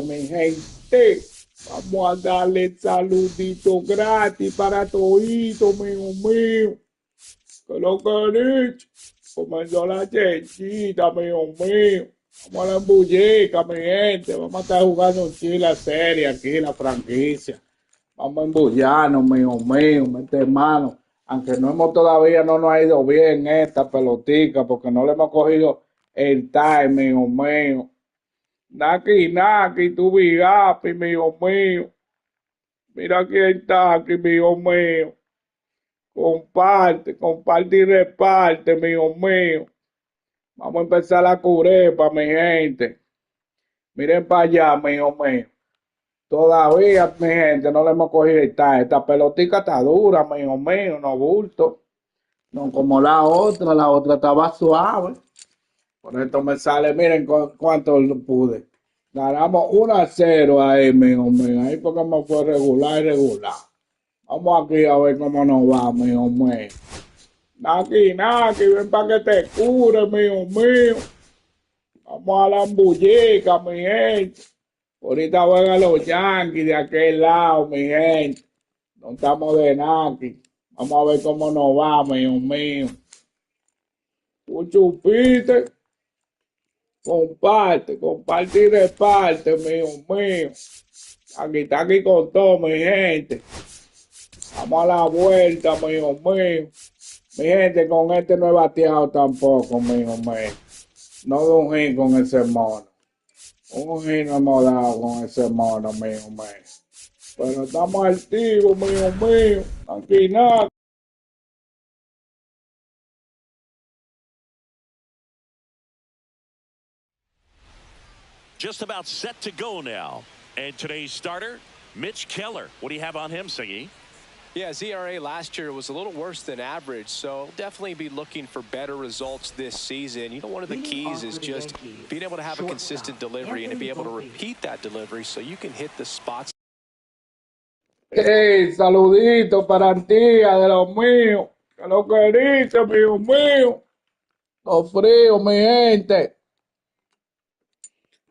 Mi gente, vamos a darle saludito gratis para todito, mío mío. Que lo que dicho, comenzó la chechita, mío mío. Vamos a la embullica, mi gente. Vamos a estar jugando un chile serie aquí, la franquicia. Vamos a embullarnos, mío mío, mete mano. Aunque todavía no nos ha ido bien esta pelotica, porque no le hemos cogido el time, mío mío. Naki, Naki, tu bigapi, mío mío. Mira quién está aquí, mío mío. Comparte, comparte y reparte, mío mío. Vamos a empezar la curepa, mi gente. Miren para allá, mío mío. Todavía, mi gente, no le hemos cogido el time. Esta pelotica está dura, mío mío, no bulto. No como la otra estaba suave. Por esto me sale, miren cuánto pude. Ganamos 1-0 ahí, mío mío. Ahí porque me fue regular y regular. Vamos aquí a ver cómo nos va, mío mío. Naki, Naki, ven para que te cure, mío mío. Vamos a la embullica, mi gente. Ahorita juegan los Yankees de aquel lado, mi gente. No estamos de Naki. Vamos a ver cómo nos va, mío mío. Tú chupiste. Comparte, comparte y reparte, mío mío. Aquí está aquí con todo, mi gente. Vamos a la vuelta, mío mío. Mi gente, con este no he bateado tampoco, mío mío. No de un hit con ese mono. Un hit no hemos dado con ese mono, mío mío. Pero estamos activos, mío mío. Aquí nada. Just about set to go now. And today's starter, Mitch Keller. What do you have on him, Siggy? Yeah, his ERA last year was a little worse than average, so definitely be looking for better results this season. You know, one of the keys is just being able to have a consistent delivery and to be able to repeat that delivery so you can hit the spots. Hey, saludito para tía de los míos. Que lo que dice, mío mío. Todo frío, mi gente.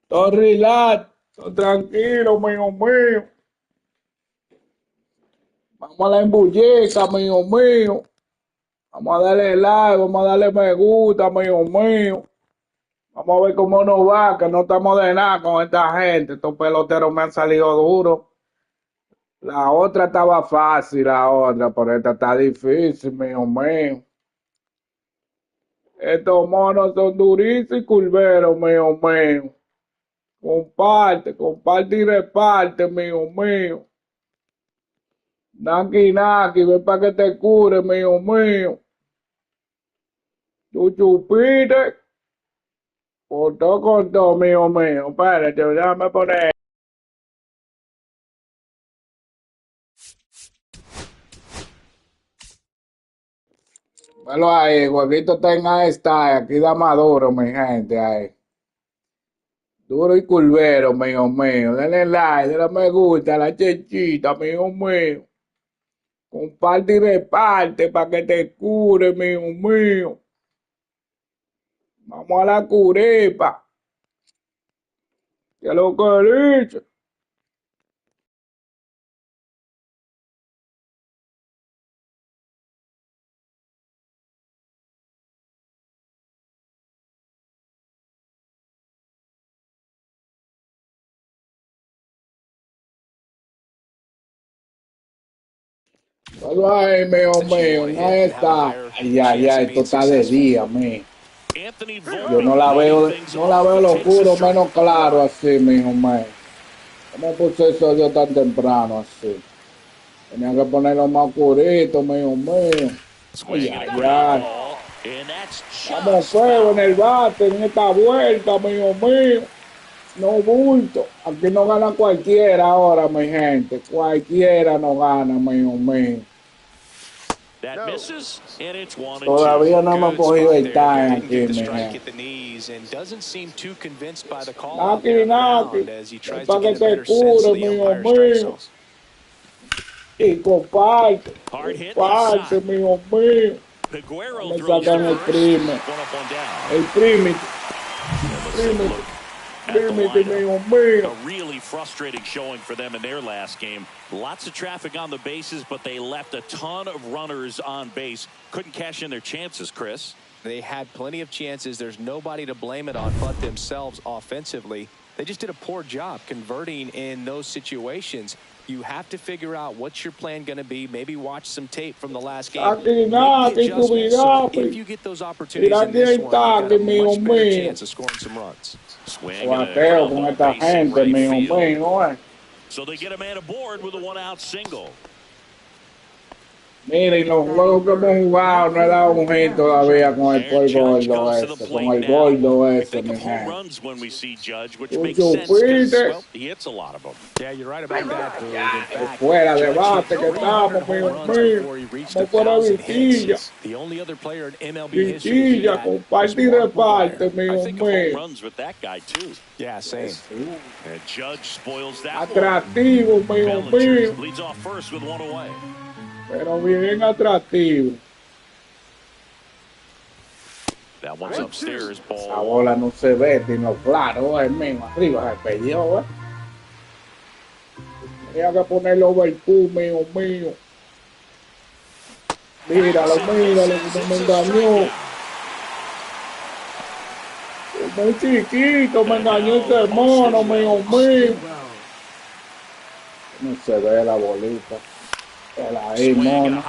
Todo relax, todo tranquilo, mío mío. Vamos a la embullica, mío mío. Vamos a darle like, vamos a darle me gusta, mío mío. Vamos a ver cómo nos va, que no estamos de nada con esta gente. Estos peloteros me han salido duros. La otra estaba fácil, la otra, pero esta está difícil, mío mío. Estos monos son durísimos y curveros, mío mío. Comparte, comparte y reparte, mío mío. Naki, Naki, ven para que te cure, mío mío. Tú chupiste. Con todo, mío mío. Espérate, déjame poner. Velo ahí, huevito tenga esta. Aquí da maduro, mi gente, ahí. Duro y curvero, mío mío. Denle like, denle me gusta, la chechita, mío mío. Comparte y reparte para que te cure, mío mío. Vamos a la curepa. Que lo que dice. Velo ahí, mío mío. No está. Ya, esto está de día, mío. Yo no la veo lo oscuro, menos claro así, mijo mío. ¿Cómo puse eso yo tan temprano así? Tenía que ponerlo más oscurito, mijo mío. Ay. Estamos feos en el bate, en esta vuelta, mijo mío. No bulto. Aquí no gana cualquiera ahora, mi gente. Cualquiera no gana, mijo mío. Todavía no hemos cogido el time aquí, mi gente. Naki, para que te cure, mío mío. Y comparte, mío mío. Me sacan el prime. Límite, mío mío. A really frustrating showing for them in their last game. Lots of traffic on the bases, but they left a ton of runners on base. Couldn't cash in their chances, Chris. They had plenty of chances. There's nobody to blame it on but themselves offensively. They just did a poor job converting in those situations. You have to figure out what's your plan going to be. Maybe watch some tape from the last game. Make the adjustments so if you get those opportunities in this one, you got a much better chance of scoring some runs. Swing and a double, basic right field. So they get a man aboard with a one-out single. Miren, los juegos que hemos jugado no he dado un hit todavía con el pol gordo ese, con el gordo ese, mi gente. Un chupite. Yeah, you're right about that. Fuera de bate que estamos, mío mío. Estamos fuera de Vitilla. The only other player in MLB Vitilla, compartir de parte, mío mío. Yeah, same. And Judge spoils that. Atractivo, mío mío. Leads off first with one away. Pero bien atractivo. That one's upstairs, ball. La bola no se ve, sino claro, es mismo. Arriba se perdió, ¿eh? Tenía que ponerlo overpool, mío mío. Míralo, míralo, como me engañó. Muy chiquito, me engañó ese mono, mío mío. No se ve la bolita. Ahí, mono.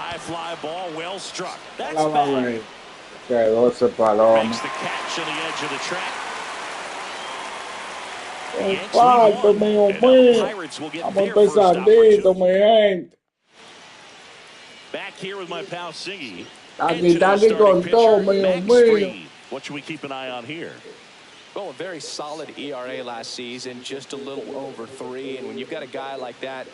La va a ver. Quedó ese paloma. Un falto, mío mío. Estamos empezandito, mi gente. Aquí con todo, mío mío. What should we keep an eye on here? Well, a very solid ERA last season, just a little over 3. And when you've got a guy like that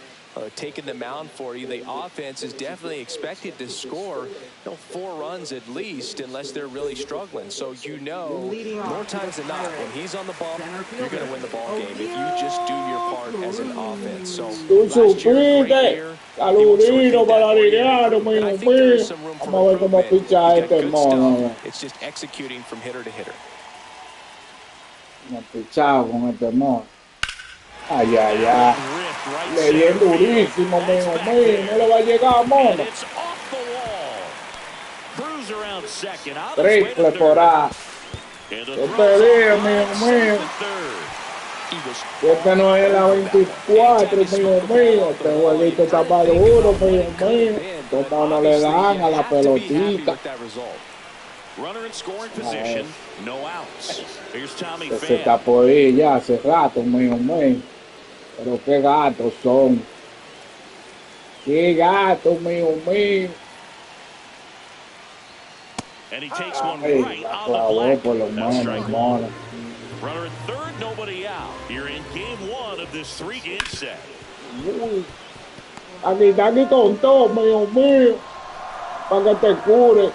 taking the mound for you, the offense is definitely expected to score 4 runs at least, unless they're really struggling. So more times than not, when he's on the bump, you're going to win the ball game if you just do your part as an offense. So last year, great year. Saludito para Liriano, mío mío. Vamos a ver cómo picha este mono. It's just executing from hitter to hitter. No pichado con este mono. Ay, ay, ay. Le di durísimo, mío mío. No le va a llegar, mono. Triple por A. Yo te digo, mío mío. Este no es la 24, mío mío. Este jueguito está para duro, mío mío. Estos monos le dan a la pelotita. Runner in scoring position, no outs. Here's Tommy Se está por ahí ya hace rato, mío mío. Pero qué gatos son. Qué gatos, mío mío. And he takes one right on the black. That's strike one. Runner in third, nobody out. You're in game 1 of this 3-game set. Aquí está aquí con todo, mío mío. Para que te cure.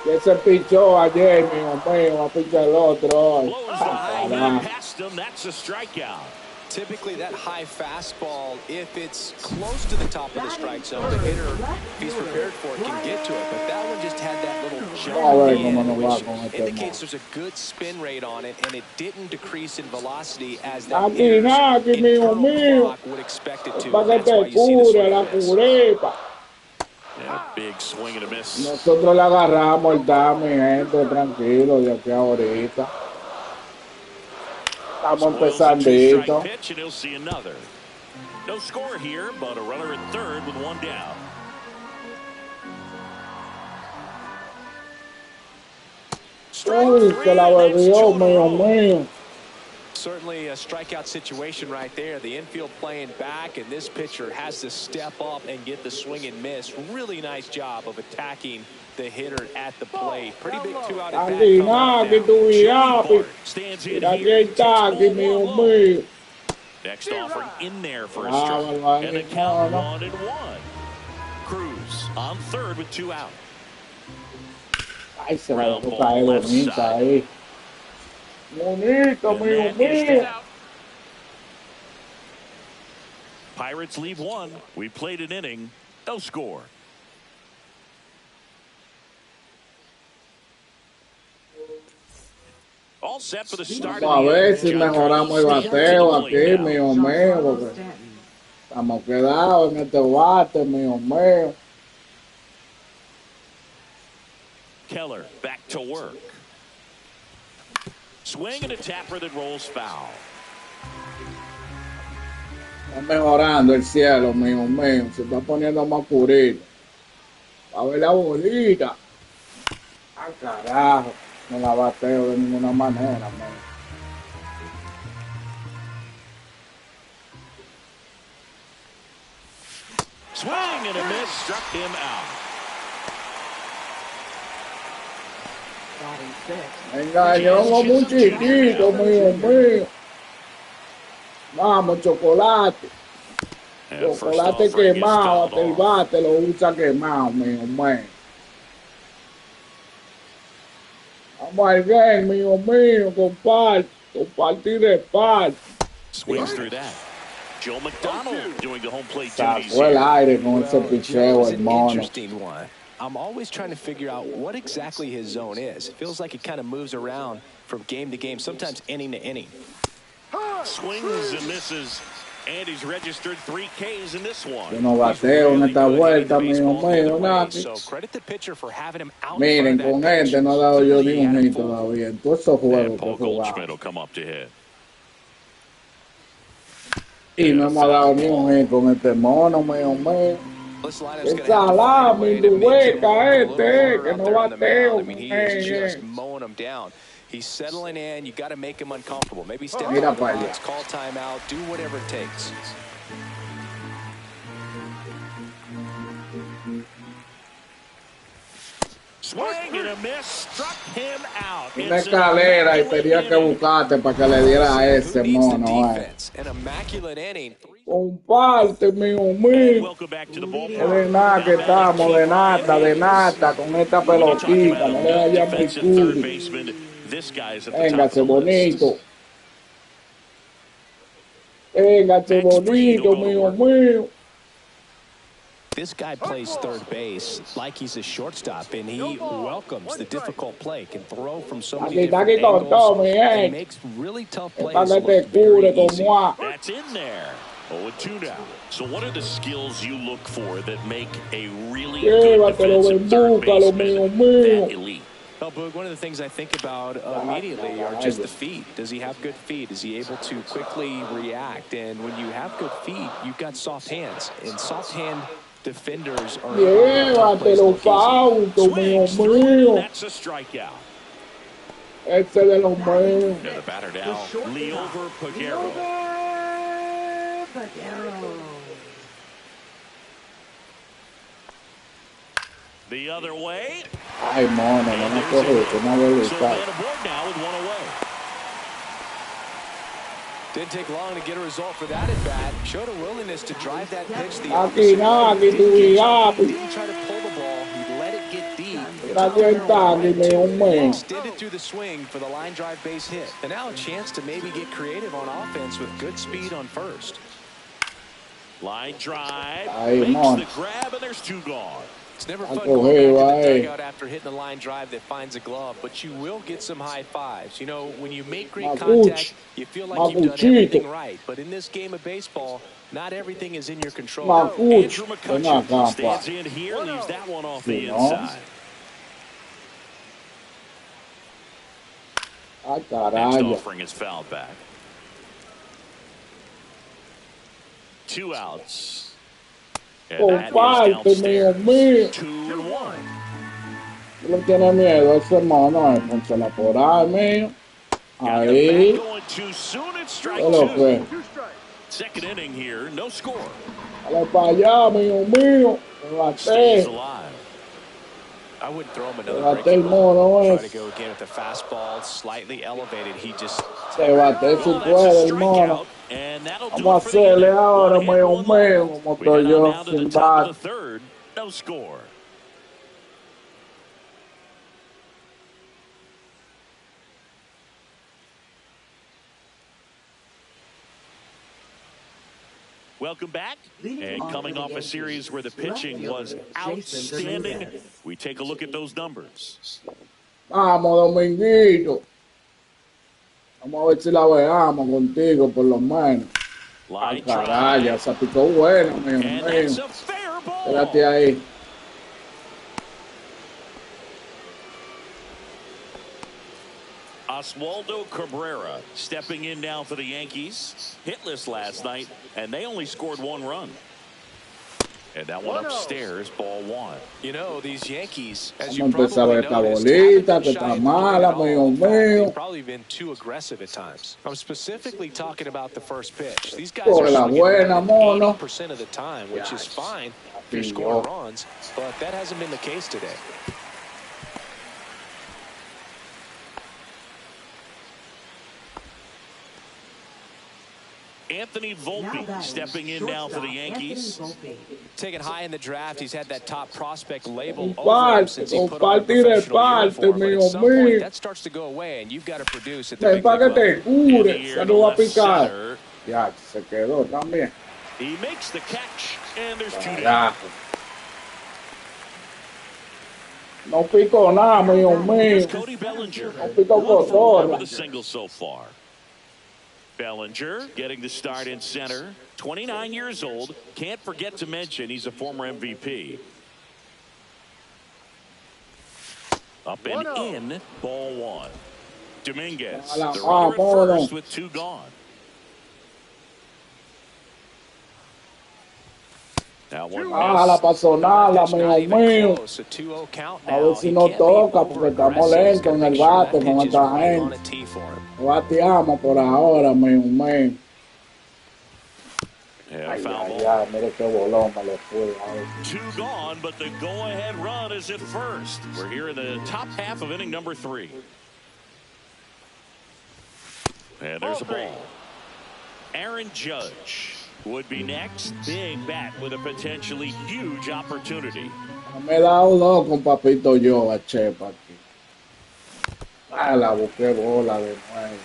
Que se pichó ayer, mío mío. Va a pichar el otro hoy. That's a strikeout. Typically, that high fastball, if it's close to the top of the strike zone, the hitter, if he's prepared for it, can get to it. But that one just had that little jump, which indicates there's a good spin rate on it, and it didn't decrease in velocity as that internal clock would expect it to. That's why you see the swing. Yeah, big swing and a miss. Nosotros le agarramos el dame, gente, tranquilo, de aquí ahorita. Estamos empezandito. Pitch and he'll see another. No score here, but a runner at third with one down. Uy, se la bebió, mío mío. Certainly a strikeout situation right there. The infield playing back, and this pitcher has to step up and get the swing and miss. Really nice job of attacking the hitter at the plate. Pretty big 2-out at bat. Next offering in there for a strike. And a count 1-1. Cruz on third with 2 out. Ay, se la dejó caer bonita ahí. Bonito, mío mío. Pirates leave 1. We played an inning. No score. all set for the start Vamos a of the ver inning. si John mejoramos el Carlos stands to bateo the aquí, plate now. mío mío, porque estamos quedados en este bate, mío mío. Keller back to work. Swing and a tapper that rolls foul. Está mejorando el cielo, mío mío. Se está poniendo más purito. A ver la bolita. Ah, carajo. No la bateo de ninguna manera, man. Swing and a miss, struck him out. Me engañó como un chiquito, mío mío. Vamos, chocolate. Chocolate quemado, hasta el bate lo usa quemado, mío mío. Vamos al game, mío mío, comparte, compartir el parte. Swings through that. Joe McDonald doing the home plate duties. Sacó el aire con ese picheo, el mono. Interesting one. I'm always trying to figure out what exactly his zone is. It feels like he kind of moves around from game to game, sometimes inning to inning. Swings and misses, and he's registered 3 Ks in this one. Yo no bateo en esta vuelta, mío mío, nada. So credit the pitcher for having him out. Miren, con gente no ha dado yo ni un hit todavía. En todos esos juegos que he Goldschmidt will jugado. come up to hit. Y no hemos dado ni un hit con este mono, mío mío. El salami, tu hueca que no bateo. I mean, he is just mowing them down. He's settling in. You got to make him uncomfortable. Maybe step out of the box, call timeout, do whatever it takes. Swing and a miss, struck him out. Una escalera y tenía que buscarte para que le diera a ese mono. An immaculate inning. Comparte, mío mío. De nada que estamos, de nata, con esta pelotita. No le vaya muy cool. Véngase bonito. Véngase bonito, mío mío. This guy plays third base like he's a shortstop, and he welcomes the difficult play. Can throw from so many different angles, and makes really tough plays look very easy. That's in there. 0-2 now. So what are the skills you look for that make a really good defensive third baseman that elite? Well, Boog, one of the things I think about immediately are just the feet. Does he have good feet? Is he able to quickly react? And when you have good feet, you've got soft hands. And soft hand defenders are... Llévatelo, Fausto, mío mío. That's a strikeout. Este de los míos. The batter now, Leover Peguero. The other way. Ay, mono, no me corriste, no me gusta. Didn't take long to get a result for that at bat. Showed a willingness to drive that pitch the Aquí no, aquí tu He didn't try to pull the ball. He let it get deep. Extended through the swing for the line drive base hit. And now a chance to maybe get creative on offense with good speed on first. Line drive. Ay, makes the grab, and there's 2 gone. It's never fun going back to the dugout after hitting a line drive that finds a glove, but you will get some high fives. You know, when you make great contact, you feel like you've done everything right. But in this game of baseball, not everything is in your control. Andrew McCutcheon stands in here, leaves that one off the inside. Next offering is fouled back. 2 outs. Comparte, mío mío. 2-1. No tiene miedo ese mono, pónsela por ahí, mío. Ahí. Second inning here, no score. Dale para allá, mío mío. Stays alive. I wouldn't throw him another break. Try to go again at the fastball, slightly elevated. He just... Se bate si puede, el mono. Vamos a hacerle ahora, mío mío, como estoy yo, sin bat. No score. Welcome back. And coming off a series where the pitching was outstanding, we take a look at those numbers. Vamos, Dominguito. Vamos a ver si la veamos contigo, por lo menos. Ah, caray, esa picó buena, mío mío. Quédate ahí. Oswaldo Cabrera stepping in now for the Yankees. Hitless last night, and they only scored 1 run. And that one upstairs, ball 1. You know, these Yankees, as Vamos you a empezar a ver probably esta noticed, bolita, haven't que been está shy of mala, the plate at mío all. In fact, mío. they've probably been too aggressive at times. I'm specifically talking about the first pitch. These guys Coge are la swinging buena, more than mono. 80% of the time, which is fine if you're Pilló. scoring runs, but that hasn't been the case today. Anthony Volpe stepping in now for the Yankees. Taken high in the draft, he's had that top prospect label over him Comparte, since he put on a comparte y professional reparte, uniform. But mío at some point, mío. that starts to go away, and you've got to produce at the Ven big para league que level. te cure, se lo va a picar. Center. Ya, se quedó también. He makes the catch, and there's 2 down. Ya. No pico nada, mío Here's mío. Cody Bellinger. No pico 1 for 1 cotorra. with a single so far. Bellinger getting the start in center. 29 years old. Can't forget to mention he's a former MVP. Up and in, ball 1. Dominguez, the runner at first with 2 gone. That one La pasó nada, mío mío. A ver si no toca, porque estamos lentos en el bate con esta gente. Bateamos por ahora, mío mío. Ay, ay, ay, mire qué bolón me le fue. 2 gone, but the go-ahead run is at first. We're here in the top half of inning number 3. And there's a ball. Aaron Judge would be next. Big bat with a potentially huge opportunity. Me he dado 2 con Papito yo a Chepa aquí. Ah, la busqué bola de nuevo.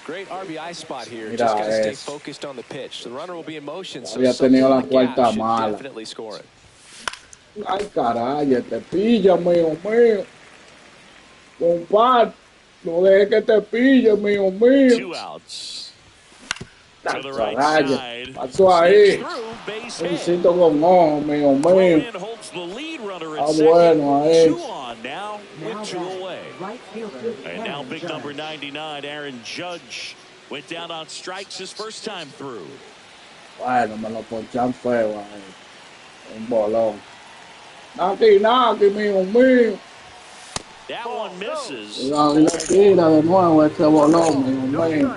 Great RBI spot here. Mira just got to stay eso. focused on the pitch. The runner will be in motion, so Había something tenido la in the gap cuarta should mala. definitely score it. Ay, caray, te pilla, mío mío. Comparte. No dejes que te pille, mío mío. 2 outs. Ay, To the right caray, side. pasó ahí. Base Un hit. sitio con ojo, mío mío. Throw-in holds the lead runner at second. Bueno ahí. 2 on now with 2 away. And now big number 99, Aaron Judge, went down on strikes his first time through. Bueno, me lo ponchan feo ahí. Un bolón. Naki, mío mío. That one misses. Y le tira de nuevo este bolón, mío mío.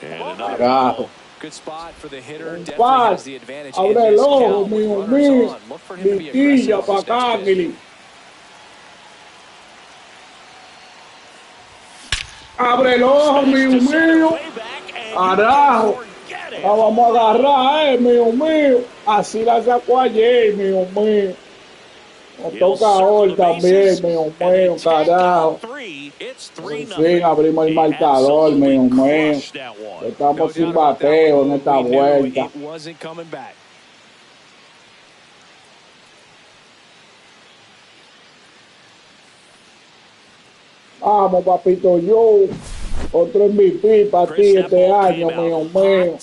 And another Carajo. Good spot for the hitter. Definitely Comparte. has the advantage in Abre el this ojo, count with mío runners mío. on. Look for him to be Vitilla aggressive pa' on this acá, next pitch. Kili. Abre el ojo, mío mío. Carajo. La vamos a agarrar, mío mío. Así la sacó ayer, mío mío. Nos toca hoy también, mío mío, carajo. Por fin abrimos el marcador, mío mío. Estamos sin bateo en esta vuelta. It wasn't coming back. Vamos, papito yo. Otro MVP para ti este año, mío mío.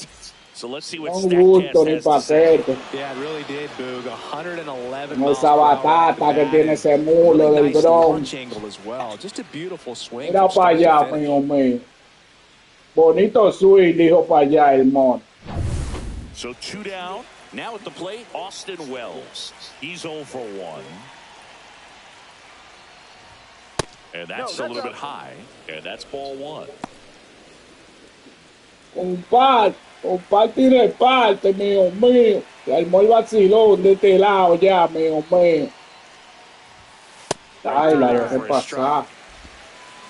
So let's see what Un gusto ni StatCast has to say. paquete. Yeah, it really did, Boog. 111 Con miles esa per hour batata off the que bat. tiene ese mulo Really del nice Bronx. launch angle as well. Just a beautiful swing. Mira from para start to allá, finish. mío mío. Bonito swing, dijo para allá el mon. So 2 down. Now at the plate, Austin Wells. He's 0 for 1. And that's a little bit high. And that's ball 1. Comparte y reparte, mío mío. Se armó el vacilón de este lado ya, mío mío. Ay, la dejé pasar.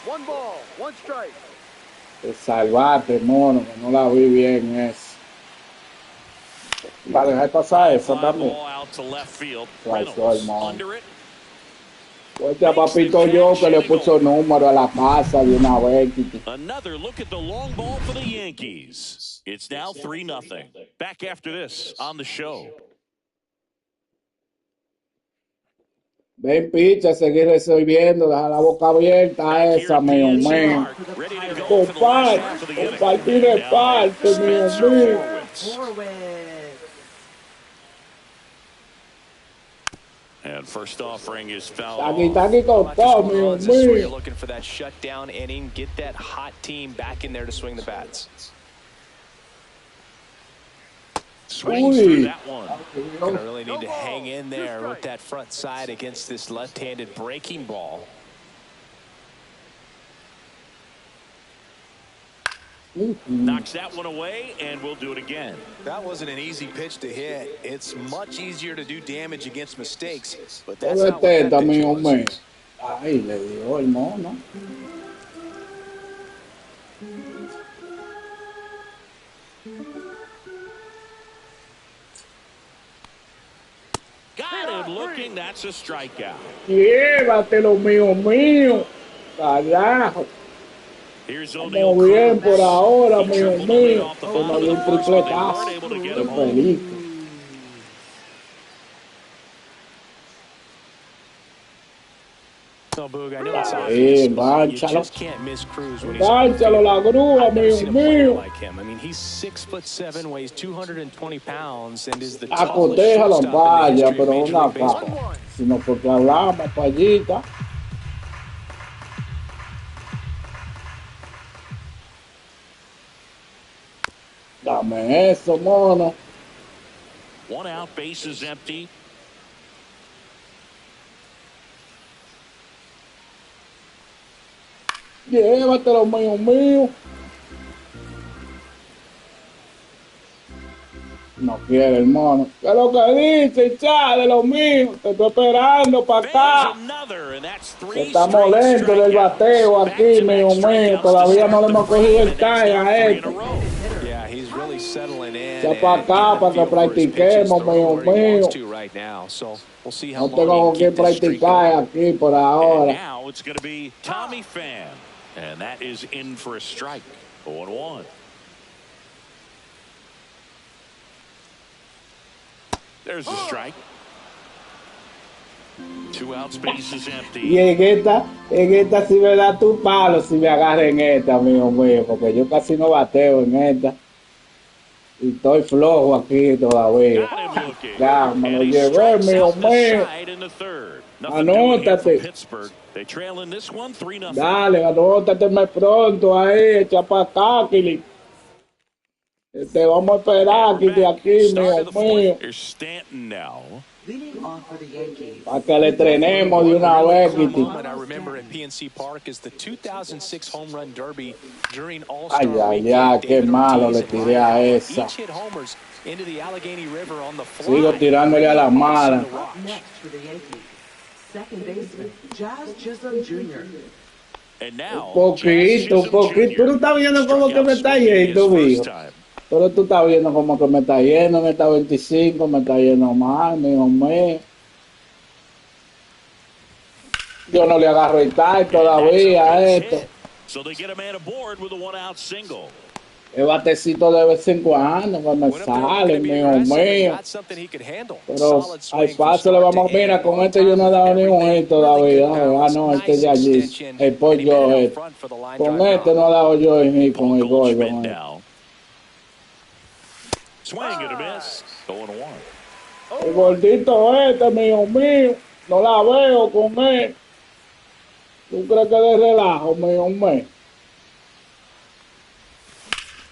1 ball, 1 strike. Te salvaste, mono, que no la vi bien eso. La dejé pasar esa también. Ball out to left field. Pasó el Reynolds mono. under it. Este a papito yo que le puso número a la casa de una vez. Another look at the long ball for the Yankees. It's now 3-0. Back after this on the show. Ven, picha, seguir resolviendo, deja la boca abierta esa, mío mío. Compartir de parte, mío mío. And first offering is fouled Aquí con todo, mío You're mío. looking for that shutdown inning, get that hot team back in there to swing the bats. Swings through that one. Gonna really need to hang in there with that front side against this left-handed breaking ball. Knocks that one away, and we'll do it again. That wasn't an easy pitch to hit. It's much easier to do damage against mistakes, but Todo that's not what that pitch mío was. mío. Ay, le dio el mono. Got him looking. That's a strikeout. Llévatelo, mío mío. Carajo. Here's Estamos bien por ahora, mío mío. the No dio un tripletazo. able to get Qué him home. película. No, Boog, I know it's obvious, but you Enganchalo. just can't miss Cruz when he's Enganchalo la grúa, I've never mío seen a player mío. like him. I mean, he's 6'7", weighs 220 pounds, and is the tallest Acotéjalo, shortstop in the vaya, history of pero Major una League Baseball. capa. Sino porque hablamos, payita. Dame eso, mono. One out, base is empty. Llévatelo, mío mío. No quiere el mono. ¿Qué es lo que dice, cha, de lo mío? Te estoy esperando para acá. Se está molento del bateo aquí, mío mío. Todavía no le hemos cogido el tag a esto. Yeah, he's really settling in. Ya para acá, para que practiquemos, mío mío. No tengo con quién practicar aquí por ahora. Now it's going to be Tommy Pham, and that is in for a strike. 0-1. There's the strike. 2 outs, base is empty. Y en esta sí me da tu palo si me agarra en esta, mío mío, porque yo casi no bateo en esta. Y estoy flojo aquí todavía. Ya, me lo llevé, mío mío. Anótate. Dale, anótateme pronto ahí, echa para acá, Kili. Te vamos a esperar aquí de aquí, mío mío. Para que le entrenemos de una vez, Kitty. I remember at PNC Park is the 2006 Home Run Derby during All-Star Ay, ay, Weekend. ay, qué David malo Ortiz le and tiré Ryan a Howard esa. each hit homers into the Allegheny River on the fly. Sigo tirándole a la mala. Next for the Yankees, second baseman Jazz Chisholm Jr. Un poquito. Tú no estás viendo cómo que me está yendo, mijo. Pero tú estás viendo cómo que me está yendo en esta 25, me está yendo mal, mío mío. Yo no le agarro el tag todavía a esto. El batecito de vez en cuando me sale, mío mío. Pero al paso le vamos a mirar, con este yo no he dado ni un hit todavía. Ah, no, este de allí, el pollo este. Con este no he dado yo el hit con el gol. El gordito este, mío mío, no la veo con él. ¿Tú crees que de relajo, mío mío?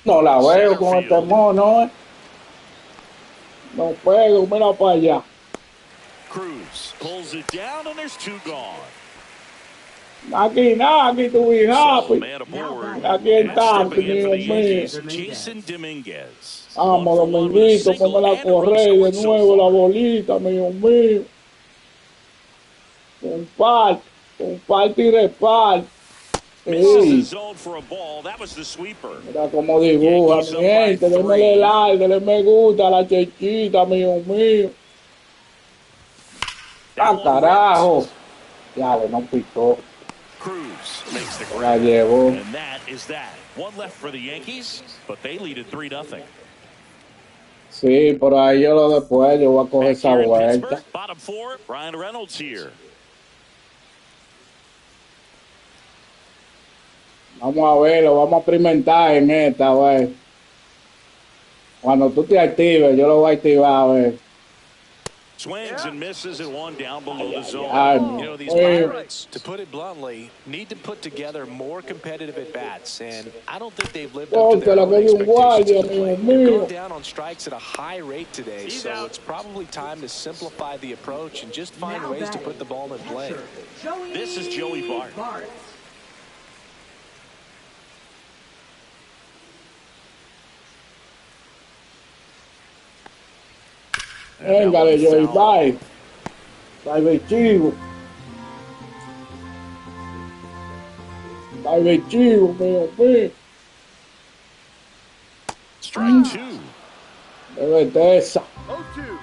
No la veo con este mono, No pego, mira para allá. Cruz pulls it down, and there's 2 gone. Aquí, tu hija. Aquí está, mío mío. Jason Dominguez. Vamos, Dominguito, ponme la correa de nuevo, la bolita, mío mío. Comparte y reparte. Mira cómo dibuja, mi gente. Denme like, denle me gusta a la chechita, mío mío. ¡Ah, carajo! Ya, no picó. La llevó. And that is that. One left for the Yankees, but they lead at 3-0. Sí, por ahí yo después yo voy a coger esa vuelta. Bottom 4, Ryan Reynolds here. Vamos a verlo, vamos a experimentar en esta, güey. Cuando tú te actives, yo lo voy a activar, a ver. Swings and misses and one down below the zone. You know, these Pirates, to put it bluntly, need to put together more competitive at-bats, and I don't think they've lived up to their own expectations at the plate. They've gone down on strikes at a high rate today, so it's probably time to simplify the approach and just find ways to put the ball in play. This is Joey Bart. Véngale, Joey, bye. Bye, chivo. Bye, chivo, mío. Strike two. Bébete esa. 0-2.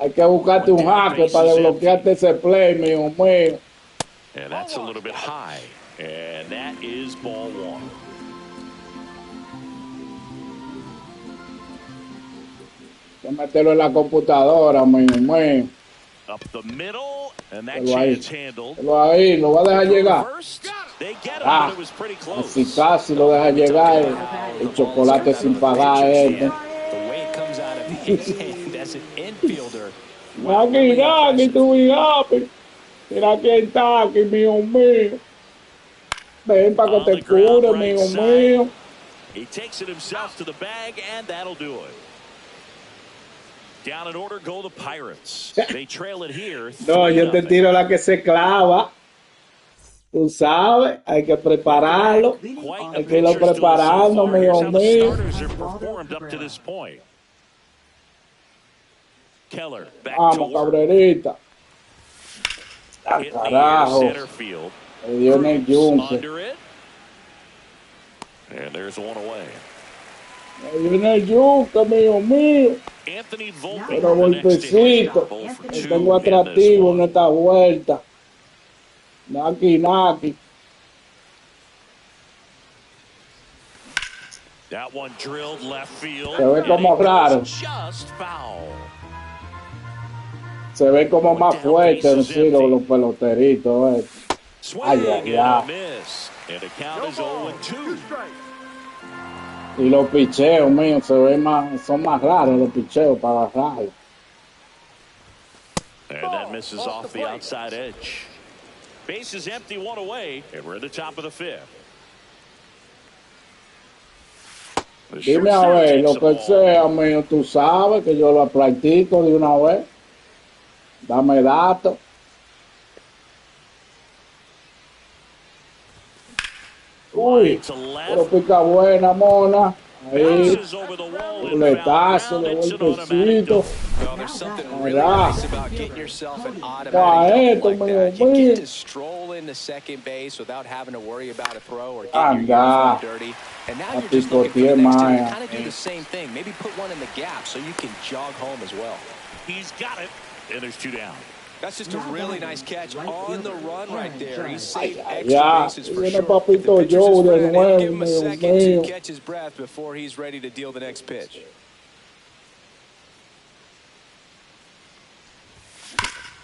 Hay que buscarte un hacker para desbloquearte ese play, mío. And that's a little bit high. And that is ball one. Hay que meterlo en la computadora, mío. Up the middle, and that chance handled. Lo ahí, lo va a dejar llegar. They get him, but it was pretty close. Casi lo deja llegar. El chocolate sin pagar, The way it comes out of his hand as an infielder. Aquí, tú happy. Mira quién está aquí, mío. Ven para que te cure, mío. He takes it himself to the bag, and that'll do it. Down in order go the Pirates. They trail it here. No, yo te tiro la que se clava. Tú sabes, hay que prepararlo. Hay que irlo preparando, mío. Starters are performed up to this point. Keller back to work. Cabrerita. Hit the Carajo. center field. Me dio en el yunque. Under it. And there's one away. Me dio en el yunque, mío. Anthony Volpe. Pero golpecito. Me tengo atractivo en esta vuelta. Naki. That one drilled left field. Se ve como raro. Just foul. Se ve como más fuerte en sí los peloteritos. Swing and a miss. And the count is 0-2. Y los picheos míos se ven más, son más raros los picheos para agarrarlo. And that misses off the outside edge. Base is empty, one away, and we're at the top of the fifth. Dime a ver, lo que sea, mío, tú sabes que yo lo practico de una vez. Dame datos. Uy, pero pica buena, mona. Ahí, letazo, de golpecito. Well, there's something really nice about getting yourself an automatic like that. You get to stroll into second base without having to worry about a throw or getting your uniform dirty. And now you're just looking for the next time to kind of do the same thing. Maybe put one in the gap so you can jog home as well. He's got it, and there's two down. That's just a really nice catch on the run right there. He saved extra bases for sure. If the pitcher's his friend, he'll give him a second to catch his breath before he's ready to deal the next pitch.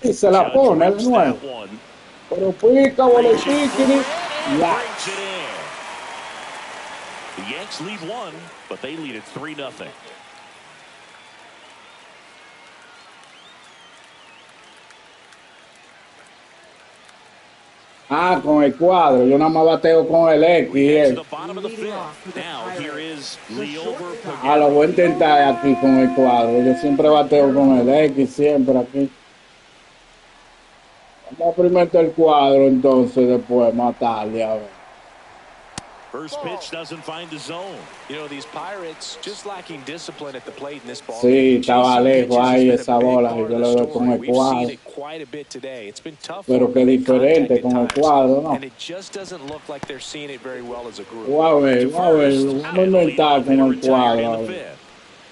Y se la pone de nuevo. Pero pica, boletín. Ya. The Yanks lead one, but they lead it 3-0. Ah, con el cuadro. Yo nada más bateo con el X. Lo voy a intentar aquí con el cuadro. Yo siempre bateo con el X, siempre aquí. Vamos a experimentar el cuadro, entonces, después matarle, a ver. First pitch doesn't find the zone. You know, these Pirates just lacking discipline at the plate in this ball. Sí, estaba lejos ahí esa bola y yo le doy con el cuadro. Pero qué diferente con el cuadro, ¿no? And it just doesn't look like they're seeing it very well as a group. Vamos a inventar con el cuadro.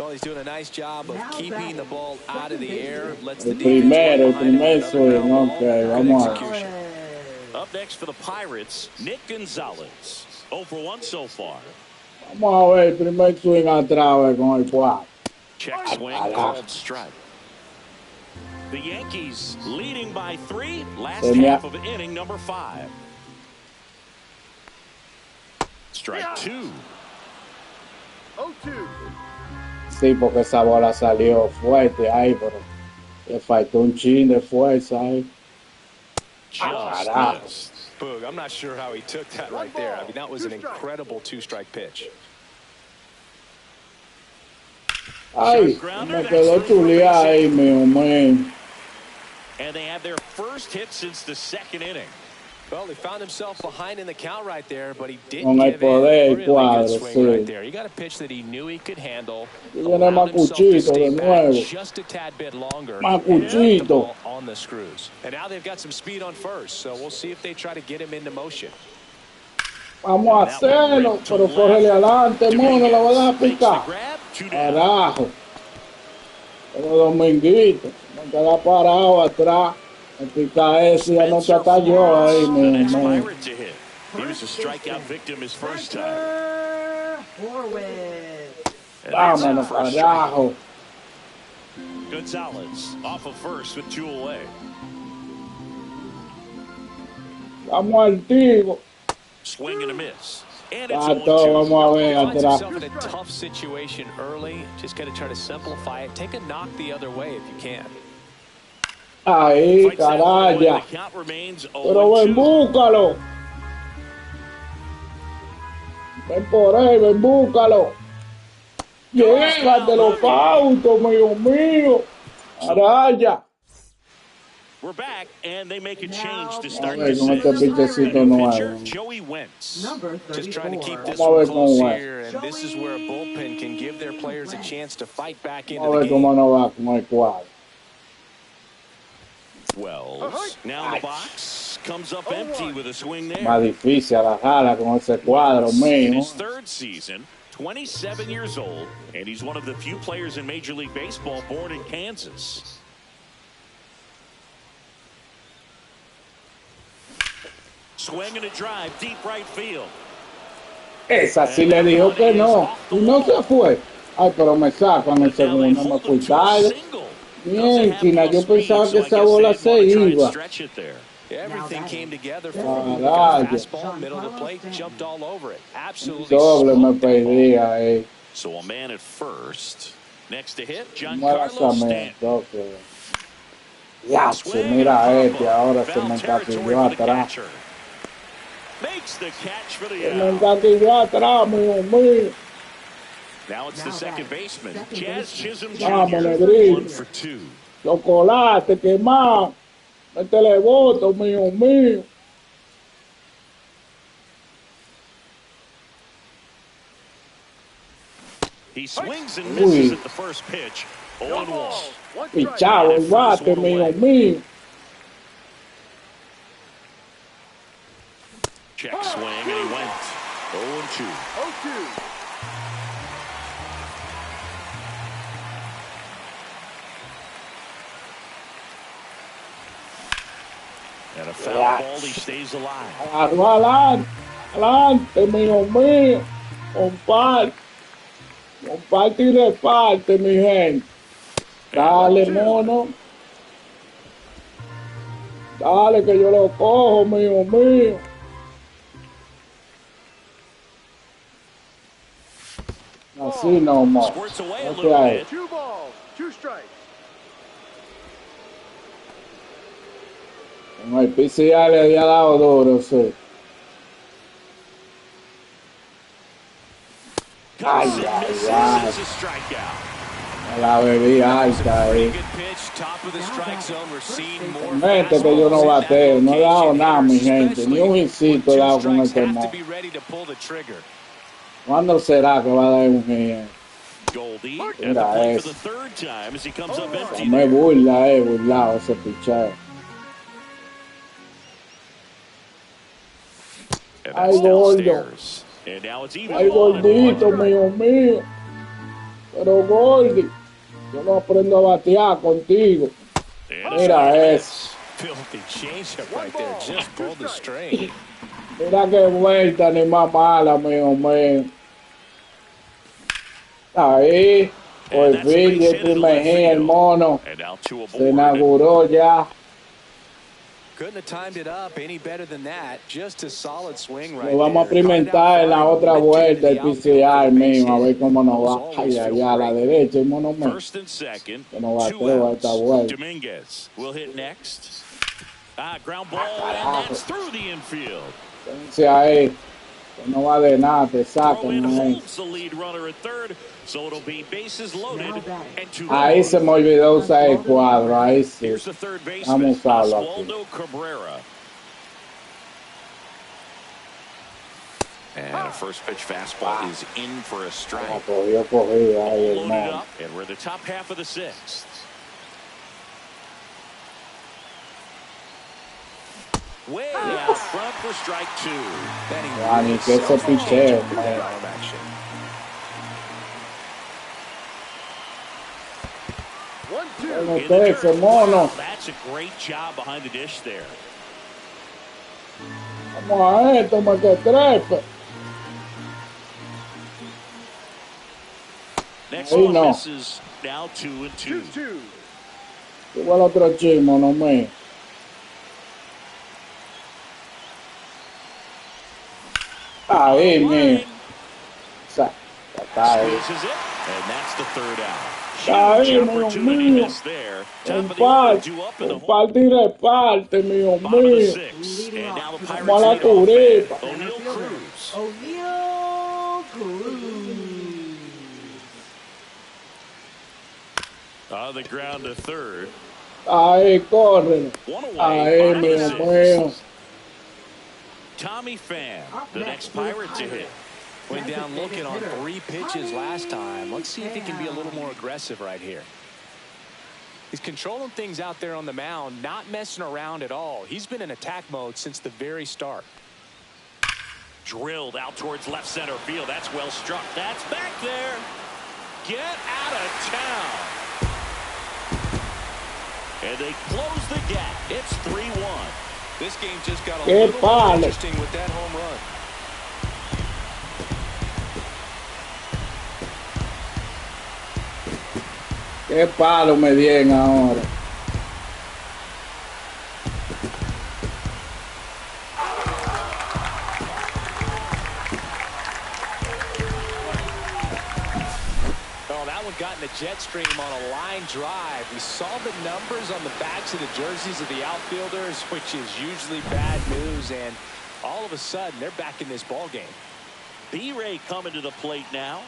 Well, he's doing a nice job of keeping the ball out of the air. Lets the El primer swing, ok, vamos a ver. Up next for the Pirates, Nick Gonzalez. 0 for 1 so far. Vamos a ver el primer swing atrás con el cuadro. Check swing, called strike. The Yankees leading by 3. Last half of inning number 5. Strike 2. 0-2. Sí, porque esa bola salió fuerte ahí, pero le faltó un chin de fuerza ahí. Carajo. Boog, I'm not sure how he took that right there. I mean, that was an incredible two-strike pitch. Ay, me quedó chuleada ahí, mío, man. And they have their first hit since the 2nd inning. Well, he found himself behind in the count right there, but he didn't Con el give in. poder, Really cuadro, good swing right there. He got a pitch that he knew he could handle. Allowed himself to stay back just a tad bit longer. And kept the ball on the screws. And now they've got some speed on first, so we'll see if they try to get him into motion. Vamos a hacerlo, pero córrele adelante, mono, la vas a picar. Carajo. Pero Dominguito, no queda parado atrás. El pica ese ya no se cayó ahí, mi hermano. He was a strikeout victim his first time. Vámonos, carajo. Gonzalez off of first with 2 away. Vamos al tiro. Swing and a miss. Vamos a ver atrás. In a tough situation early, just got to try to simplify it. Take a knock the other way if you can. Ahí, caraya. Pero ven, búscalo. Ven por ahí, ven, búscalo. Llévatelo, Fausto, mío. Caraya. We're back, and they make a change to start the pitcher, Joey Wentz. Just trying to keep this one close here, and this is where a bullpen can give their players a chance to fight back into the game. Wells now in the box, comes up empty with a swing there. Más difícil a la jala con ese cuadro, mío. In his 3rd season, 27 years old, and he's one of the few players in Major League Baseball born in Kansas. Swing and a drive, deep right field. Esa sí le dijo que no. Y no se fue. Ay, pero me sacan el segundo, me escucharon. Bien, Quina, yo pensaba que esa bola se iba. Everything came together for him. Fastball, middle of the plate, jumped all over it. Absolutely. Doble me perdí ahí. So a man at first. Next to hit, Giancarlo Stanton. Ya, se mira este, ahora se me encaquilló atrás. Makes the catch for the Se me encaquilló atrás, mío. Now it's the second baseman, Jazz Chisholm Jr. Vamos, 1 for 2. Chocolate, quemado. Métele voto, mío. He swings and misses at the first pitch. 0-1. Pichado el bate, mío. Check swing, and he went 0-2. 0-2. And a foul ball, he stays alive. Adelante, mío. Comparte y reparte, mi gente. Dale, mono. Dale, que yo lo cojo, mío. Así nomás. Squirts away a little bit. 2 balls, 2 strikes. Con el PCA le había dado duro, sí. Ay. La bebí alta ahí. Gente que yo no bateo, no he dado nada, mi gente. Ni un hincito he dado con este mono. ¿Cuándo será que va a dar un hit? Mira eso. Me burlado ese picheo. Ay, gordo. Ay, gordito, mío. Pero, Gordy, yo no aprendo a batear contigo. Mira eso. Mira qué vuelta ni más mala, mío. Ahí. Por fin, el primer hit, el mono. Se inauguró ya. Couldn't have timed it up any better than that. Just a solid swing right Lo vamos a there. experimentar en la otra vuelta, el PCI mismo, a ver cómo nos va. Ay, allá a la derecha, el mono mío. Que nos bateo a esta vuelta. Dominguez will hit next. Ground ball, and that's through the infield. Entonces ahí, que no va de nada, te sacan ahí. Holds the lead runner at third, so it'll be bases loaded and two Ahí se me olvidó usar el cuadro, ahí sí. Here's the third baseman, Vamos a usarlo aquí. Oswaldo Cabrera. And a first pitch fastball is in for a strike. Cogió ahí el mono. And we're the top half of the sixth. Way out front for strike two. Ni que ese picheo, man. Ese mono. That's a great job behind the dish there. Vamos a esto, me que trepe. Next one misses. Now 2-2. Igual otro chimo, no me. Ahí, mío. Está ahí. And that's the third out. Ahí, mío, mío. Comparte y reparte, mío, mío. Vamos a la curita. O'Neal Cruz. On the ground to third. Ahí, corre. Ahí, mío, mío. Tommy Pham, the next Pirate to hit. Went down looking on 3 pitches last time. Let's see if he can be a little more aggressive right here. He's controlling things out there on the mound, not messing around at all. He's been in attack mode since the very start. Drilled out towards left center field. That's well struck. That's back there. Get out of town. And they close the gap. It's 3-1. This game just got a little more interesting with that home run. Qué palo me dieron ahora. Oh, that one got in the jet stream on a line drive. We saw the numbers on the backs of the jerseys of the outfielders, which is usually bad news, and all of a sudden they're back in this ball game. B-Ray coming to the plate now.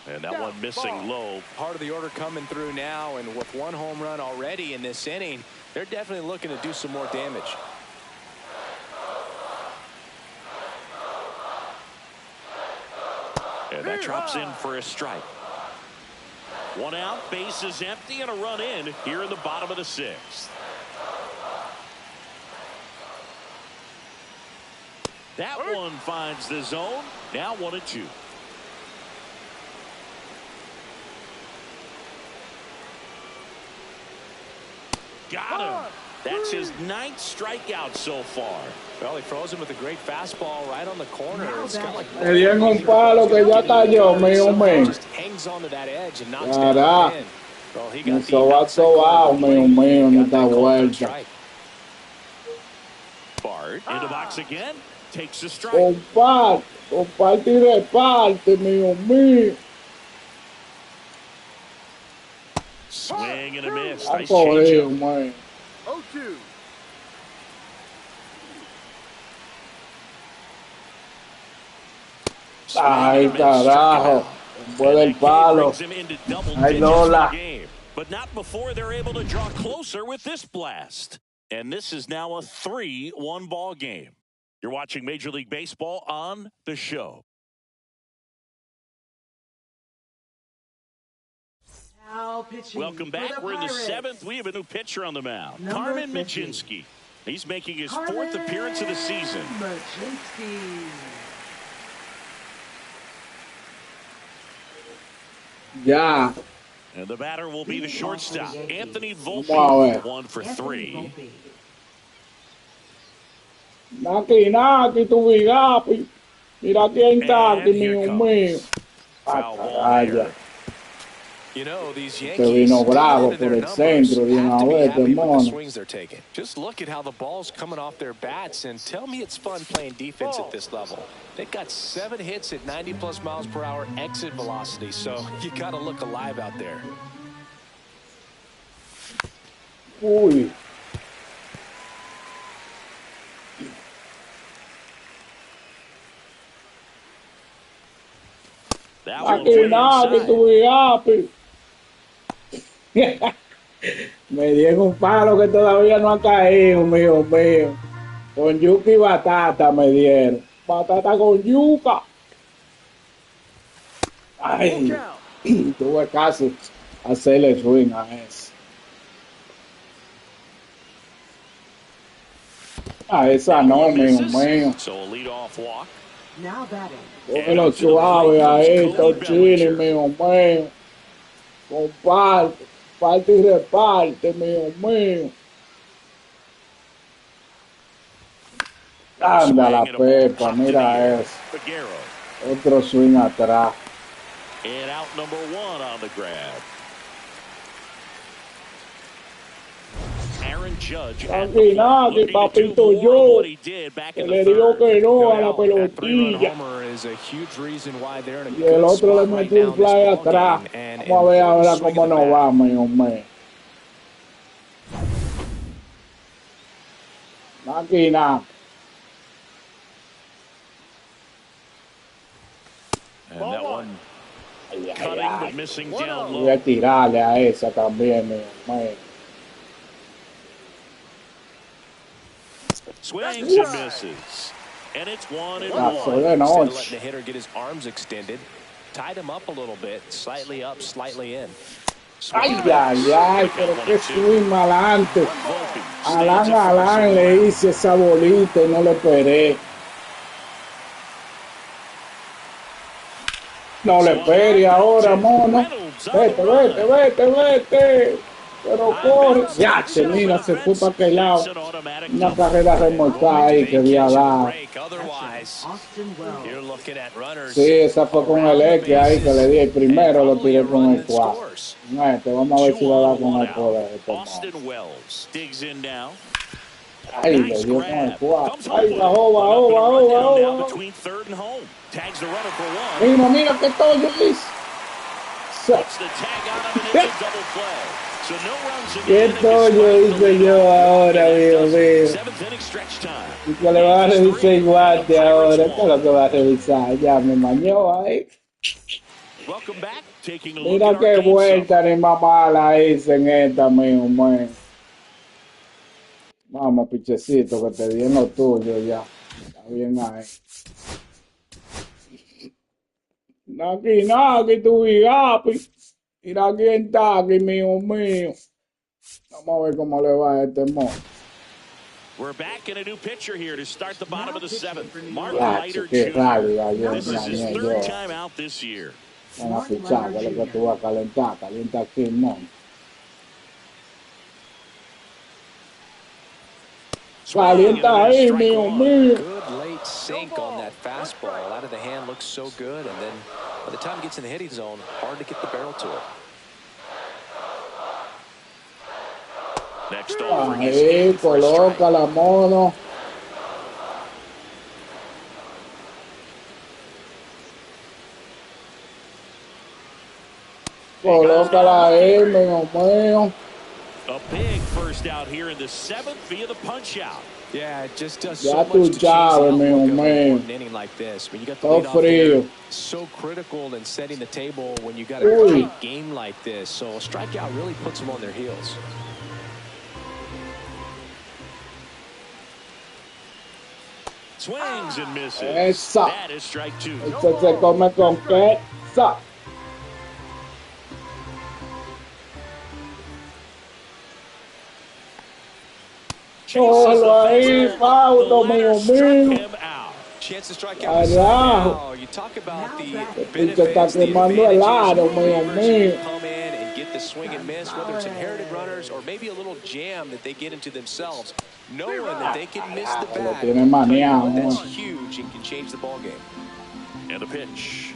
And that one missing low. Part of the order coming through now, and with 1 home run already in this inning, they're definitely looking to do some more damage. And that drops in for a strike. 1 out, base is empty, and a run in here in the bottom of the 6th. That one finds the zone. Now 1-2. Got him. That's his 9th strikeout so far. Well, he throws him with a great fastball right on the corner. It's got like Le dieron un palo que ya cayó, mío, mío. Just hangs onto that edge and knocks down the pin. Well, he got Eso va sobao, mío, mío, en esta vuelta. Bart into box again. Takes a strike. Comparte y reparte, mío, mío. Swing and a miss. Nice Cogido, change. man. 0-2. Ay, carajo. Puede el palo. Ay, Lola. But not before they're able to draw closer with this blast. And this is now a 3-1 ball game. You're watching Major League Baseball on The Show. Welcome back. We're in the 7th. We have a new pitcher on the mound. Carmen Mlodzinski. He's making his 4th appearance of the season. Ya. And the batter will be the shortstop, Anthony Volpe. 1 for 3. Naki, tu bigapi. Mira quién está aquí, And here mío comes. mío. Foul ball Caraya. there. You know, these Te Yankees, vino bravo into por their el numbers, centro de have una to be vez, happy with the mono. swings they're taking. Just look at how the ball's coming off their bats, and tell me it's fun playing defense at this level. They've got 7 hits at 90+ miles per hour exit velocity, so you got to look alive out there. Uy. That one Aquí way nada, que inside. tuve happy. Me dieron un palo que todavía no ha caído, mío mío. Con yuca y batata me dieron. Batata con yuca. Ay, tuve casi hacerle swing a eso. A esa no, mío mío. So a leadoff walk. Now batting. Cógelo suave ahí, Torchini, mío mío. Comparte, parte y reparte, mío mío. Anda la pepa, mira eso. Otro swing atrás. And out number 1 on the grab. Aaron Judge at the plate, looking to do papito more of what he did back in the digo que third. no a la That 3-run pelotilla. homer is a huge reason why they're in a Y el good otro le spot right metió now un in this fly ball atrás. game. And Vamos a ver ahora swing cómo of the nos bat. va, mío mío. Máquina. And that one cutting but missing down Voy a low. tirarle a esa también, mío mío. Swings and misses. And it's 1-1. De Instead of noche. letting the hitter get his arms extended, tied him up a little bit, slightly up, slightly in. Ay, ay, ay, pero qué swing malante. Alán, le hice esa bolita y no le esperé. No le espere ahora, mono. Vete. Pero corre. Ya, mira, se fue para aquel lado. Una carrera remolcada ahí que había dado. Austin Wells. You're looking at runners. Sí, esa fue con el X ahí que le di. El primero lo tiré con el 4. Vamos a ver si lo da con el poder. Austin Wells digs in now. Ay, le dio con el 4. Ay, bajó. Between third and home. Tags the runner for 1. Mira que todo yo hice. Puts the tag on him and it's a double play. So no runs again. ¿Qué todo hice yo ahora, amigo mío? 7th inning stretch time. Y que le va a revisar igual de ahora. ¿Qué es lo que va a revisar? Ya me mañó ahí. Welcome back. Taking a look Mira at qué our game vuelta ni más mala hice en esta, mío, mío. Vamos, pichecito, que te di en lo tuyo ya. Está bien ahí. Naki, tu bigapi. Mira quién está aquí, mío mío. Vamos a ver cómo le va a este mono. We're back in a new pitcher here to start the bottom of the 7th. Mark Yacho, Leiter qué Jr. rabia, This is his yo 3rd time out this year. Van a fichar, que es lo que tú vas a calentar. Calienta aquí, mono. Calienta ahí, mío mío. Good late sink on that fastball. Out of the hand looks so good, and then by the time it gets in the hitting zone, hard to get the barrel to it. Next over, Ahí, coloca la mono. Colócala ahí, mío mío. A big first out here in the 7th via the punch out. Yeah, it just does Ya so tú much to change the sabes, outlook mío of mío. an inning like this. When you got the Todo lead off there, frío. so critical in setting the table when you got a Uy. tight game like this. So a strikeout really puts them on their heels. Swings and misses. Esa. That is strike 2. Esto se come con queso. Solo ahí, Fausto, mío mío. Chance to strike out. Carajo. You talk about the El que está benefits, the quemando el aro, advantages, mío runners mío. who come in and get the swing and miss, whether it's inherited runners or maybe a little jam that they get into themselves, knowing that they can miss the Lo bat. tiene maniado, That's ¿no? huge and can change the ball game. And the pitch.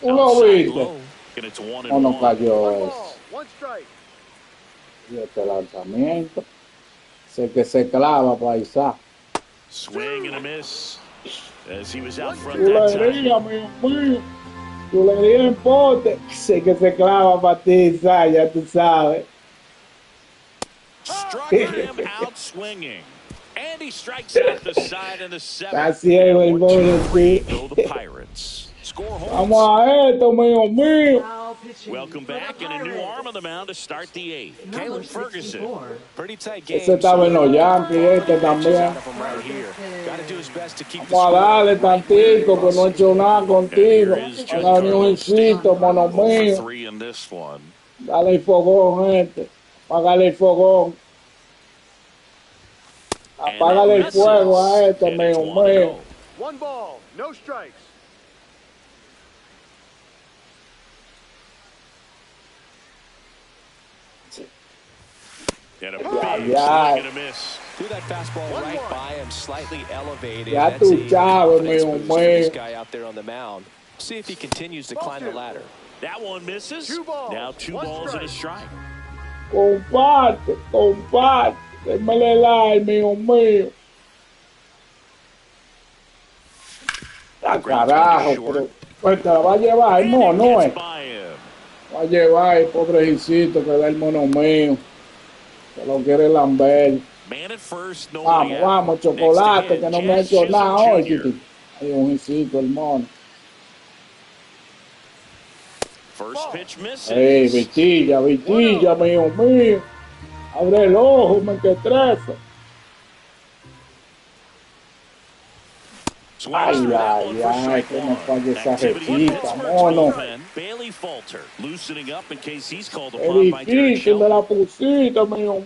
¿Tú lo Outside viste? low, and it's 1-1. No nos cayó One eso. ball, one strike. Y este lanzamiento. Sé que se clava, paisa. Swing and a miss as he was out front that time. Chulería, mío. Chulería en pote. Sé que se clava para ti, ya tú sabes. Struck him out swinging. And he strikes out the side in the seventh. Está ciego el bolo, sí. Go the Pirates. Score holds. Vamos a esto, mío. Now pitching Welcome for the back, and a new Pirates. arm on the mound to start the eighth. Number Caleb Ferguson. 64. Pretty tight game. Ese estaba en los Yankees, este también. Out of him right here. Got to do his best to keep the Vamos a score darle right where tantico, it que no he is. hecho nada contigo. A darle un insito, mono Over mío. 3 in this one. Dale el fogón, gente. Apágale el fogón. Apágale el fuego a este, And it's mío. 1-0. One ball, no strikes. And a big yeah. swing and a miss. Threw that fastball right by him, slightly elevated. Ya That's tú a sabes, confidence mío, boost for this mío. guy out there on the mound. See if he continues to climb the ladder. That one misses. 2 balls, Now 2 1 balls and a strike. strike. Comparte. Démele like, mío. Ah, carajo, pero pues te la va a llevar el mono, Gets by him. Va a llevar el pobrecito que da el mono mío. Que lo quiere lamber. Man at first, nobody out. Vamos, chocolate, Next que to no hit, me ha hecho Jazz nada Chisholm hoy, Jr. chiquito. Hay un hijito, el mono. First pitch misses. Ey, vitilla, mío. Abre el ojo, me que trefa. Swings through that one for strike que no one. falle esa Activity in jefita, Pittsburgh's mono. bullpen. Bailey Falter loosening up in case he's called Es upon by Derek difícil de la Shelton. pusita, mío.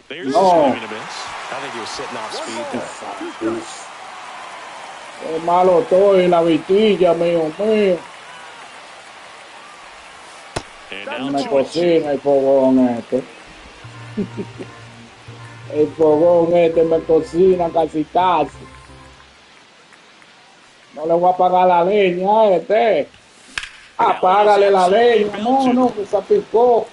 There's a No. swing and a miss. I think he was sitting off One speed ball, there. 2 strikes. Qué malo estoy, la vitilla, mío. And Me now 2-2. cocina el fogón este. El fogón este me cocina casi. No le voy a apagar la leña a este. Apágale la leña, mono, que se picó.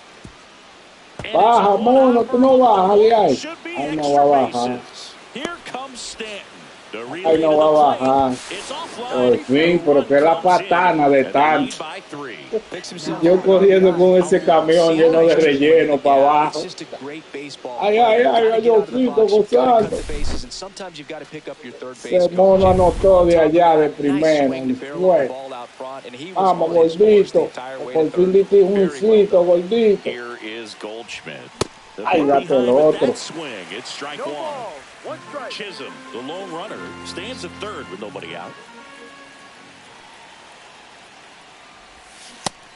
And Baja, it's a mono, tú no bajas de ahí. Should be Ahí no extra va a bajar. bases. Here comes Stanton. The relay Ahí no to va a the plate. bajar. It's offline. Por fin, pero que la patana de And they tanto. lead by 3. Picks himself Yo up. corriendo con ese camión lleno de relleno para abajo. It's just a great baseball Ay, player. ay, You gotta ay, get out of the Diosito, box, you gotta gozando. cut the bases, and sometimes you've got to pick up your third base Ese coach. mono anotó de allá de Nice primero. swing to barrel the Fue. ball out front, and he was Vamos, on his course the gordito. entire way Por to fin third. diste un Very well hijito, done. gordito. Here is Goldschmidt. The Ay, ball gato el behind with otro. that swing. It's strike No 1. ball, 1 strike. Chisholm, the lone runner, stands at third with nobody out.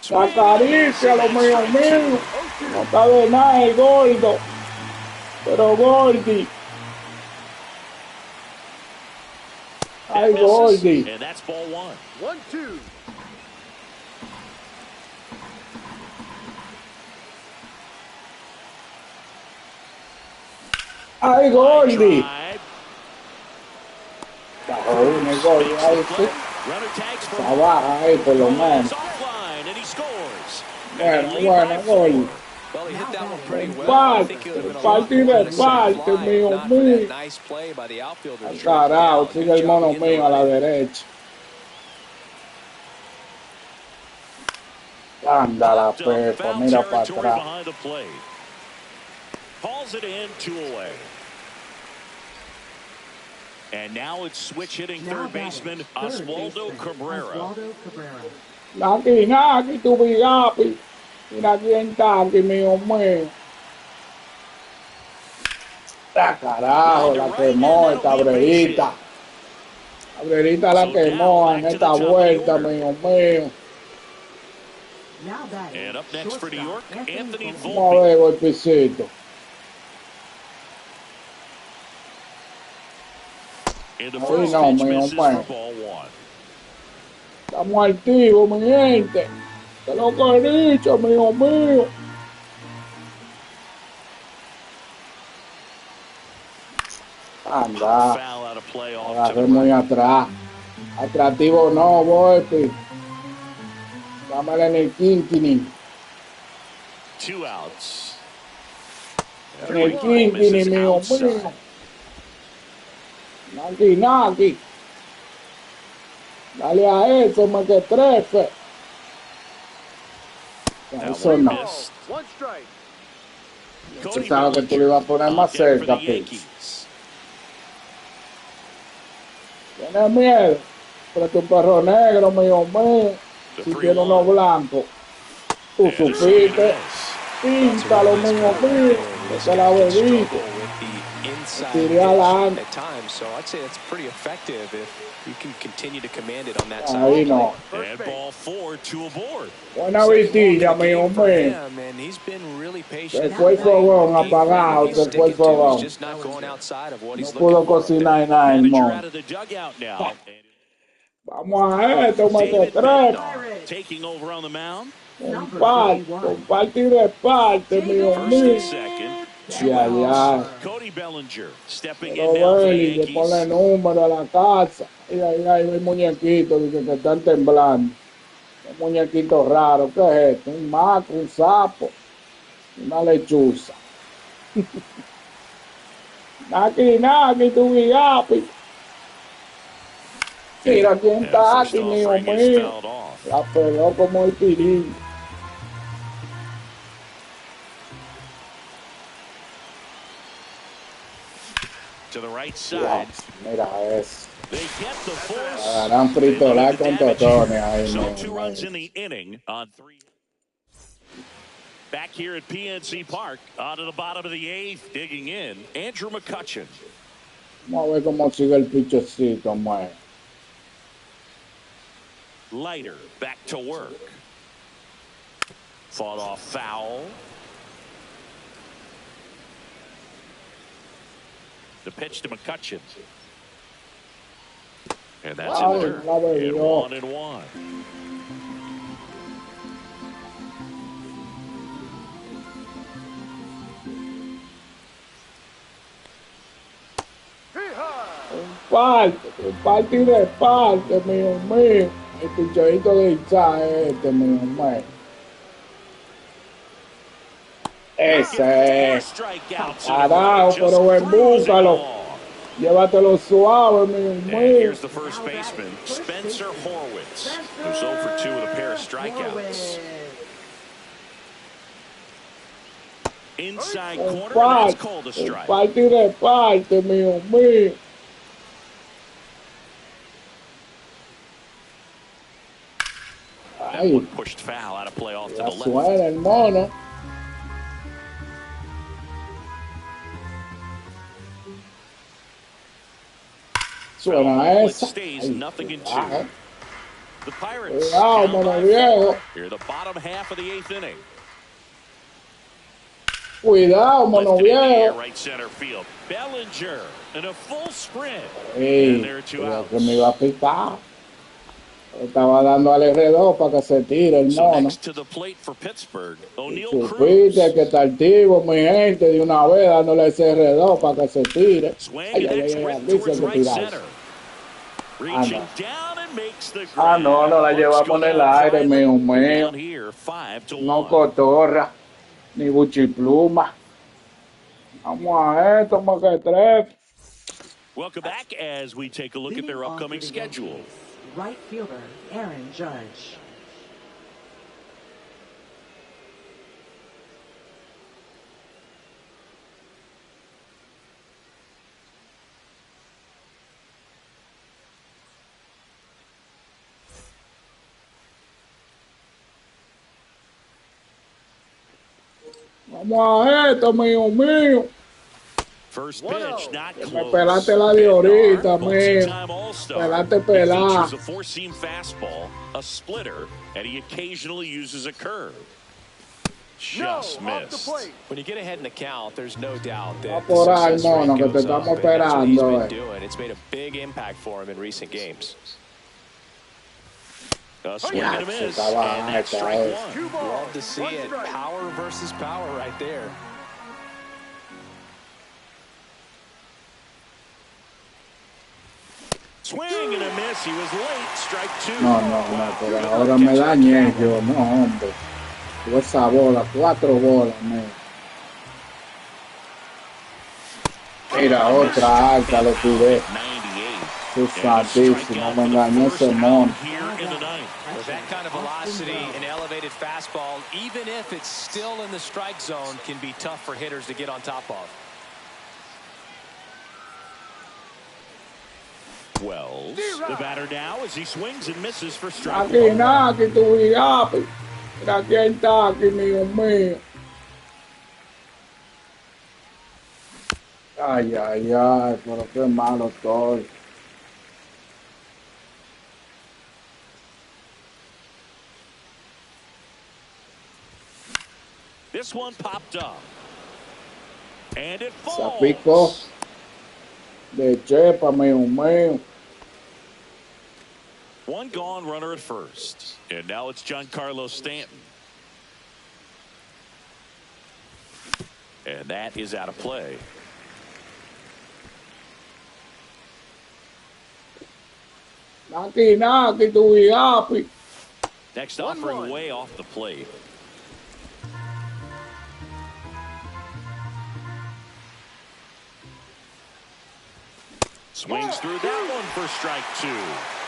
Acaricia lo mío. No está de nada el gordo. Pero Gordy. Ay, Gordy. And that's ball 1. 1-2. Ay, Gordy. Drive. Cajón, el Gordy. Ay, sí. Runner tags for Está baja ahí, por lo menos. It's offline, and he scores. Bueno, Gordy. Well, he hit that one pretty well. I Parte, think he would have been a lot parte more de than a safe parte, fly mío, if not for that mío. nice play by the outfielder. Carajo, sigue el mono mío a la derecha. Anda la pepa, Foul mira para territory atrás. behind the plate. Calls it in, 2 away. And now it's switch hitting Now third baseman batting, third Oswaldo baseman, Cabrera. Oswaldo Cabrera. Naki, tu bigapi. Mira quién está aquí, mío. La carajo, la quemó el Cabrerita. Cabrerita la quemó en esta vuelta, mío. Now batting, And up next for New York, Anthony Vamos a Volpe. ver, golpecito. And the Ahí first no, pitch mío, misses bueno. for ball 1. Estamos activos, mi gente. Te lo que he dicho, mío. Anda. Foul out of playoff. Agarré muy atrás. Atractivo no, Volpi. Dámele en el Kinkini. 2 outs. En el Kinkini, mío, mío. Naki. Dale a eso, me que trefe. Eso no. One strike. Pensaba que tú le ibas a poner más cerca, Pitts. Tienes miedo. Pero tu perro negro, mío. Si tiene uno blanco. Tú supiste. Píntalo, mío. Que te la bebiste. Tiré adelante. So I'd say that's pretty effective if you can continue to command it on that side. Ahí no. And ball 4, 2 aboard. Buena vitilla, mío. And he's been really patient. Se fue el fogón apagado. Se fue el fogón. Just not going outside of what No he's pudo looking for. cocinar nada, Manager hermano. out of the dugout now. Vamos a esto, me que David trefe. Bednar taking over on the mound. Comparte y reparte, mío. First and second. Ya. Cody Bellinger stepping Pero in now for the Belly, le ponle Yankees. número a la casa. Y ahí hay muñequitos que están temblando. Un muñequito raro. ¿Qué es esto? Un maco, un sapo, una lechuza. Naki, tu guiapi. Mira quién está aquí, First mío offering is mío. fouled off. La peló como el pirín. To the right side. Mira eso. They get the force. Harán fritolar con totones ahí, So mío. 2 runs in the inning on 3. Back here at PNC Park, on to the bottom of the 8th, digging in, Andrew McCutchen. Vamos a ver cómo sigue el pichecito, man. Leiter back to work. Fought off foul. The pitch to McCutchen. And that's in the dirt. And 1-1. Parte y reparte, mío. El pichadito de Isaac mío. Ese es. Carajo, pero ven, búscalo. Llévatelo suave, mío. And here's the first baseman, Spencer Horwitz, who's 0 for 2 with a pair of strikeouts. Inside corner, and that's called a strike. Parte y reparte, mío. That one pushed foul out of play off to the left. Suena el mono. Suena esa. Stays nothing in 2. The Pirates Cuidado, down mono by viejo. 4 here, the bottom half of the 8th inning. Cuidado, mono Lifted in the air, viejo. right center field. Bellinger in a full sprint. Ey, And there are 2 outs. que me iba a picar. Estaba dando al R2 para que se tire el So mono. next to the plate for Pittsburgh, O'Neal Cruz. Supiste que está activo, mi gente, de una vez dándole ese R2 para que se tire. Swing Ay, and ay, it's ay, ripped dice towards que right tirar. center. Reaching down and makes the Ah, grab. no, la llevamos en el aire, mío. Down here, 5-1. No cotorra, ni buchipluma. Vamos a esto, más que tres. Welcome back as we take a look at their upcoming schedule. Right fielder Aaron Judge. Vamos a esto, mío. First pitch, not close. Me pelaste la de ahorita, mío. Multi-time All-Star. Pelaste He pelá. features a four-seam fastball, a splitter, and he occasionally uses a curve. Just No, off the missed. plate. When you get ahead in the count, there's no doubt Va that por the ahí, success rate mono, que te goes estamos up, and that's what he's esperando, been doing. It's made a big impact for him in recent games. A swing and a miss, estaba and that's alta, strike one. 2 balls. Love to see 1 it. strike. Power versus power right there. swing and a miss. He was late. Strike two. No, pero ahora me dañé yo. No, hombre. Tuve esa bola, 4 bolas, man. Mira, otra alta le tiré. Tú santísimo, me engañó ese mono. With that kind of velocity and elevated fastball, even if it's still in the strike zone, can be tough for hitters to get on top of. Wells, the batter now as he swings and misses for strike Aquí one. nada, aquí tu vigapi. Mira quién está aquí, mío mío. Ay, pero qué malo estoy. This one popped up. And it falls. Se picó de chepa, mío mío. One gone, runner at first. And now it's Giancarlo Stanton. And that is out of play. Aquí nada, aquí tu vigapi. Next offering way off the plate. Swings through that one for strike two.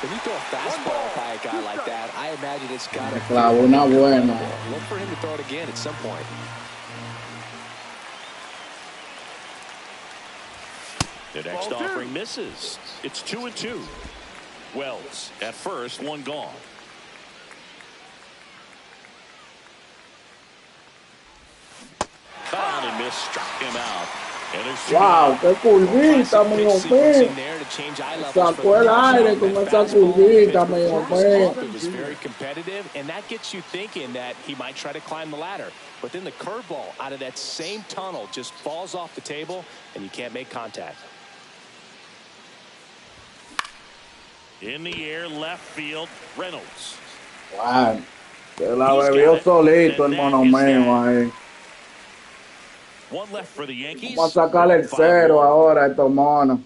When you throw a fastball by a guy like that, I imagine it's got to Clavó una buena. look for him to throw it again at some point. The next offering misses. It's 2-2. Wells at first, one gone. Cut out and missed, struck him out. Wow, qué curvita, mío mío. Sacó el aire con esa curvita, mío mío. It was very competitive, and that gets you thinking that he might try to climb the ladder. But then the curveball out of that same tunnel just falls off the table, and you can't make contact. In the air, left field, Reynolds. Wow, se la bebió solito el mono mío ahí. One left for the Yankees. Vamos a sacarle el cero ahora a estos monos.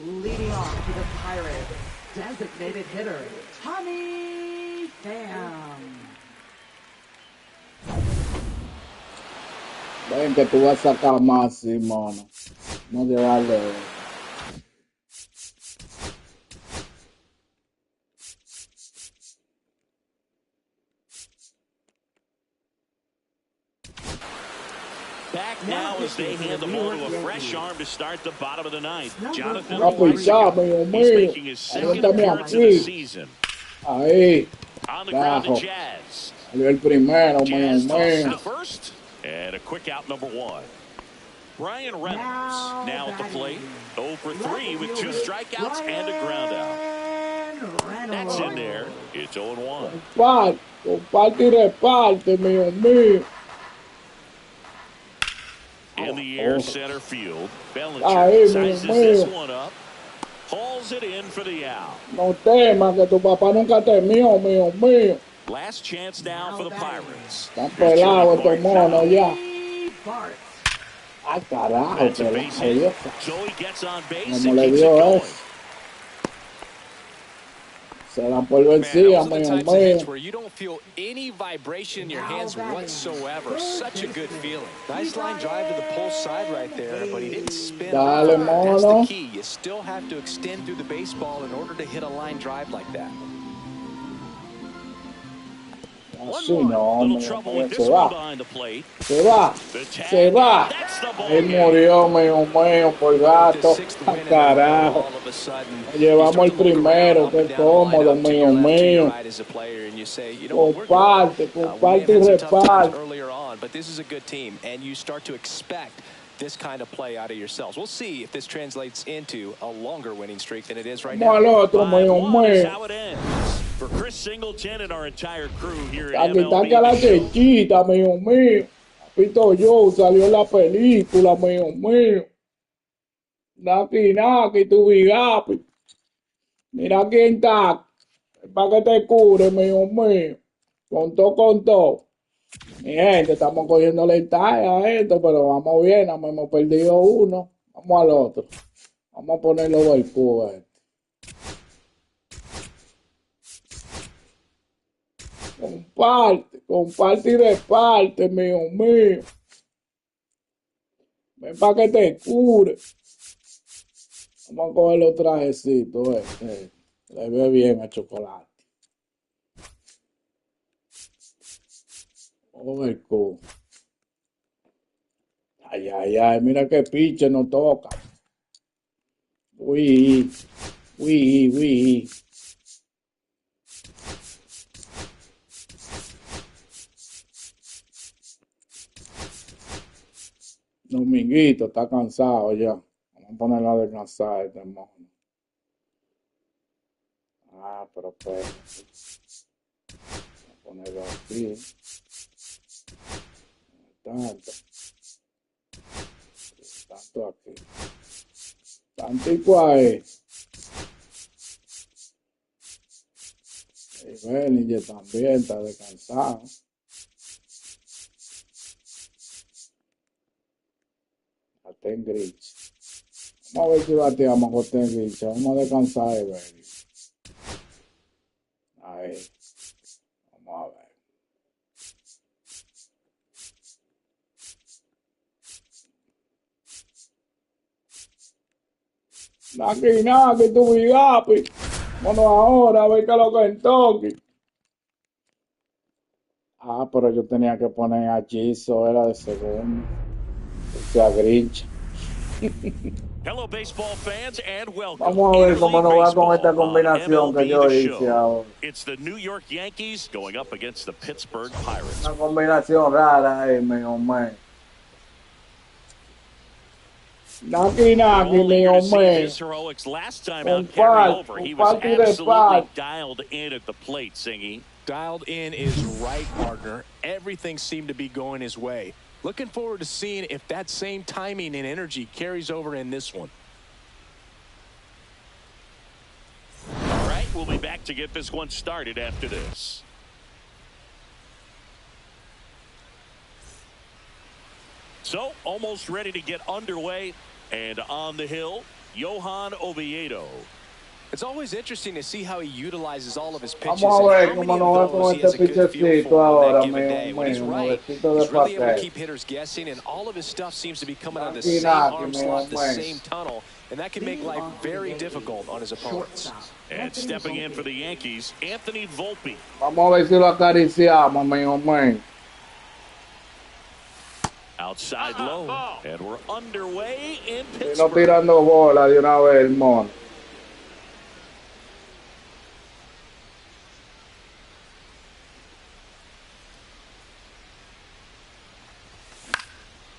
Leading off to the Pirates, designated hitter, Tommy Pham. Ven que tú vas a sacar más, sí, mono. No te darle. Back now as they hand the ball to a fresh arm to start the bottom of the ninth. Jonathan mío he's making his second appearance of the season. Ahí. On the ground, the Jazz. Salió el primero, mío Jazz tosses mío. the first, and a quick out number one. Brian Reynolds now at the plate. 0 for 3 with 2 strikeouts and a ground out. That's in there. It's 0-1. Comparte y reparte, mío mío. In the air, center field. Bellinger sizes this one up. Hauls it in for the out. No temas que tu papá nunca te mío, mío mío. Last chance now for the Pirates. Están pelados estos monos ya. Ay, carajo, pelado. Joey gets on base Como and le keeps it dio going. eso. Se la por vencida, mío mío. Where you don't feel any vibration in your hands whatsoever. Such a good feeling. Nice line drive to the pull side right there, but he didn't spin. Dale, That's mono. the key. You still have to extend through the baseball in order to hit a line drive like that. Así no, Little mío trouble mío. with Se this one va. behind the plate. Se va. The tag, Se va. that's the ball Él game. murió, mío mío, por gato. Ah, carajo. All of a sudden, Llevamos el primero, qué cómodo, mío mío. Comparte, comparte y reparte. Earlier on, but this is a good team, and you start to expect this kind of play out of yourselves. We'll see if this translates into a longer winning streak than it is right Vamos now. al otro, mío 5-1 is mío. how it ends. For Chris Singleton and our entire crew here at Aquí está MLB que la The Show. chechita, mío mío. Pito yo, salió la película, mío mío. Aquí nada, aquí tu vigapi. Mira quién está. Para que te cure, mío mío. Con todo, con todo. Mi gente, estamos cogiendo lentalla a esto, pero vamos bien, hemos perdido uno. Vamos al otro. Vamos a ponerlo del cubo este. Comparte y reparte, mío mío. Ven para que te cure. Vamos a coger los trajecitos, Le ve bien el chocolate. Vamos el cubo. Ay, ay, ay, mira qué pinche nos toca. Uy, uy, uy. Dominguito está cansado ya. Vamos a ponerlo a descansar este mono. Ah, pero pues. Vamos a ponerlo aquí. Tanto aquí. Tantico ahí. Y Benny también está descansado. A Tengrich. Vamos a ver si bateamos con Tengrich. Vamos a descansar de Benny. Ahí. Vamos a ver. Naki, tu bigapi. Bueno, ahora a ver qué es lo que es toque. Ah, pero yo tenía que poner a Chiso, era de segundo. O sea, Grinch. Hello, baseball fans, and welcome. Vamos a ver cómo nos va con esta combinación que yo hice ahora. It's the New York Yankees going up against the Pittsburgh Pirates. Una combinación rara, mío, man. Naki, mío, man. Last time out carry over, he was absolutely dialed in at the plate, Singy. Dialed in is right, partner. Everything seemed to be going his way. Looking forward to seeing if that same timing and energy carries over in this one. All right, we'll be back to get this one started after this. So, almost ready to get underway, and on the hill, Johan Oviedo. It's always interesting to see how he utilizes all of his pitches. Vamos a ver cómo nos va con este pitchercito ahora, mío. He's really able to keep hitters guessing, and all of his stuff seems to be coming out of the same arm slot, the same tunnel, and that can make life very difficult on his opponents. And stepping in for the Yankees, Anthony Volpe. Vamos a ver si lo acariciamos, mío, man. Outside low, and we're underway in Pittsburgh. No tirando bola de una vez, el mono.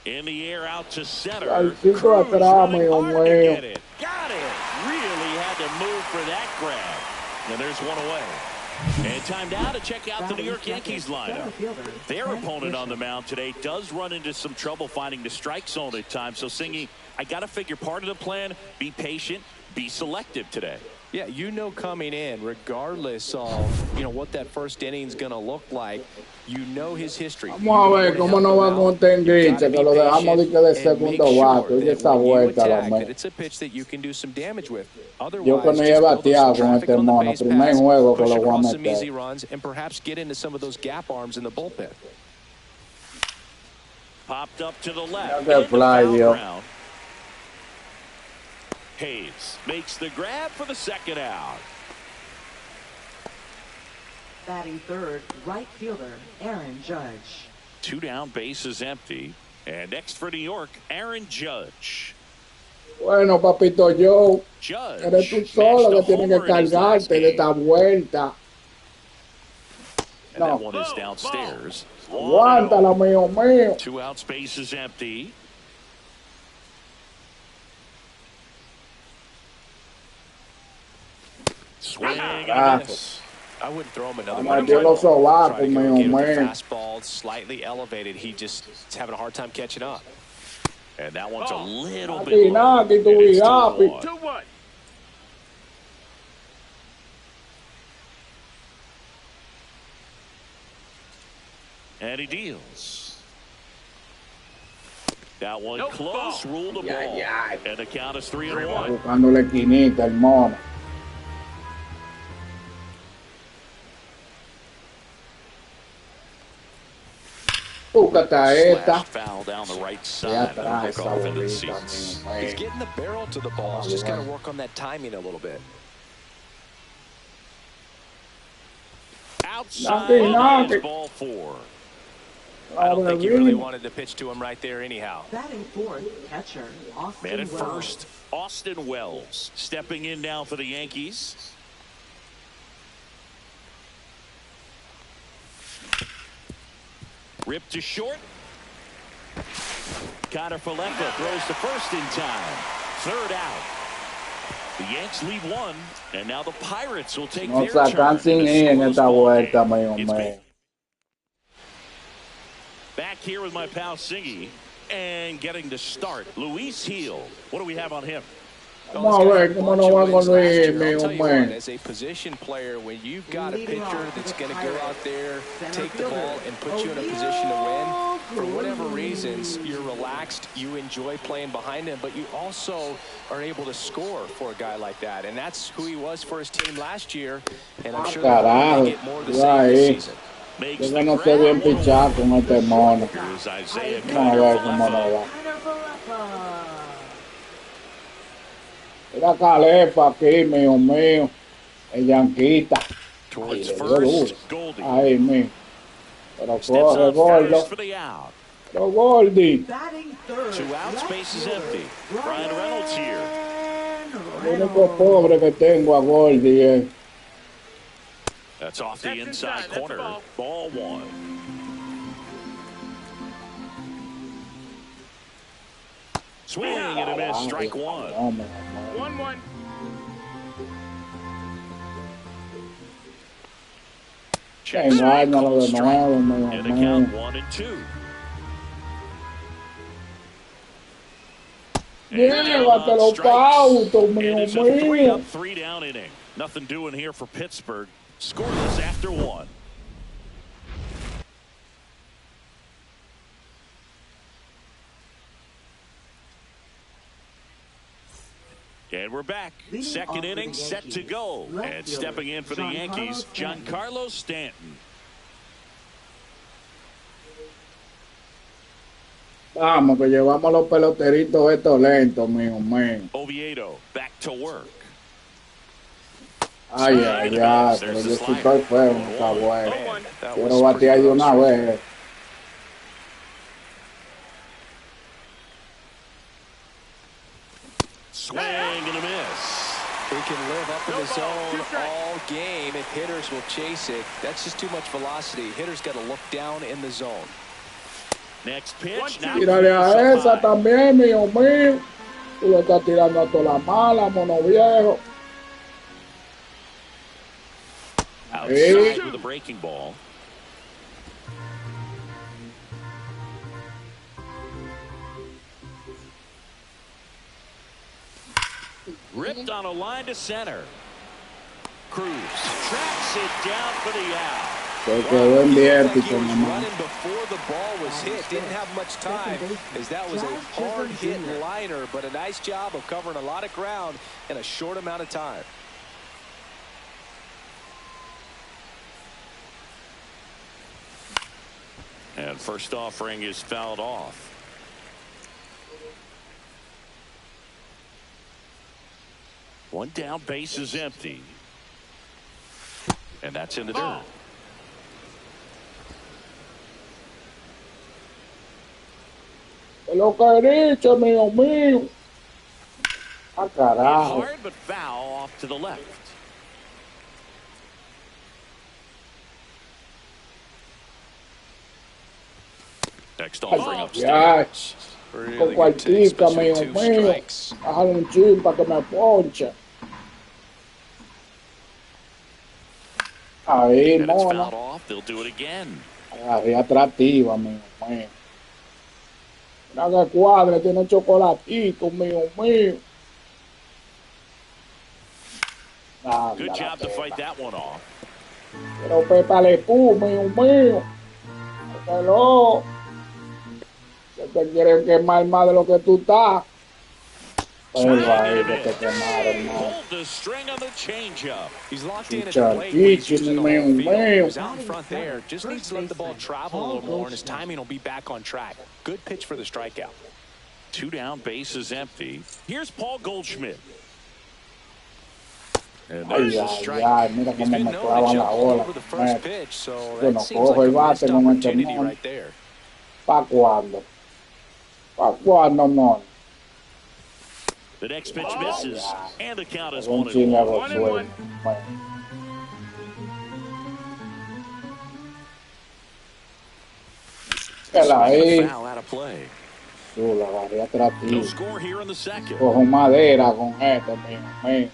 In the air out to center. Cruz running hard to get it. Got it. Really had to move for that grab. And there's one away. And time now to check out the New York Yankees lineup. Their opponent on the mound today does run into some trouble finding the strike zone at times. So, Singy, I got to figure part of the plan, be patient, be selective today. Yeah, you know coming in, regardless of, what that first inning is going to look like, you know his history. Vamos a ver cómo nos va con Tengrich, que lo dejamos de segundo vato y esa vuelta la meta. It's a pitch that you can do some damage with. Yo que no he bateado con este mono, primer juego que lo voy a meter. Easy runs and perhaps get into some of those gap arms in the bullpen. Popped up to the left. That fly, yo. Hayes makes the grab for the second out. Batting third, right fielder, Aaron Judge. 2 down, bases empty. And next for New York, Aaron Judge. Bueno, papito Joe, Judge eres tú solo que tienes que cargarte de esta vuelta. And that one is downstairs. Aguántala, mío, mío. 2 outs, bases empty. Swing and a miss. I wouldn't throw him another one. Fastball slightly elevated. He just is having a hard time catching up. And that one's a little bit low. And it's 2-1. And he deals. That one close. Ruled the ball. And the count is 3-1. Buscando la esquinita, el mono. Foul down the right side. He's getting the barrel to the ball. He's just got to work on that timing a little bit. Outside, ball 4. I don't think he really wanted to pitch to him right there anyhow. Batting fourth, catcher, Austin Man at Wells. first, Austin Wells stepping in now for the Yankees. Ripped to short. Connor Faletta throws to first in time. Third out. The Yanks lead 1, and now the Pirates will take their turn. Back here with my pal Singy, and getting to start, Luis Gil. What do we have on him? As a position player, when you've got a pitcher that's going to go out there, take the ball, and put you in a position to win, for whatever reasons, you're relaxed, you enjoy playing behind him, but you also are able to score for a guy like that. And that's who he was for his team last year, and I'm sure they're going to get more of the same this season. Yo que no sé bien pichar con este mono. Vamos a ver cómo nos va. Mira Calefa aquí, mío. El yanquista. Ahí, mío. Pero corre, gordo. Pero Gordy. 2 out, space is empty. Brian Reynolds here. El único pobre que tengo a Gordy, That's off the inside corner. Ball 1. Swing and a miss. Strike 1. 1-1. Engáñalo de nuevo, mío. And the count 1-2. Llévatelo, Pauto, mío. 3-up, 3 down inning. Nothing doing here for Pittsburgh. Scoreless after 1. And we're back. Second inning set to go. And stepping in for the Yankees, Giancarlo Stanton. Vamos, que llevamos los peloteritos estos lentos, mío. Oviedo back to work. Ay, pero yo estoy feo, no está bueno. Quiero batear de una vez. Swing and a miss. He can live up in the zone all game if hitters will chase it. That's just too much velocity. Hitters got to look down in the zone. Next pitch. Tírale a esa también, mío. Tú le estás tirando a toda la mala, mono viejo. Outside with a breaking ball. Ripped on a line to center. Cruz tracks it down for the out. Se quedó en vértigo, Running before the ball was hit. Didn't have much time, as that was a hard hit liner, but a nice job of covering a lot of ground in a short amount of time. And first offering is fouled off. One down, base is empty. And that's in the dirt. Lo que he dicho, mío. Ah, carajo. Hard but foul off to the left. Next offering upstairs. Con cuartica, mío. Bajar un chin para que me ponche. Ahí, mono. They'll do it again. Agarré atractiva, mío. Mira que cuadre, tiene chocolatito, mío. Good job to fight that one off. Pero Pepa Le Pew, mío. Hello. Que te quieren quemar más de lo que tú estás. Pero ahí que te quemaron, no. Pulled the string on the changeup. He's locked in at the plate when he's using the whole field. He was out in front there. Just needs to let the ball travel a little more, and his timing will be back on track. Good pitch for the strikeout. 2 down, bases empty. Here's Paul Goldschmidt. And there's a strike. Mira He's cómo been me known to clavan jump la all bola. over the first pitch, so Yo that no seems cojo like el a bate missed con este opportunity mono. right there. ¿Pa' cuándo? ¿Pa' cuándo, mono? The next pitch misses, and the count is Un 1-1. chingado suelto. Ahí. Foul out of play. La agarré atrás No ti. score here in the second. Cojo madera con este, mío.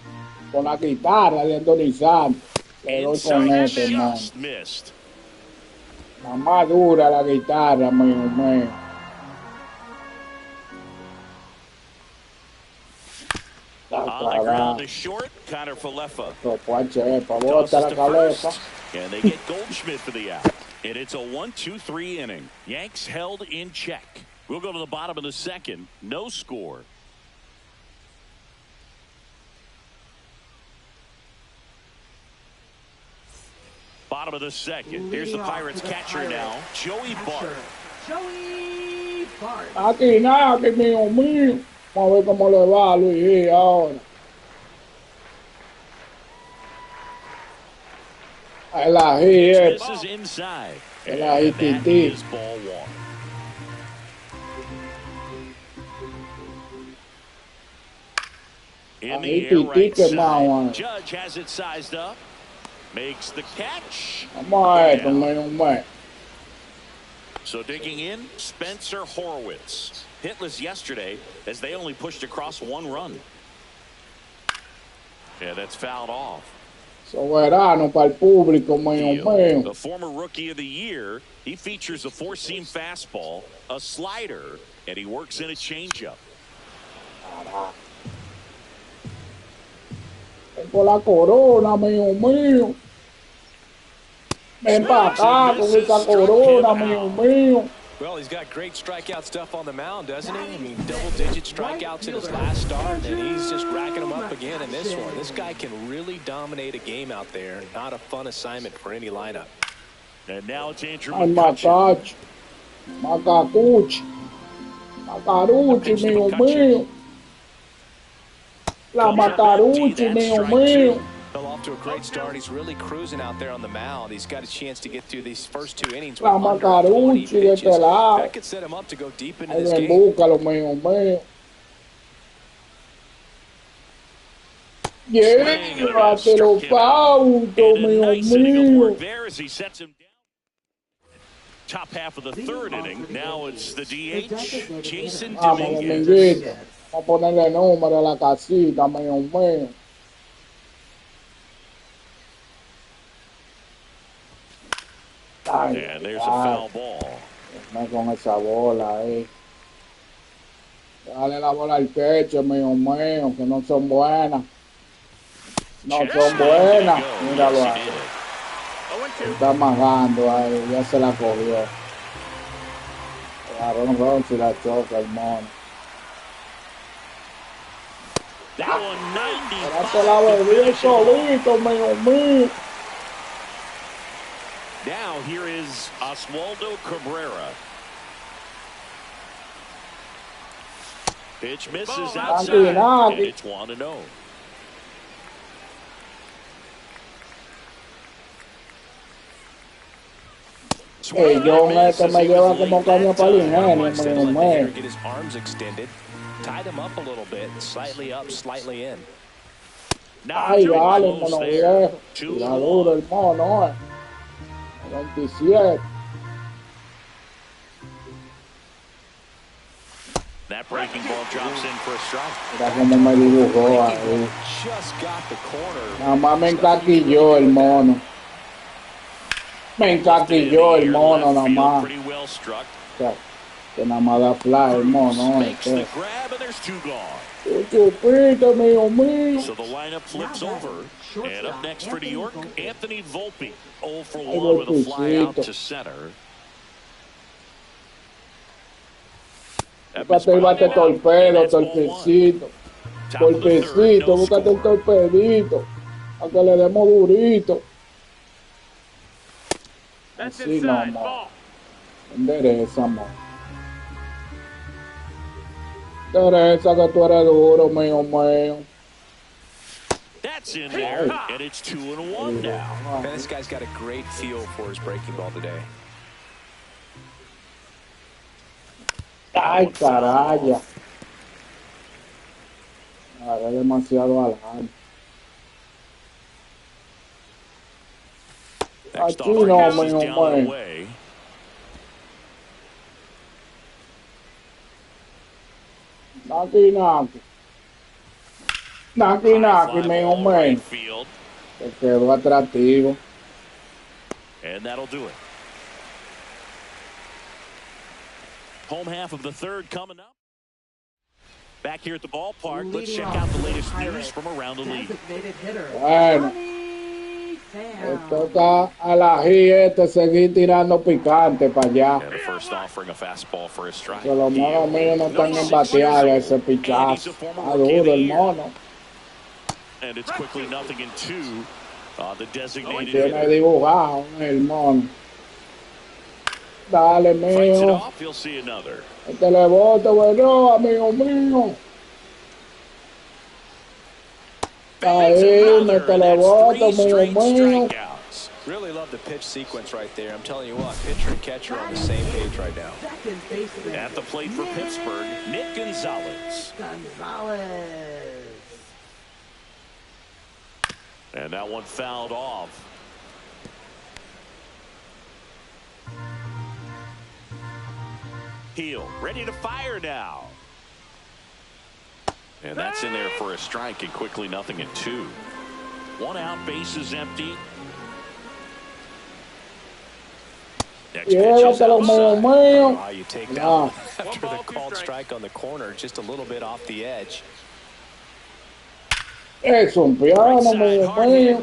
Con la guitarra de Anthony Santos. Le doy con Inside este, mono. just missed. La más dura la guitarra, mío. On the ground to short, Connor Falefa. Bota la cabeza. And they get Goldschmidt for the out. And it's a 1-2-3 inning. Yanks held in check. We'll go to the bottom of the second. No score. Bottom of the second. Here's the Pirates catcher now, Joey Bart. Joey Bart. Aquí nada, que mío. Vamos a ver cómo le va a Luis ahora. El ají, This is inside. El ají, And that tití. is ball one. In the air right side. Judge has it sized up. Makes the catch. Vamos a esto, mío. So digging in, Spencer Horwitz. Hitless yesterday as they only pushed across 1 run. Yeah, that's fouled off. Soberano para el público, mío. The former rookie of the year, he features a 4-seam fastball, a slider, and he works in a changeup. Por la corona, mío. Ven para acá con esa corona, mío. Well, he's got great strikeout stuff on the mound, doesn't he? I mean, double-digit strikeouts in his last start, and he's just racking them up again in this one. This guy can really dominate a game out there. Not a fun assignment for any lineup. And now it's Andrew Ay, McCutcheon. Macacuchi, mío. La Macarucci, mío. Fell off to a great start. He's really cruising out there on the mound. He's got a chance to get through these first 2 innings with La under 20 Macarucci de pitches. este lado. That could set him up to go deep into Ahí this ven, game. búscalo, mío. Llévatelo, Pauto, mío. There as he sets him down. Top half of the third inning. Now it's the DH, Jason Vamos, Dominguez. Dominguito. Vamos a ponerle número a la casita, mío. Ay, And there's a foul ball. no con esa bola ahí. Dale la bola al pecho, mío, que no son buenas. No son buenas. Míralo ahí. Está amagando ahí, ya se la cogió. Aaron Ron si la choca el mono. That one 95. Ahora te la bebí solito, mío. Now here is Oswaldo Cabrera. Pitch misses outside, and it's 1-0. John este me lleva como caña para el ingenio, mío. Get his arms extended, tied him up a little bit, slightly up, slightly in. Ay, dale, mono viejo. La dura el mono, 27. That breaking ball drops in for a strike. Mira cómo me dibujó ahí. Just got the corner. Nada más me encaquilló el mono. Me encaquilló el mono, nada más. Pretty well struck. Que nada más da fly el mono. Makes the grab, and there's 2 gone. Chupito, mío. So the lineup flips over. And up next for New York, Anthony Volpe. 0 for 1 with a fly out to center. Búscate y bate torpedo, torpecito. Torpecito, búscate el torpedito. A que le demos durito. Así no, amor. Endereza, amor. Endereza que tú eres duro, mío, mío. That's in there, and it's 2-1 now. Man, this guy's got a great feel for his breaking ball today. Ay, caraya. Ahora es demasiado adelante. Aquí no, mío, mío. Naki, mío, mío. Se quedó atractivo. And that'll do it. Home half of the third coming up. Back here at the ballpark, let's check out the latest news from around the league. Bueno, le toca a la gente seguir tirando picante para allá. And the first offering a fastball for a strike. Que los monos míos no están en batear ese pichazo. Está duro el mono. And it's quickly 0-2 on the designated Tiene hitter. dibujado el mono. Dale, Fights it mío. off, you'll see another. Este le bote, bueno, amigo mío. Ahí, mete le bote, mío, mío. Really love the pitch sequence right there. I'm telling you what, pitcher and catcher on the same page right now. At the plate for Pittsburgh, Nick Gonzalez. And that one fouled off. Heel, ready to fire now. And that's in there for a strike, and quickly 0-2. One out, base is empty. Next pitch is outside. Wow, you take that one after the called strike on the corner, just a little bit off the edge. Es un piano, mío, mío.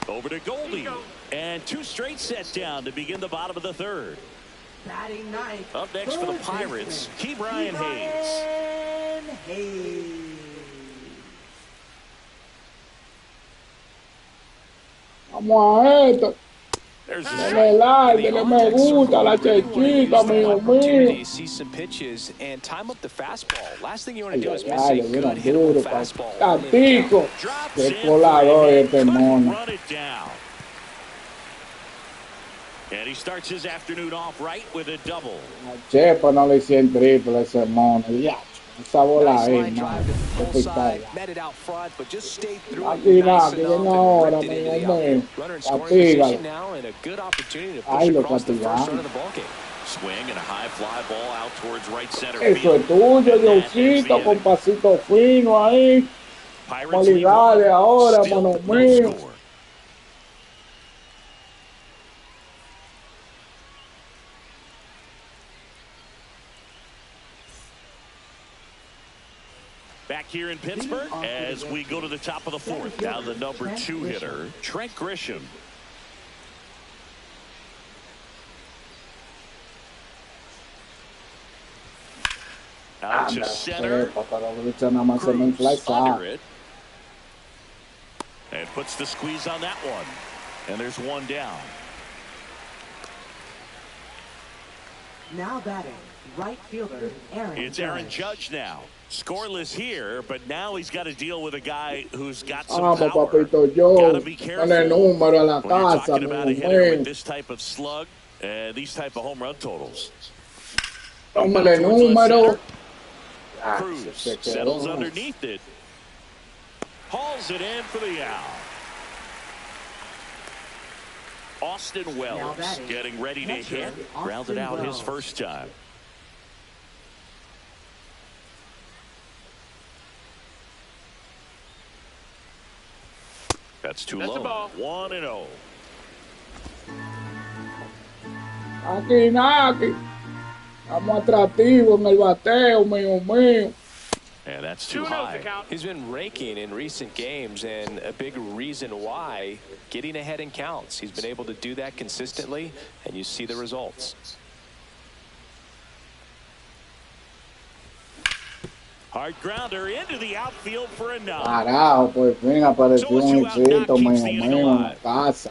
Over to Goldie. And two straight sets down to begin the bottom of the third. Up next for the Pirates, Ke'Bryan Hayes. Vamos a esto. Dele like, dele me gusta, la chechita, mío, mío. See some pitches and time up the fastball. Last thing you want to do is miss a good hittable fastball. Tatico, qué colador este mono. Run it down. And he starts his afternoon off right with a double. Chepa no le hicieron triple ese mono. Ya, esa bola ahí, mano. Aquí nada, que viene ahora, mío, mío. Castígalo. Ay, lo castigamos. Swing and a high fly ball out towards right center Eso field. es tuyo, Diosito, con pasito fino ahí. Cualidades ahora, mano mío. Back here in Pittsburgh as we go to the top of the fourth. Now the number 2 hitter, Trent Grisham. Out to center. And puts the squeeze on that one. And there's one down. Now batting, right fielder Aaron. It's Aaron Judge now. Scoreless here, but now he's got to deal with a guy who's got some power. Papito Joe. Gotta be careful Dale número a la when you're casa, talking about a mío, hitter with mío. this type of slug and these type of home run totals. Tómale número. Cruz settles underneath it. Hauls it in for the out. Austin Wells getting ready to hit. Grounded out his first time. That's too low. 1-0. Aquí. Estamos atractivos en el bateo, mío, mío. And that's too high. He's been raking in recent games, and a big reason why, getting ahead in counts. He's been able to do that consistently, and you see the results. Hard grounder into the outfield for a knock. Carajo, por fin apareció un hijito mío en la casa.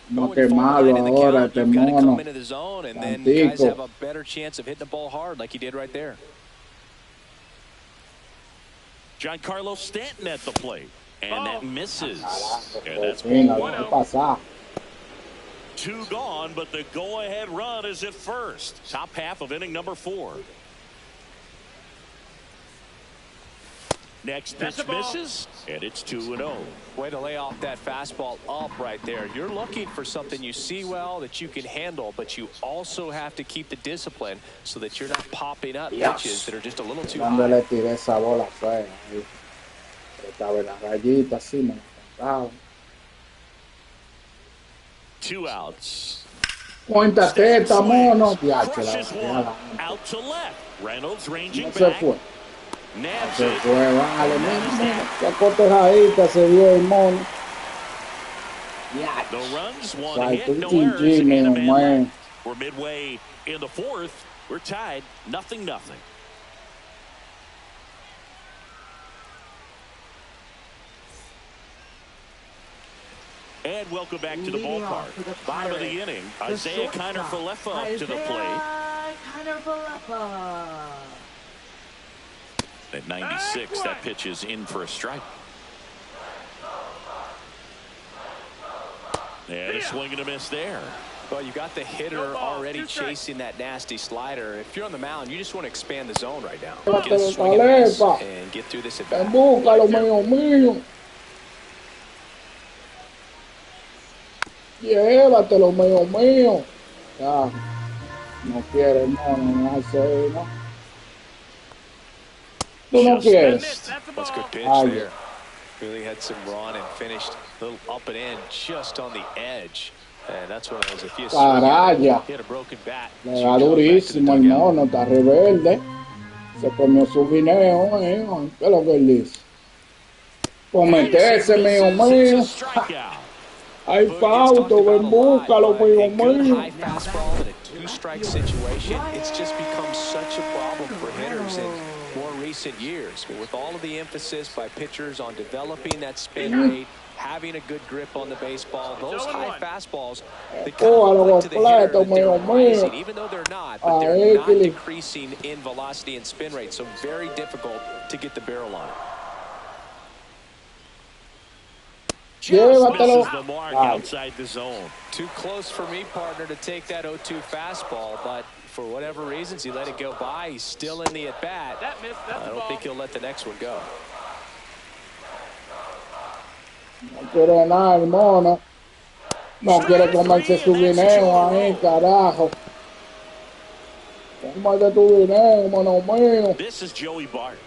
Vamos a quemarlo ahora, este mono. Guys have a better chance of hitting the ball hard like he did right there. Giancarlo Stanton at the plate. And that misses. And that's pasar. 2 gone, but the go-ahead run is at first. Top half of inning number 4. Next pitch misses, and it's 2-0. Way to lay off that fastball up right there. You're looking for something you see well that you can handle, but you also have to keep the discipline so that you're not popping up pitches that are just a little too high. Le tiré esa bola fea. Estaba en la rayita, así me la 2 outs. Cuenta teta, mono. Crushes one. Out to left. Reynolds ranging Se back. fue. Nabs Se it. fue, vale, mira, qué cotejadita se dio el mono. No runs, 1 Right, hit, no GG, errors, and a man man. left. We're midway in the 4th. We're tied, 0-0. And welcome back to the ballpark. Bottom of the inning, Isaiah Kiner-Falefa up to the plate. At 96, that pitch is in for a strike. And a swing and a miss there. Well, you got the hitter already chasing that nasty slider. If you're on the mound, you just want to expand the zone right now. Get a swing and a miss and get through this at bat. Búscalo, mío. Llévatelo, mío. Ya. No quiere, no hace, ¿no? Tú no quieres. That's a good pitch there. Really had some run and finished a little up and in just on the edge. And that's what it was. If you hit a broken bat. Le da durísimo el mono, está rebelde. Se comió su guineo, ¿qué es lo que él dice? Cometerse, mío. Hay pauto, ven, búscalo, mío. High fastball in a 2-strike situation. It's just become such a problem for hitters in more recent years. With all of the emphasis by pitchers on developing that spin rate, having a good grip on the baseball, those high fastballs, they kind of look to the hitter that they're rising, even though they're not, but they're not decreasing in velocity and spin rate, so very difficult to get the barrel on. Misses the mark outside the zone. Too close for me, partner, to take that 0-2 fastball, but for whatever reasons, he let it go by. He's still in the at-bat. I don't think he'll let the next one go. No quiere nada, el mono. No quiere comerse su guineo ahí, carajo. Cómete tu guineo, mono mío. This is Joey Bart.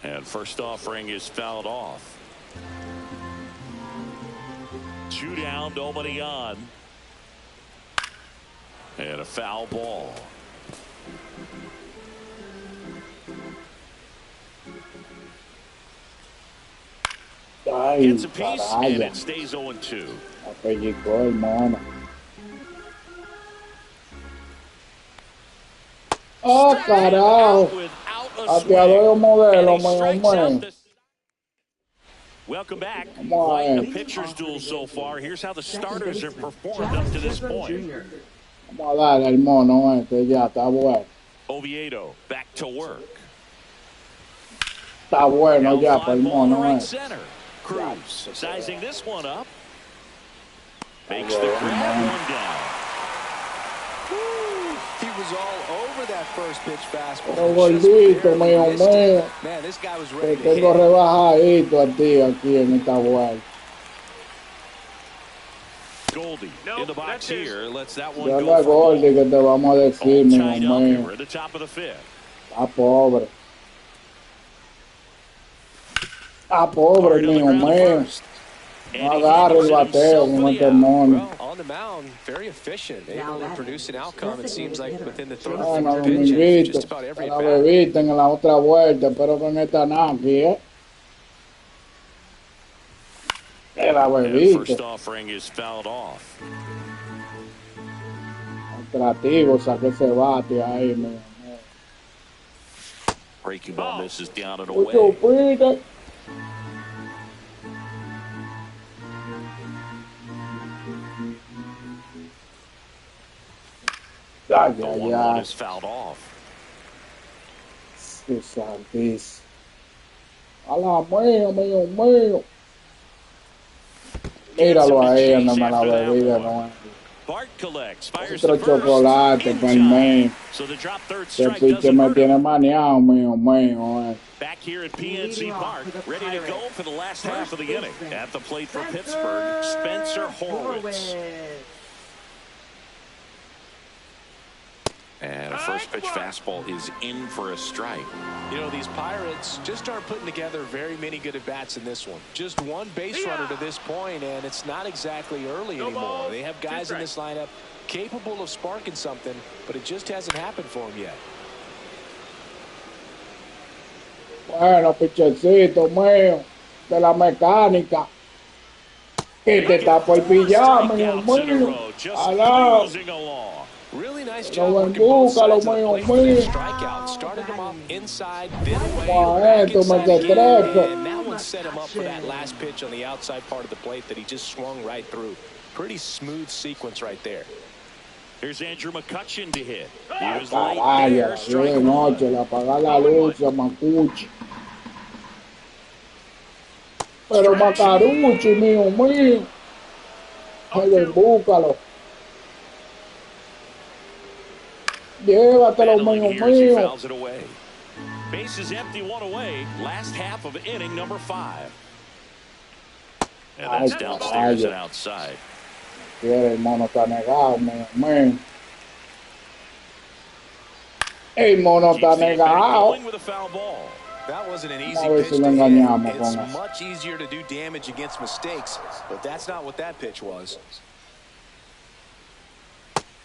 And first offering is fouled off. 2 down, nobody on. And a foul ball. Gets a piece, and it stays 0-2. Apellicó el mono. Oh, carajo. Ateador modelo, man. Welcome back. Quite a pitcher's duel so far. Here's how the starters have performed up to this point. Vamos a darle al mono ya, está bueno. Oviedo back to work. Está bueno ya para el mono Right center. Cruz sizing this one up. Makes the grab, one down. He was all over that first pitch fastball. Oh, gordito, mío. Man, this guy was ready to tengo hit. rebajadito a ti aquí en esta vuelta. Goldie in the box here. Lets that one Dale go a Goldie que te vamos a decir, mío. We're at the top of the 5th. Está pobre. Está pobre, mío. No agarre el bateo con este mono. On the mound, very efficient, able to produce an outcome. It seems like within the third Bueno, or fourth pitch, just about every la at-bat. bebiste en la otra vuelta, pero con esta aquí, Que la bebiste. First offering is fouled off. Creativo, saque ese bate ahí, mío. Breaking ball misses down and Mucho away. pide. Ay, The ay, 1-1 ay. is fouled off. Sus santis. A la mío. Míralo ahí, andame la bebida, no. Bart collects, fires Otro to first, chocolate in para el time. men. So the drop third Este strike piche doesn't me hurt tiene him. maneado, mío. Back here at PNC Leading off Park, for the ready to go Pirates. for the last half of the inning. baseman, At the plate for Pittsburgh, Spencer Horwitz. And a first pitch fastball is in for a strike. You know, these Pirates just aren't putting together very many good at-bats in this one. Just one base runner to this point, and it's not exactly early anymore. They have guys in this lineup capable of sparking something, but it just hasn't happened for them yet. Bueno, pichecito mío, de la mecánica. Que te está por pillar, mío. Alá. Cruising along. Really nice No job ven, working both búscalo, sides of the mío, plate for that mío. strikeout. Started him off inside, then away, Wow, back esto me inside again, trepe. and that one set him up for that last pitch on the outside part of the plate that he just swung right through. Pretty smooth sequence right there. Here's Andrew McCutchen to hit. He was late Caray, there, a strike las 10 de one. noche, le apagar la luz, se macuchi. Pero Macarucci, mío. Ay, ven, búscalo. Llévatelo, Battling here as he mío. fouls it away. Base is empty, one away. Last half of inning number 5. And that's Ay, downstairs caray. and outside. El mono está negado, mío. El mono está Keeps the at-bat negado. going with a foul ball. That wasn't an easy A ver pitch si to lo hit. engañamos It's con eso. much easier to do damage against mistakes, but that's not what that pitch was.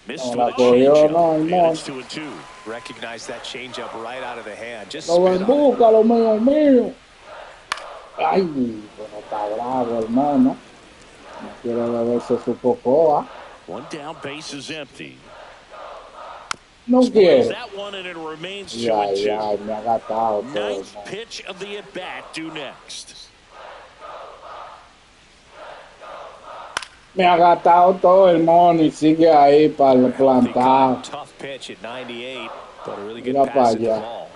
Missed No with la a cogió, changeup. no, And no. it's 2-2. Recognize that changeup right out of the hand. Just Lo ven, spit on it. búscalo, mío. Ay, pero está bravo el mono. No quiere beberse su cocoa. One down, base is empty. No Spoils quiere. that one, and it remains 2-2. Ay, me ha gastado todo. Ninth ¿no? pitch of the at-bat due next. Me ha gastado todo el mono y sigue ahí para el Healthy plantado. cut, tough pitch at 98, but a really good Mira pa' pass at the allá. ball.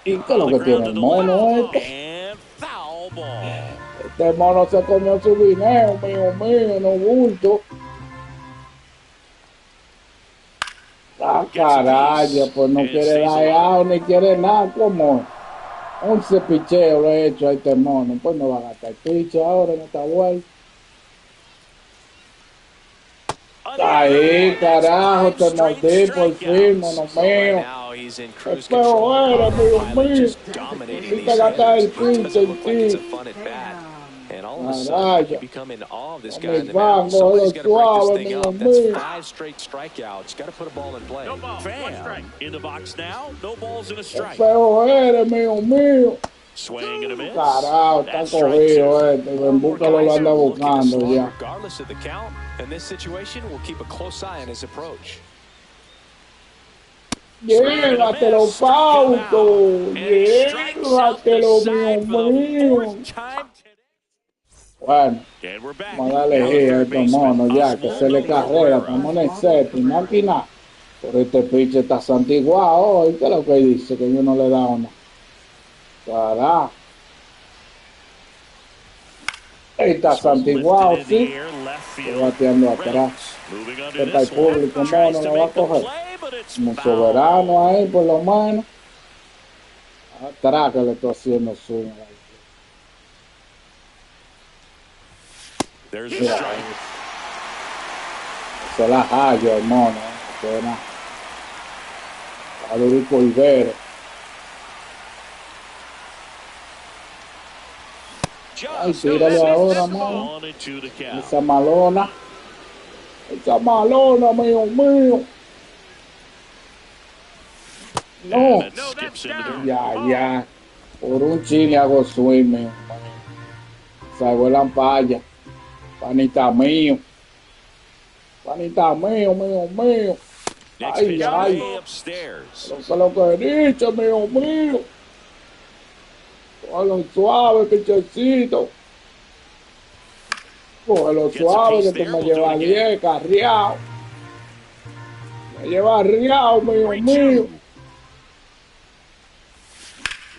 ¿Y qué es lo que tiene el mono este? And foul ball. Este mono se comió su dinero, mío, no bulto. Ah, caray, pues no quiere dar out ni quiere nada, como 11 picheos lo he hecho a este mono, pues no va a gastar piche ahora en esta vuelta. Ahí, carajo, te mordí por fin, mono Right mío. now, he's in cruise Pero control. era, mío, Pilot just mío. dominating Necesita these gastar el hitters. Doesn't pinche look like it's a en ti. fun at bat. And all of a Caray. sudden, you become in awe of this guy in the Hombre, mound. vago, Somebody's got to break suave, this thing mío, up. That's mío. 5 straight strikeouts. Got to put a ball in play. Fam in the box now. No balls and a strike. Feo eres, mío. Swing and a miss. Carajo, está That's strike cogido 2. este. En busca lo anda buscando ya. Regardless of the count, in this situation, we'll keep a close eye on his approach. Llévatelo, Fausto. Llévatelo, mío. Bueno, And we're back. vamos a darle a estos monos ya, que se le carrera. Estamos en el séptimo, aquí nada. Pero este pinche está santiguado hoy. ¿Qué es lo que dice? Que yo no le da una. Carajo. Está santiguado, sí. Bateando atrás. Está el público, mono, no va a coger. Como soberano ahí, por lo menos. Atrás que le estoy haciendo swing. There's a Mira, strike. se la hallo el mono. Suena. A Durico Ibero. Ay, tírale ahora, mano. On into the count. Esa malona, mío. No, And it skips into the ya. Por un chile hago swing, mío. Salgo la ampalla. Panita mío. Panita mío, mío, mío. Next Ay, pitch ay. way upstairs. Lo que he dicho, mío, mío. Cógelo suave, pichecito. Cógelo suave, que tú me llevas 10, carriado. Me llevas riado, mío, mío.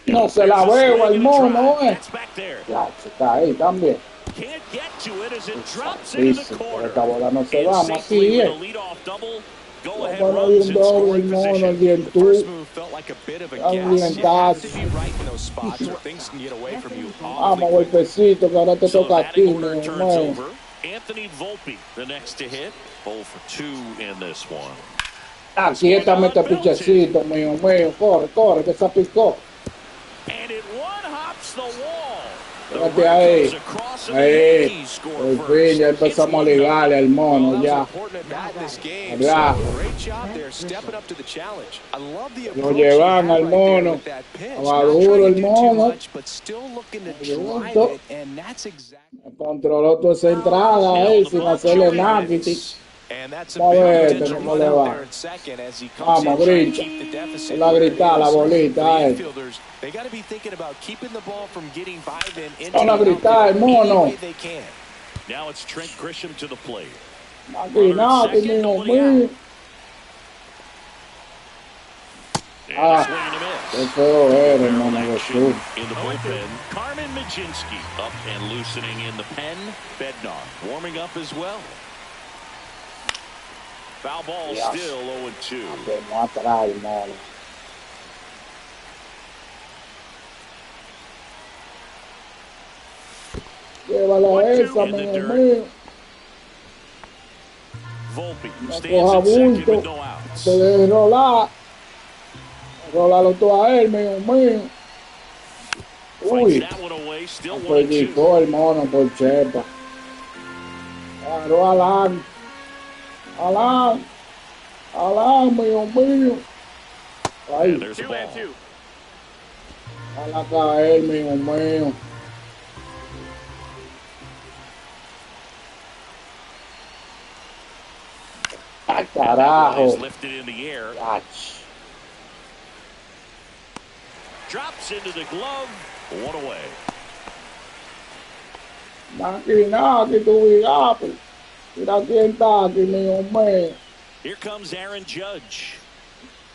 No se la veo al mono, Ya, se está ahí también. Dice, pero esta bola no se va, así es. Vamos a ir un doble, el mono, el dientú. Un dientazo. Vamos, golpecito, que ahora te toca a ti, mío, mío. Anthony Volpe, the next to hit. 0 for 2 in this one. Aquí está este pichecito, mío, mío. Corre, corre, que se picó. And it one hops the wall. Fíjate ahí. Ahí. Por fin, ya empezamos a ligarle al mono, ya. ¿Verdad? Lo llevan al mono. Maduro el mono. Controló toda esa entrada ahí sin hacerle nada. Vamos a ver cómo le va. Vamos, grita. La grita la bolita. Van a gritar el mono. Now it's Trent Grisham to the plate. Naki, mío, mío. Qué feo eres, hermano Jesús. In the bullpen, Carmen Majinski up and loosening in the pen. Bednar warming up as well. Foul ball still 0-2. Vamos atrás, hermano. Llévala esa, mío, mío. No coja bulto. Se deje rolar. Rolalo todo a él, mío, mío. Uy. Pellizcó el mono por chepa. Claro, Alan. Alan. Alan, mío, mío. Ay. A la caer, mío, mío. ¡Ay, carajo! Drops into the glove. One away. Naki, tu vigapo. Mira quién está aquí, mío, mío. Here comes Aaron Judge.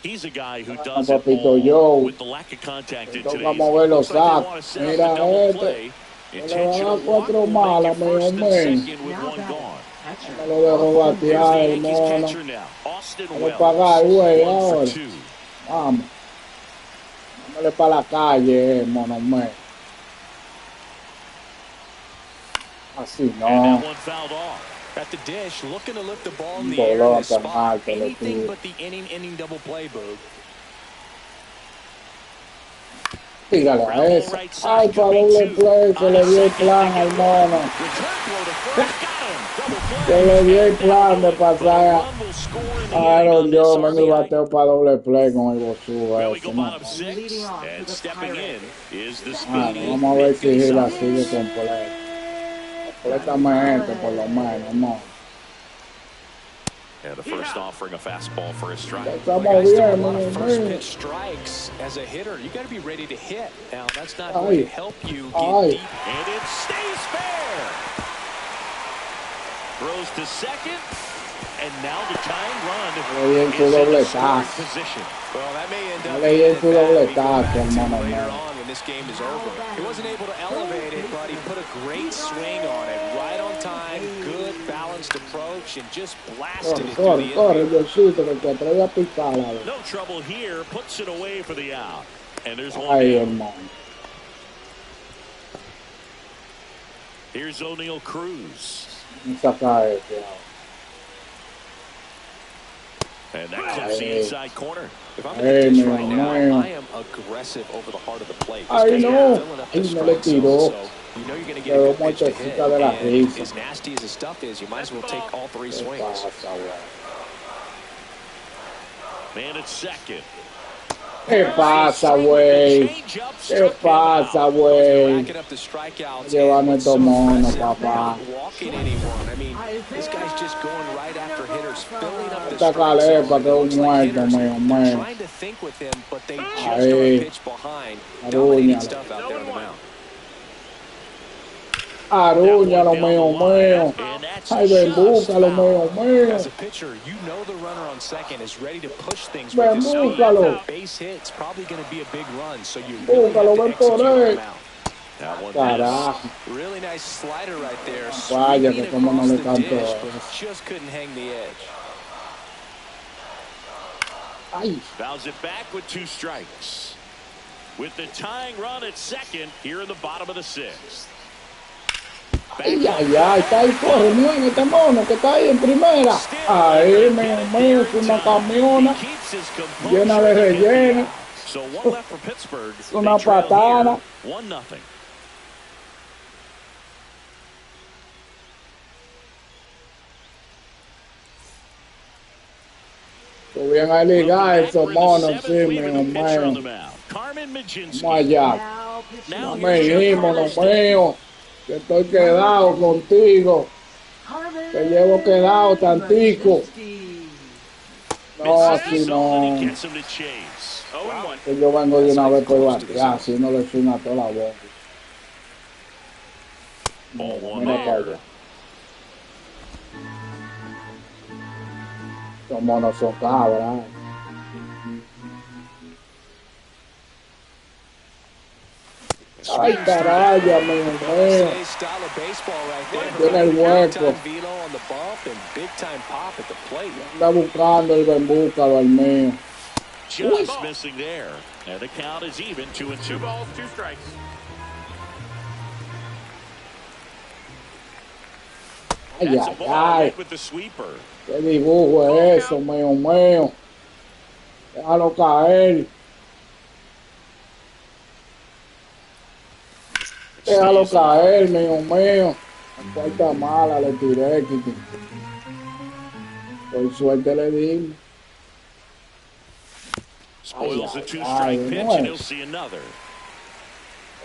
He's a guy who does it all with the lack of contact in today's game. Looks like they want to set up the double play. Intentional walk will make it first and second with one gone. Me lo dejo batear, el mono. Vamos a pagar, güey, ahora. Vamos. Vámonos para la calle, mono, mío. Así no. At the dish, looking to lift the ball in the air in this spot. Anything but the inning double play, Boog. Tírale a esa. Ay, para doble play, se le dio el plan al mono. Se le dio el plan de pasar a Aaron Jones y bateo para doble play con el Bosúa. Vamos a ver si Gila sigue completo. Completamente, por lo menos, no. And the first offering a fastball for a strike. Estamos bien, first pitch strikes as a hitter. You got to be ready to hit. Now that's not going to help you get deep. And it stays fair. Throws to second, and now the tying run is in scoring position. Well, that may end up being a bad later on when this game is over. He wasn't able to elevate it, but he put a great swing on it, right on time, good balanced approach, and just blasted it through the infield. No trouble here, puts it away for the out. And there's one down. Here's O'Neal Cruz. And that clips the inside corner. If I'm in the dish right now, I am aggressive over the heart of the plate. I know. You know you're going to get a good pitch to hit. And as nasty as his stuff is, you might as well take all three swings. Man at second. ¿Qué pasa, güey? ¿Qué pasa, güey? Llevando estos monos, papá. Esta calepa que es un muerto, mío, mío. Ahí. Arúñalo, mío, mío. Ay, ven, búscalo, mío, mío. Ven, búscalo. Búscalo, ven por él. Carajo. Vaya, que como no le cantó. Ay. Fouls it back with 2 strikes. With the tying run at second here in the bottom of the 6th. Ay, ay, ay, está ahí, corre, miren este mono que está ahí en primera. Ahí, mío, es una camiona llena de relleno. Una patada. 1-0. Subían a ligar esos monos, sí, mío, mío. Vamos allá. No me dijimos, lo mío. Que estoy quedado contigo. Que llevo quedado tantico. No, así no. Que yo vengo de una vez por batear, así no le suena toda la boca. Mira para allá. Los monos son cabras. Ay, caraya, mío. Tiene el hueco. Anda buscando el bembúcalo al mío. Just missing there. And the count is even, 2-2. 2 balls, 2 strikes. Ay, ay, ay. ¿Qué dibujo es eso, mío, mío? Déjalo caer. Déjalo caer, mío, mío. Falta mala, le tiré, Kiki. Por suerte le dimos. Spoils a 2-strike pitch, and he'll see another.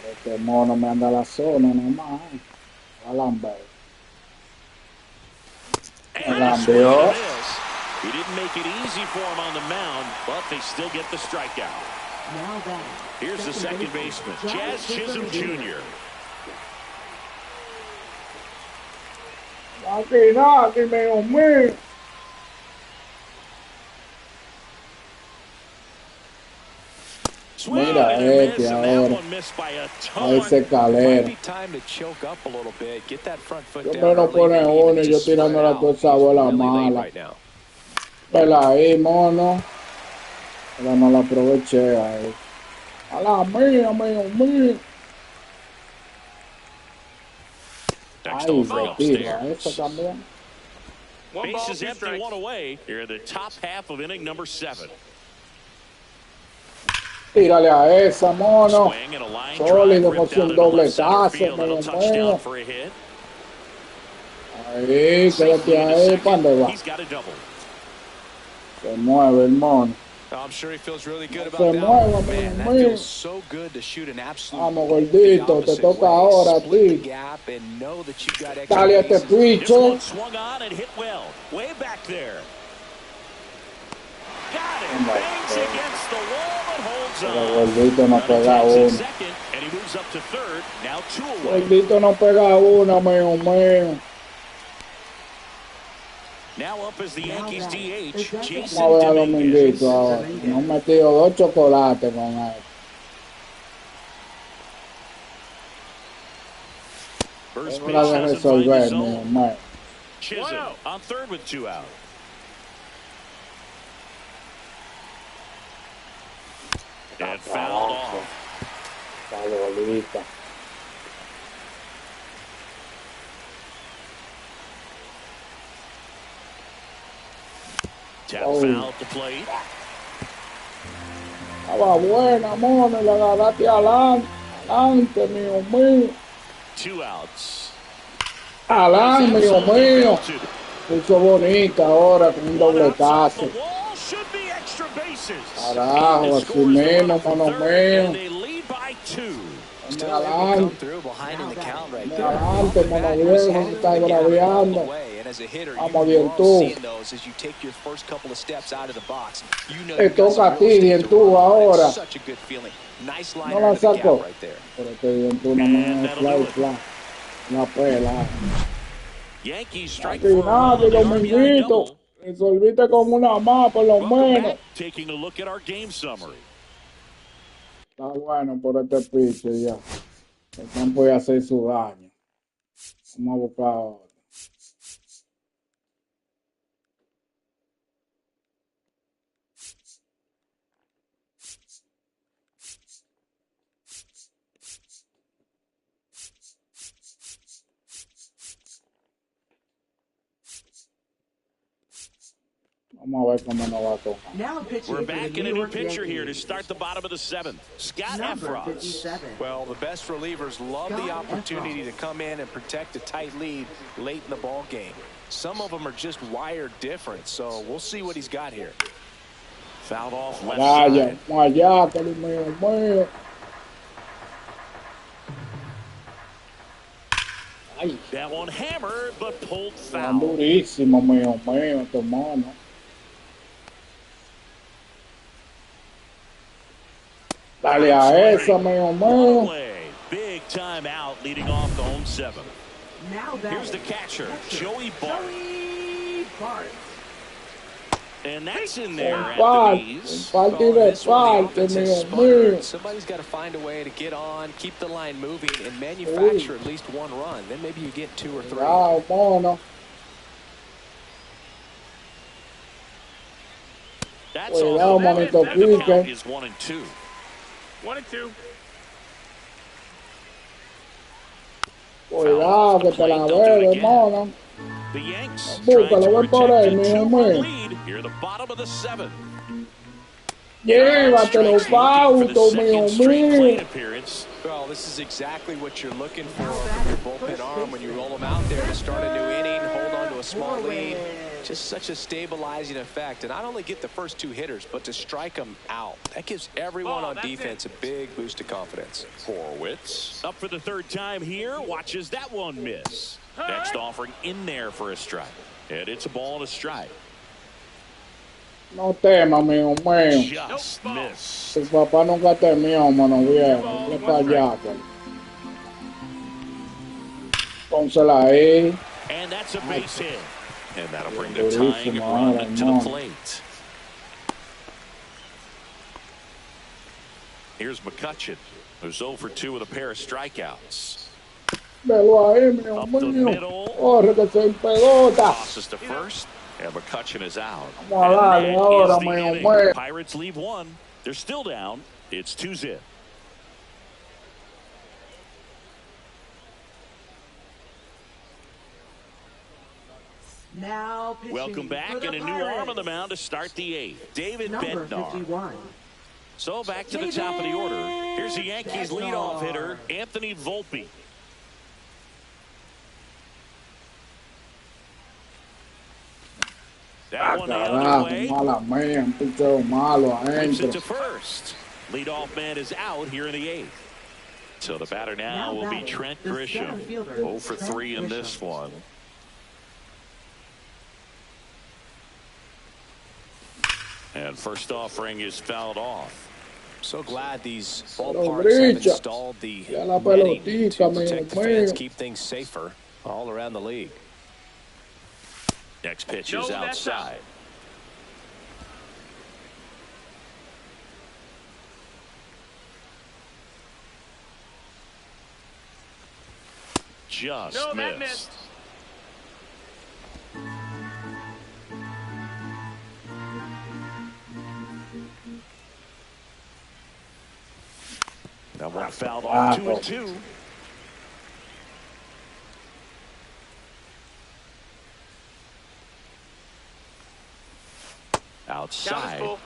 Este mono me anda a la zona nomás. A Lambert. Lambeó. He didn't make it easy for him on the mound, but they still get the strikeout. Here's the second baseman, Jazz Chisholm Jr. Aquí, mío, mío. Mira este ahora. A ese escalera. Yo me lo pone uno y yo tirando la cosa bola mala. Vela ahí, mono. Pero no la aproveché ahí. A la mía, mío, mío. Ay, se tira eso también. Bases empty, 1 away. Here in the top half of inning number 7. Tírale a esa, mono. Sólido, con un dobletazo, mío, mío. Ahí, quédate ahí, ¿para dónde va? Se mueve el mono. I'm sure he feels really good Se about that. mueve, Man, that mío. feels so good to shoot an absolute Vamos, gordito, te toca ahora a split the ti. gap and know that you got extra Dale a este bases. This picho. one swung on and hit well. Way back there. Got it. Bangs against the wall but holds Pero on. gordito no pega Takes it uno. second, and he moves up to third. Now 2 away. Gordito no pega una, mío, mío. Now up as the Yankees DH, Jason Vamos a ver a Dominguez. Dominguito ahora. No me metido 2 chocolates con él. First Es pitch hora de doesn't find the resolver, mío, zone. mío. Chisholm on third with 2 out. And fouled off. Está bolita. Tap Oh. foul at the plate. Estaba buena, mono, y la agarraste adelante, mío, mío. 2 outs. Adelante, mío, mío. Puso bonita ahora con un dobletazo. The wall should be extra extra bases. Carajo, así mismo, mano mío. And they lead by 2. Still able to come through behind in the count right there. Adelante, mano viejo, se está braviando. And as a hitter, Vamos, you bien love tú. seeing those as you take your first couple of steps out of the box. You know Te you got toca some a real ti, estate bien to tú run on. ahora. It's such a good feeling. Nice No liner la into the saco. gap right there. Pero este bien tú no me fly. La pela. Yankees strike Aquí for a run nadie, on the RBI Dominguito. double. Resolviste con una más, por lo Welcome menos. back. Taking a look at our game summary. Está bueno por este piche ya. El campo ya hace su daño. Vamos a buscar ahora. Vamos a ver cómo nos va a tocar. Now pitching We're for back the in a New new York pitcher Yankees. here to start the bottom of the 7th. Scott Number Efros. 57. Well, the best relievers love the opportunity to come in and protect a tight lead late in the ball game. Some of them are just wired different, so we'll see what he's got here. Fouled off left Vaya, side. vamos allá, que el mío. Ay, That one hammered, but pulled están foul. durísimo, mío, tu mano. Dale a esa, mío. Play. Big time out leading off the home 7th. Now Here's the catcher, Joey Bart. Joey Bart. And that's in there at Parte, the knees. parte Oh, de this one, the parte, offense has mío. sputtered. Somebody's got to find a way to get on, keep the line moving, and manufacture at least one run. Then maybe you get 2 or 3. Bravo, mono. That's Cuidado, all. manito, The count pique. is 1-2. 1-2. Cuidado, que te la bebe, mono. The Yanks Búscalo, trying to voy por ahí, protect a mío, 2-run mío. lead here at the bottom of the 7th. Llévatelo, Strikes looking for the Fausto, second mío, straight plate mío. appearance. Well, this is exactly what you're looking for from your bullpen arm when you roll them out there to start a new inning, hold on to a small lead. Just such a stabilizing effect. And not only get the first 2 hitters, but to strike them out. That gives everyone on defense a big boost of confidence. Horwitz up for the 3rd time here. Watches that one miss. Next offering in there for a strike. And it's a ball and a strike. No temas, mío, mío. Just miss. Tu papá nunca temió, mano viejo. Qué payaso. Pónsela ahí. And that's a base hit. And that'll bring the tying run to the plate. Here's McCutchen, who's 0 for 2 with a pair of strikeouts. Velo ahí, mío, Up the mío. middle. Corre, que se empedota. Tosses to first, and McCutchen is out. Vamos a darle And ahora, that is the mío, inning. mío. Pirates leave 1. They're still down. It's 2-0. Now pitching Welcome back, for the and a new arm on the Pirates. mound to start the 8th. David Number Bednar. 51. So back to the top of the order. Here's the Yankees leadoff hitter, Anthony Volpe. That one the other Carajo, way. mala mía, un picheo malo Flips it adentro. to first. Leadoff man is out here in the 8th. So the batter now will be Trent Grisham. 0 for 3 in this one. And first offering is fouled off. So glad these ballparks have installed the netting to protect the fans, keep things safer all around the league. Next pitch is outside. Just missed. That one fouled off 2-2. Outside.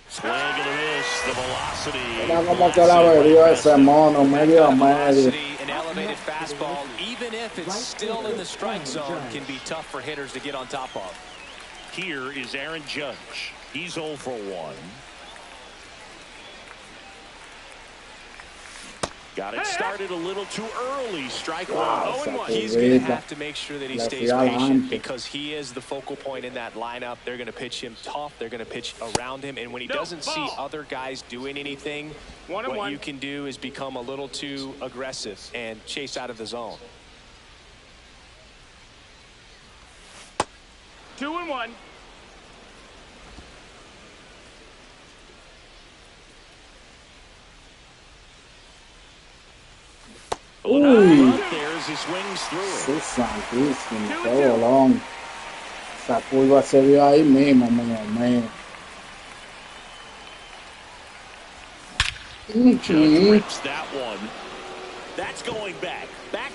Swing and a miss. The velocity. Mira cómo se la bebió ese mono, medio a medio. An elevated fastball, even if it's still in the strike zone, can be tough for hitters to get on top of. Here is Aaron Judge. He's 0 for 1. Got it started a little too early. Strike one. He's going to have to make sure that he stays patient because he is the focal point in that lineup. They're going to pitch him tough. They're going to pitch around him. And when he doesn't see other guys doing anything, what you can do is become a little too aggressive and chase out of the zone. 2-1. Uy, There's his swings through. ¡Qué santísimo! ¡Qué bolón! Esa curva se vio ahí mismo, mío. Judge rips that one. That's going back.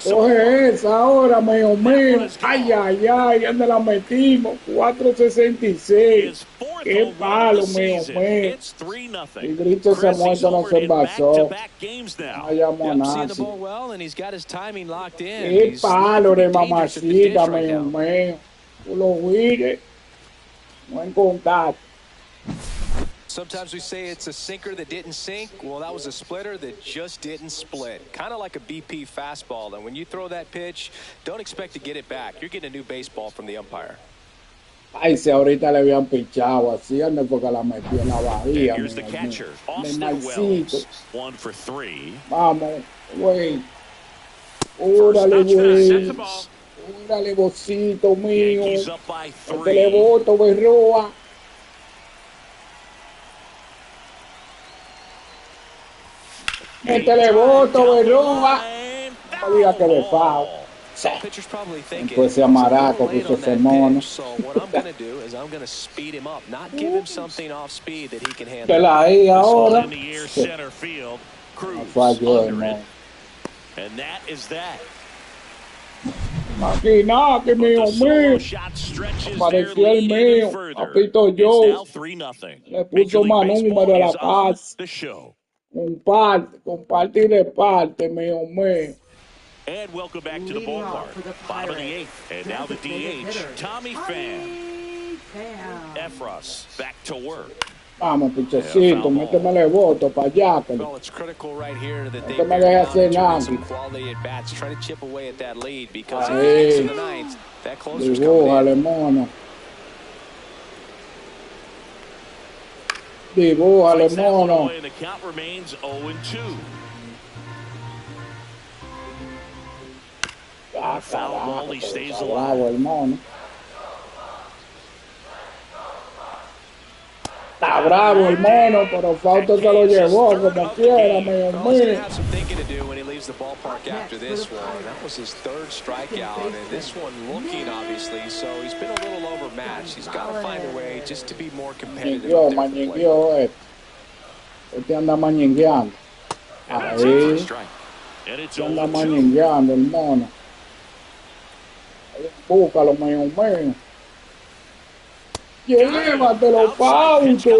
Coge esa ahora, mío. Ay, ¿dónde la metimos? 4.66. ¡Qué palo, mío! El grito ese muerto no se basó. No llamó nada. ¡Qué palo de mamacita, mío! Tú lo viste. No en contacto. Sometimes we say it's a sinker that didn't sink. Well, that was a splitter that just didn't split. Kind of like a BP fastball. And when you throw that pitch, don't expect to get it back. You're getting a new baseball from the umpire. Ay, si ahorita le habían pichado así, anda porque la metió en la bahía. Here's the catcher, Austin Wells. 1 for 3. Vamos, güey. Órale, güey. Órale, bocito mío. Te le boto, Berroa. Le voto, Berroa. No diga que le FAO. Pues se amaraco que hizo ese mono. Que la ahí ahora. No falló, hermano. Aquí nada, que mío. Apareció el mío. Papito yo. Le puso más número a la casa. Comparte y reparte, mío. And welcome back to the ballpark. Bottom of the 8th. And now the DH, Tommy Pham. Efros back to work. Vamos, pichecito, métemele voto para allá. Well, it's critical right here that they some quality at bats. Try to chip away at that lead because if it gets to the 9th, that closer's coming in. Dibújale, mono. And the count remains 0-2. Foul ball, he stays alive. Está bravo el mono, pero Fausto se lo llevó como quiera, mío. Have some thinking to do when he leaves the ballpark after this one. That was his 3rd strikeout, and this one looking obviously, so he's been a little overmatched. He's got to find a way just to be more competitive. Este anda mañingueando. Ahí. Anda mañingueando el mono. Búscalo, mío. Llévatelo, Fausto.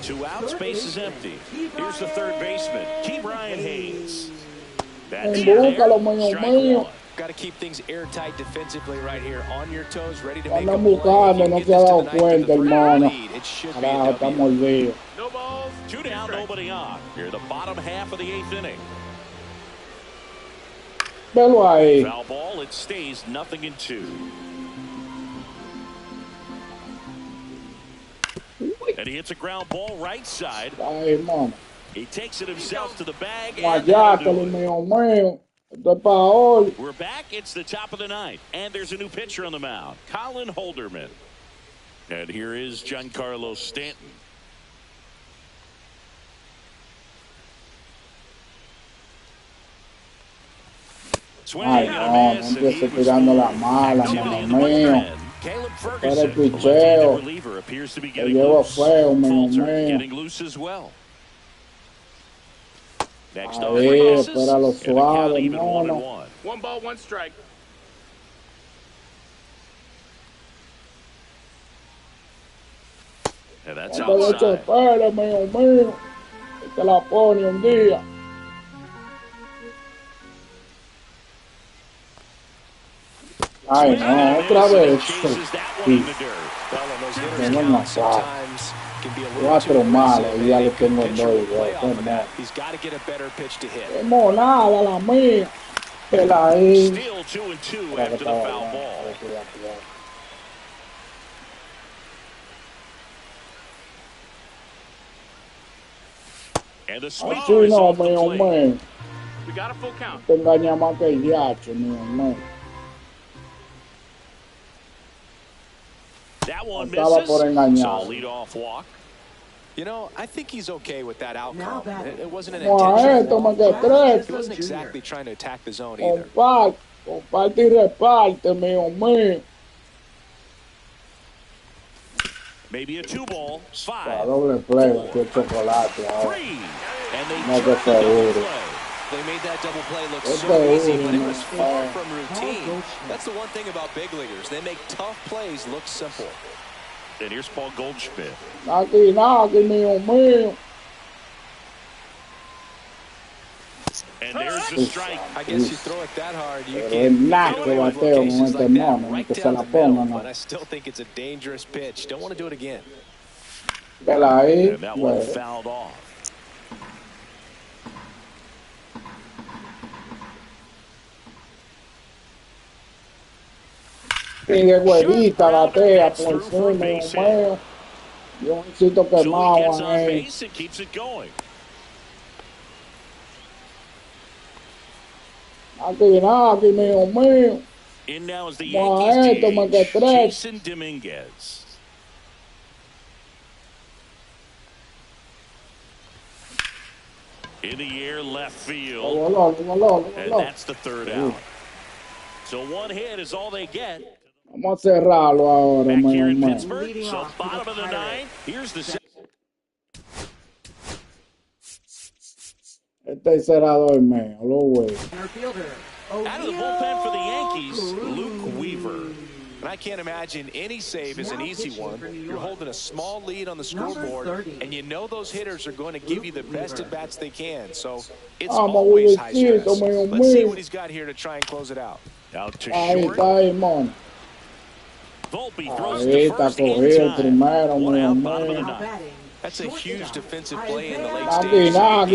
2 outs, base is empty. Here's the third baseman, Brian Hayes. Búscalo, mío. Got to keep things airtight defensively right here, on your toes, ready to make a buscando, no se ha dado cuenta, hermano. Carajo, está mordido. No balls, 2 down, nobody on. Here, the bottom half of the 8th inning. Velo ahí. Foul ball, it stays 0-2. And he hits a ground ball right side. Ay, mano. He takes it himself to the bag. Guayátelo, mío. We're back. It's the top of the 9th. And there's a new pitcher on the mound, Colin Holderman. And here is Giancarlo Stanton. Ay, no, empiezo tirando la mala, mano mío. Para el picheo. Lo llevo feo, mío. Ahí, espéralo suave, mono. 1 ball, 1 strike. And that's No te desesperes, mío mío. Y te la pone un día. Ay, no, otra vez. Sí. Cuatro malos y ya le tengo el doy. Qué monada la mía. Que la ahí. Still 2-2 after the foul ball. And the sweeper is off the plate. We got a full count. Te engaña más que el yacho, mi hermano. That one misses. So lead off walk. You know, I think he's okay with that outcome. It wasn't an intentional walk. He wasn't exactly trying to attack the zone either. Comparte y reparte, mío mío. Maybe a 2-ball. 5. Doble play, que chocolate. 3. And they no te seguro. They made that double play look so easy, but it was far from routine. That's the one thing about big leaguers. They make tough plays look simple. And here's Paul Goldschmidt. Aquí, mío mío. And there's the strike. I guess you throw it that hard, you can't bateo con este mono, right que se la ponga, no. But I still think it's a dangerous pitch. Don't want to do it again. And that one fouled off. Sigue huevita, batea por encima, mío. Yo necesito quemado ahí. Aquí, mío mío. In now is the Yankees DH, Jason Dominguez. In the air, left field. And that's the third out. So one hit is all they get. Vamos a cerrarlo ahora, back here in Pittsburgh. So bottom of the 9th. Here's the second. Este cerrado es medio, lo güey. Out of the bullpen for the Yankees, Luke Weaver. And I can't imagine any save is an easy one. You're holding a small lead on the scoreboard, and you know those hitters are going to give you the best at-bats they can. So it's always high stress. Let's see what he's got here to try and close it out. Out to short. Volpe throws to first in time. One out, bottom of the 9th. That's a huge defensive play in the late stages. Not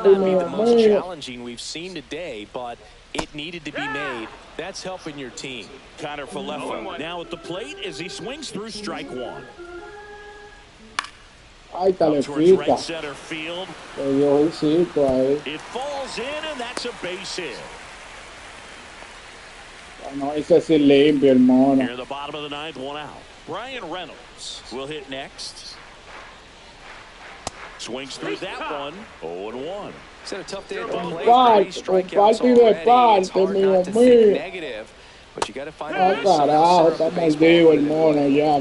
the most challenging we've seen today, but it needed to be made. That's helping your team. Connor Falefa now at the plate as he swings through strike 1. Ahí está, le towards right center field. It falls in, and that's a base hit. No, ese sí limpio, hermano. Here at the bottom of the 9th, 1 out. Brian Reynolds will hit next. Swings through that one. 0-1. It's had a tough day at the plate. 3 strikeouts already. It's hard not to think negative, but you got to find a way to serve the baseball. Hermano, ya,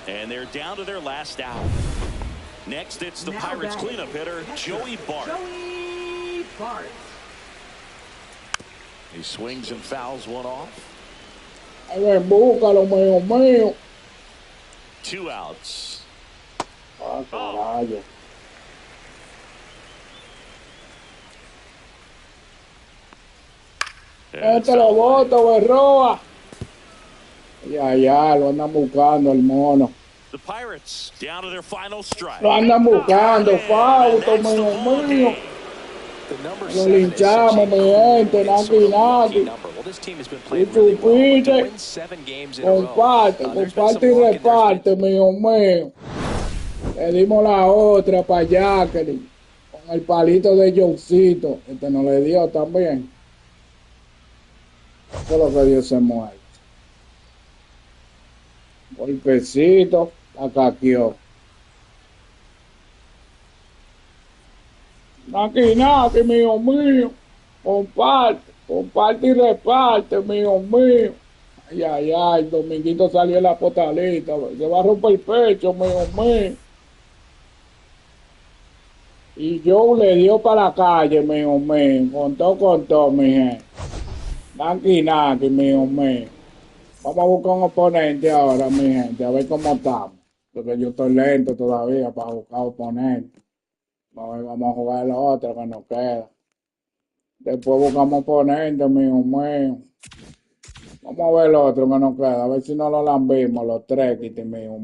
and they're down to their last out. Next, it's the Pirates cleanup hitter, Joey Bart. He swings and fouls one off. 2 outs. Este lo bota, Berroa. Ya, lo andan buscando el mono. The Pirates down to their final strike. Lo andan buscando, Fausto, mío. Lo linchamos, mi gente, naki. Y tu pide, comparte y reparte, mío. Le dimos la otra para Jacqueline, con el palito de Johncito. Este no le dio también. Eso es lo que Dios se muere. Golpecito, la caqueó. Naki, mío. Comparte y reparte, mío. Ay, Dominguito salió en la potalita. Se va a romper el pecho, mío. Y Joe le dio para la calle, mío. Contó, mi gente. Naki, mío. Vamos a buscar un oponente ahora, mi gente, a ver cómo estamos. Porque yo estoy lento todavía para buscar oponente. Vamos a jugar la otra que nos queda. Después buscamos oponente, mío. Vamos a ver el otro que nos queda, a ver si no lo lambimos los tres, mío.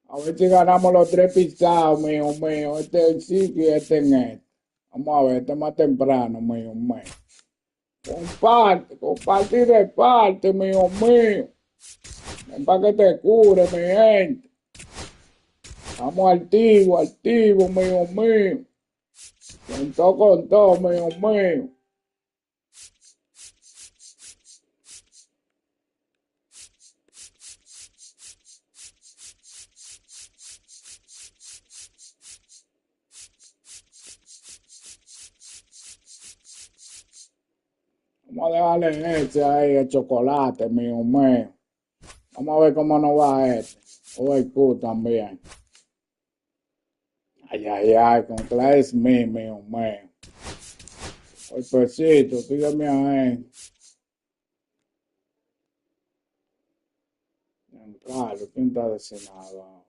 A ver si ganamos los tres pisados, mío. Este en sí y este en este. Vamos a ver, este más temprano, mío. Comparte y reparte, mío. Ven para que te cure, mi gente. Estamos activos, mío. Con todo, mío. Vamos a dejarle ese ahí, el chocolate, mío. Vamos a ver cómo nos va este. O el Q también. Con Clay Smith, mío. El pesito, sígueme ahí. Carlos, ¿quién está designado?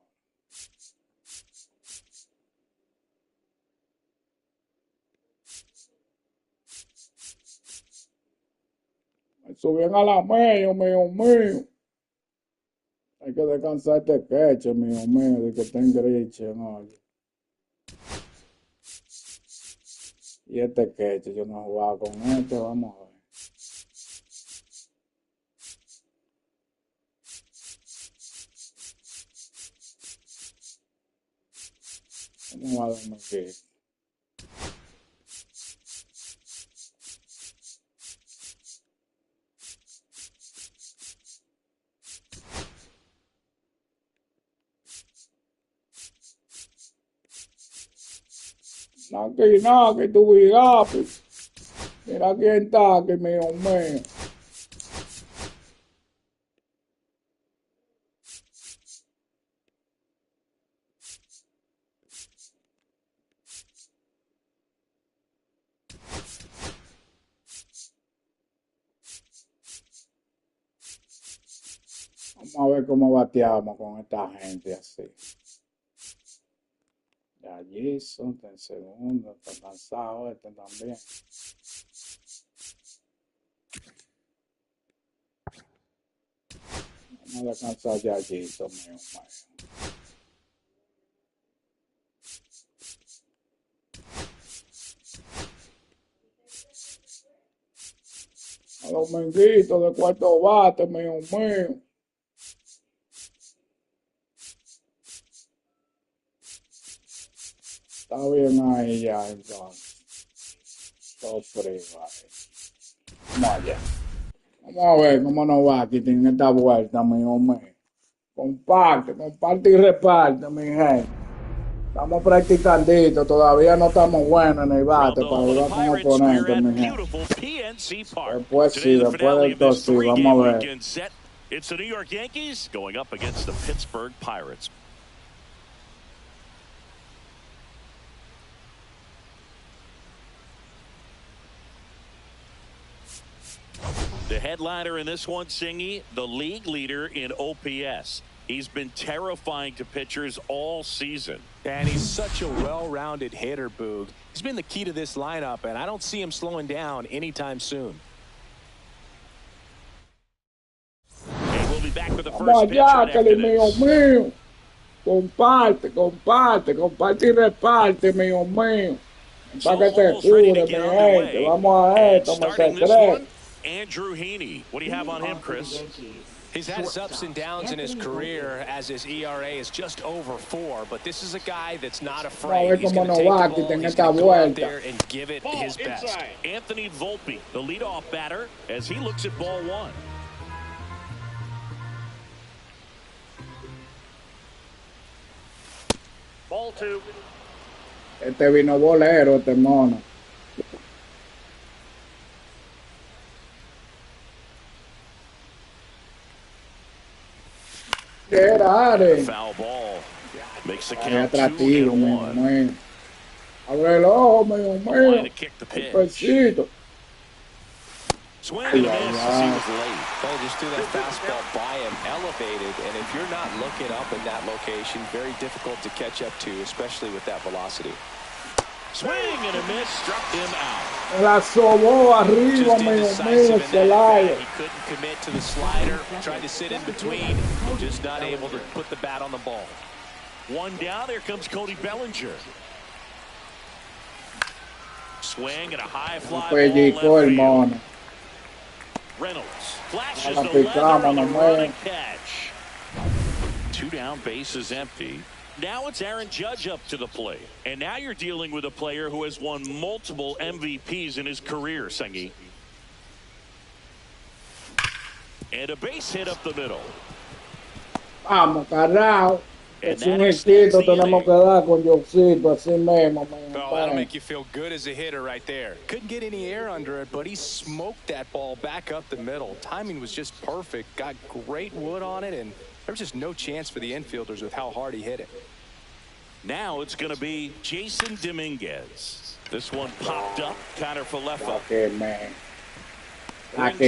Me subían a la mío. Hay que descansar este queche, mío, de que está en griche, ¿no? Y este queche, yo no jugaba con este, vamos a ver. Vamos a darme aquí. Naki, tu bigapi. Mira quién está aquí, mío. Vamos a ver cómo bateamos con esta gente así. Ya Jason está en segundo, está cansado este también. Vamos a descansar ya Jason, mío. A los menguitos de cuarto bate, mío. Está bien ahí ya, entonces. Todo frío ahí. Vamos allá. Vamos a ver cómo nos va aquí en esta vuelta, mío. Comparte y reparte, mi gente. Estamos practicandito, todavía no estamos buenos en el bate para jugar con oponentes, mi gente. Después sí, después de esto sí, vamos a ver. It's the New York Yankees going up against the Pittsburgh Pirates. The headliner in this one, Singy, the league leader in OPS. He's been terrifying to pitchers all season. And he's such a well-rounded hitter, Boog. He's been the key to this lineup, and I don't see him slowing down anytime soon. And we'll be back with the first Vamos pitch allá, right que after mío. this. Comparte y reparte, mío. Para que te cure, mi gente. Vamos a esto, me Andrew Heaney. What do you have on him, Chris? He's had his ups and downs in his career as his ERA is just over 4, but this is a guy that's not afraid. He's going to take the ball, he's going to go out there and give it his best. Anthony Volpe, the leadoff batter, as he looks at ball 1. Ball 2. Este vino bolero, este mono. Foul ball. Makes the count 2-1. Abre el ojo, mío. Line to kick the pitch. Pesito. Swing and a miss as he was late. Well, just threw that fastball by him, elevated, and if you're not looking up in that location, very difficult to catch up to, especially with that velocity. Swing and a miss, struck him out. La sobó arriba, mío, Celaya. He couldn't commit to the slider, tried to sit in between, just not able to put the bat on the ball. One down, here comes Cody Bellinger. Swing and a high fly ball left field. Reynolds flashes the leather on the running catch. 2 down, bases empty. Now it's Aaron Judge up to the plate. And now you're dealing with a player who has won multiple MVPs in his career, Sengi. And a base hit up the middle. Vamos, carajo. Es un éxito, tenemos que dar con Josito, así mismo, man. Well, that'll make you feel good as a hitter right there. Couldn't get any air under it, but he smoked that ball back up the middle. Timing was just perfect. Got great wood on it, and there was just no chance for the infielders with how hard he hit it. Now it's going to be Jason Dominguez. This one popped up, Connor Falefa. Okay, man. And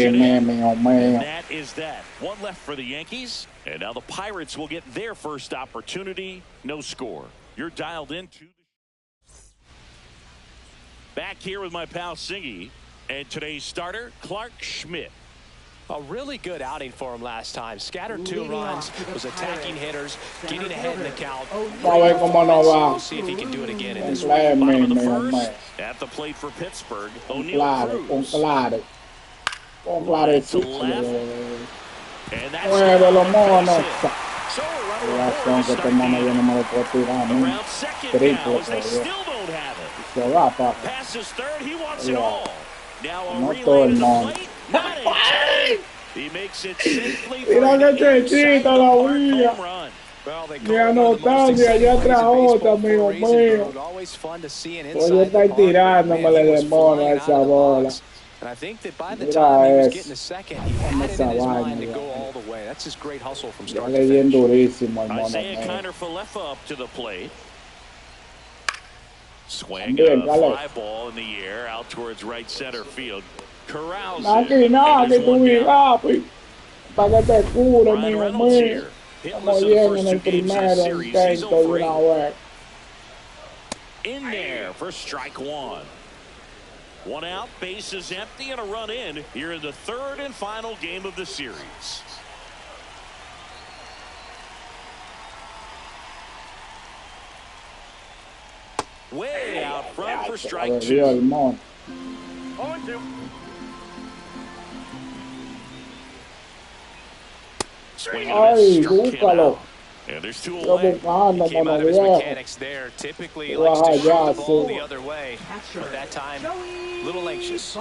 that is that. One left for the Yankees. And now the Pirates will get their first opportunity. No score. You're dialed into. Back here with my pal Singy. And today's starter, Clark Schmidt. A really good outing for him last time. Scattered 2 runs, was attacking hitters, getting ahead in the count. We'll see if he can do it again in this one. Bottom of the first. At the plate for Pittsburgh, O'Neal Cruz. To left. And that's around second now as they still don't have it. Passes third, he wants it all. Now a relay to the plate. Not it. He makes it safely for an inside the park home run. Well, they call it one of the most exciting plays in baseball for a reason, but always fun to see an inside the park. Man, and I think that by the time he was getting to second, he had it in his mind to go all the way. That's just great hustle from start to finish. Isaiah Kiner Falefa up to the plate. Swing a fly ball in the air out towards right center field. Corrals it. Ryan Reynolds here. Hitless in the first 2 games of the series. He's 0-for-8. In there for strike 1. 1 out, bases empty, and a run in here in the 3rd and final game of the series. Way out front for strike 2. 0-2. Swing and a miss, struck him out. And there's 2 away. He came out of his mechanics there. Typically, he likes to shoot the ball the other way. But that time, a little anxious.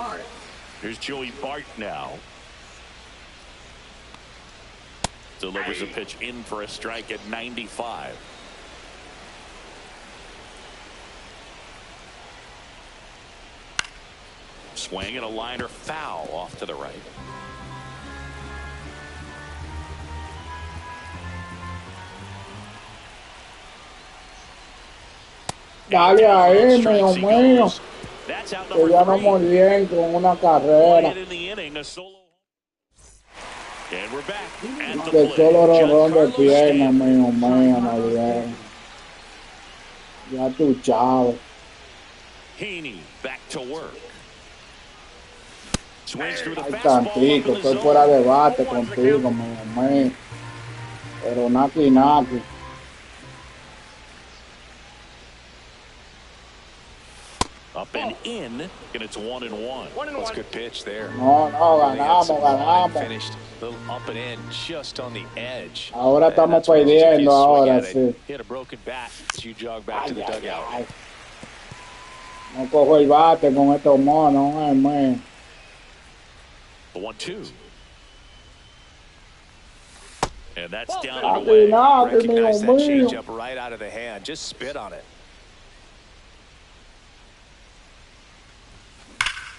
Here's Joey Bart now. Delivers a pitch in for a strike at 95. Swing and a liner foul off to the right. Dale a él, mío mío. Que ya no muy bien con una carrera. Que solo rodón de pierna, mío mío, no bien. Ya tú chavo. Heaney back to work. Swings through the Ay, fastball. tantico, estoy fuera de debate contigo, mío mío. Pero naki naki. Up and in, and it's 1-1. That's a good pitch there. No, ganamos. Finished a little up and in, just on the edge. Ahora estamos perdiendo, ahora sí. He had a broken bat as you jog back to the dugout. Ay. No cojo el bate con estos monos, man. The 1-2. And that's down and away. Recognize that changeup right out of the hand. Just spit on it.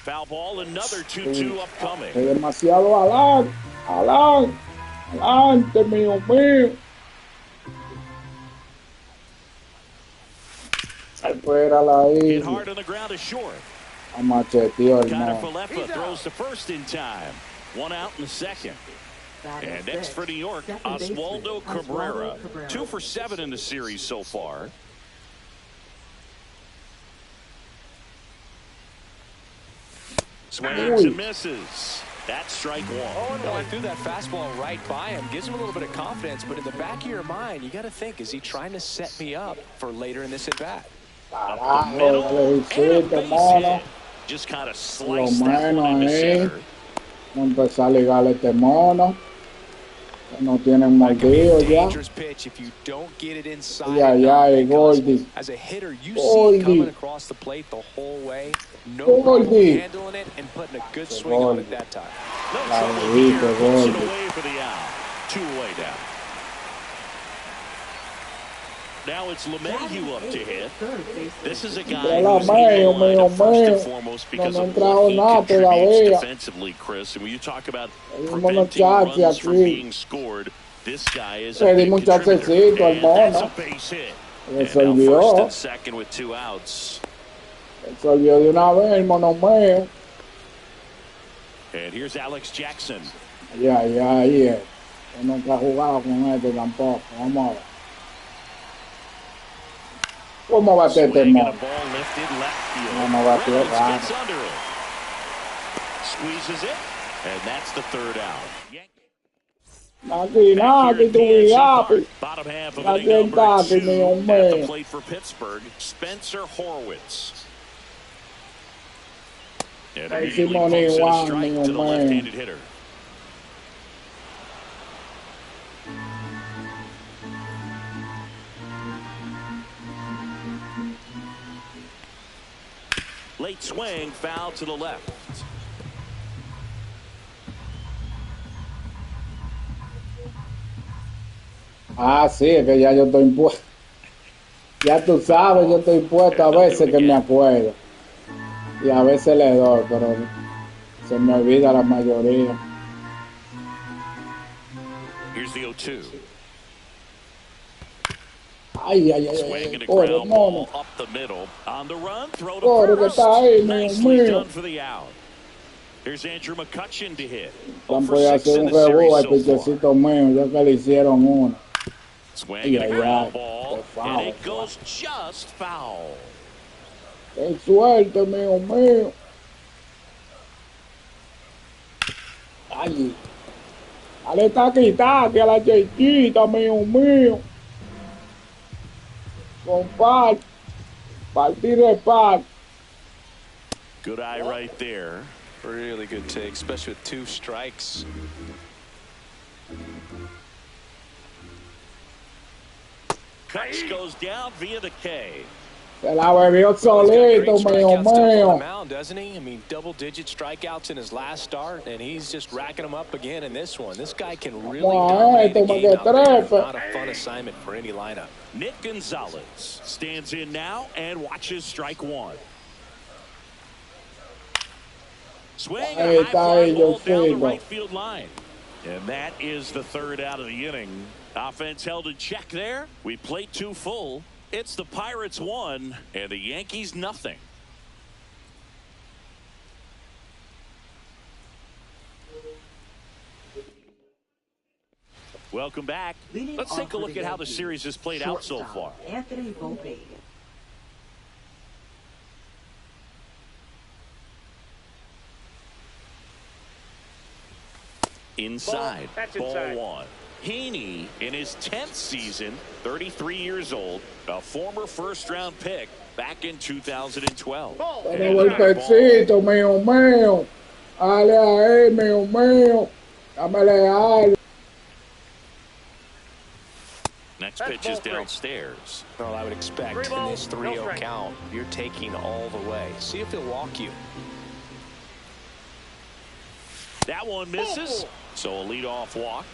Foul ball, another 2-2 upcoming. Demasiado adelante, mío mío. Hit hard on the ground is short. Macheteó, Connor hermano. Falefa throws to first in time. One out in the second. And next for New York, Oswaldo Cabrera. 2 for 7 in the series so far. Swings and misses. That's strike one. Well, he threw that fastball right by him. Gives him a little bit of confidence, but in the back of your mind, you got to think, is he trying to set me up for later in this at-bat? Up the middle, and a base hit. Just kind of sliced that one into center. Empezar a ligarle este mono. No tienen That could be a mordido ya. dangerous pitch if you don't get it inside. Goldie. As a hitter, you see it coming across the plate the whole way. No problem handling it and putting a good swing on it that time. No trouble here. Puts it away for the out. 2 away down. Now it's LeMahieu up to hit. This is a guy who's in the lineup first and foremost because of what he contributes defensively, Chris. And when you talk about preventing runs from being scored, this guy is a big contributor. And that's a base hit. And now first and second with 2 outs. And here's Alex Jackson. Yeah. Nunca he jugado con este tampoco. Vamos a ver. ¿Cómo va a ser este mono? No va a ser raro. Squeezes it, and that's the 3rd out. Bottom half of inning number 2 at the plate for Pittsburgh, Spencer Horwitz. And immediately posts a strike to the left-handed hitter. Late swing, foul to the left. Sí, es que ya yo estoy impuesto. Ya tú sabes, yo estoy impuesto a veces que me acuerdo. Y a veces le doy, pero se me olvida la mayoría. Here's the 0-2. Ay, pobre mono. Up the middle. On the run, throw to first. Nicely done for the out. Here's Andrew McCutchen to hit. Voy a hacer un rebú al pichecito mío, ya que le hicieron uno. Swing and a ground ball, and it goes just foul. ¡Qué suerte, mío! Ay, dale esta quitaque a la chiquita, mío. Comparte, partir de par. Good eye right there. Really good take, especially with 2 strikes. Kutch goes down via the K. Se la bebió solito, mío. Mound, doesn't he? I mean, double-digit strikeouts in his last start, and he's just racking them up again in this one. This guy can really dominate a game out there. Not a fun assignment for any lineup. Nick Gonzalez stands in now and watches strike 1. Swing a high fly ball down the right field line. And that is the 3rd out of the inning. Offense held in check there. We played 2 full. It's the Pirates 1 and the Yankees nothing. Welcome back. Let's take a look at how the series has played out so far. Anthony Volpe. Inside, ball 1. Heaney, in his 10th season, 33 years old, a former first-round pick back in 2012. Pero el pecito, mío. Dale a él, mío. Dámele algo. Next pitch is downstairs. Well, I would expect in this 3-0 count, you're taking all the way. See if he'll walk you. That one misses, so a leadoff walk.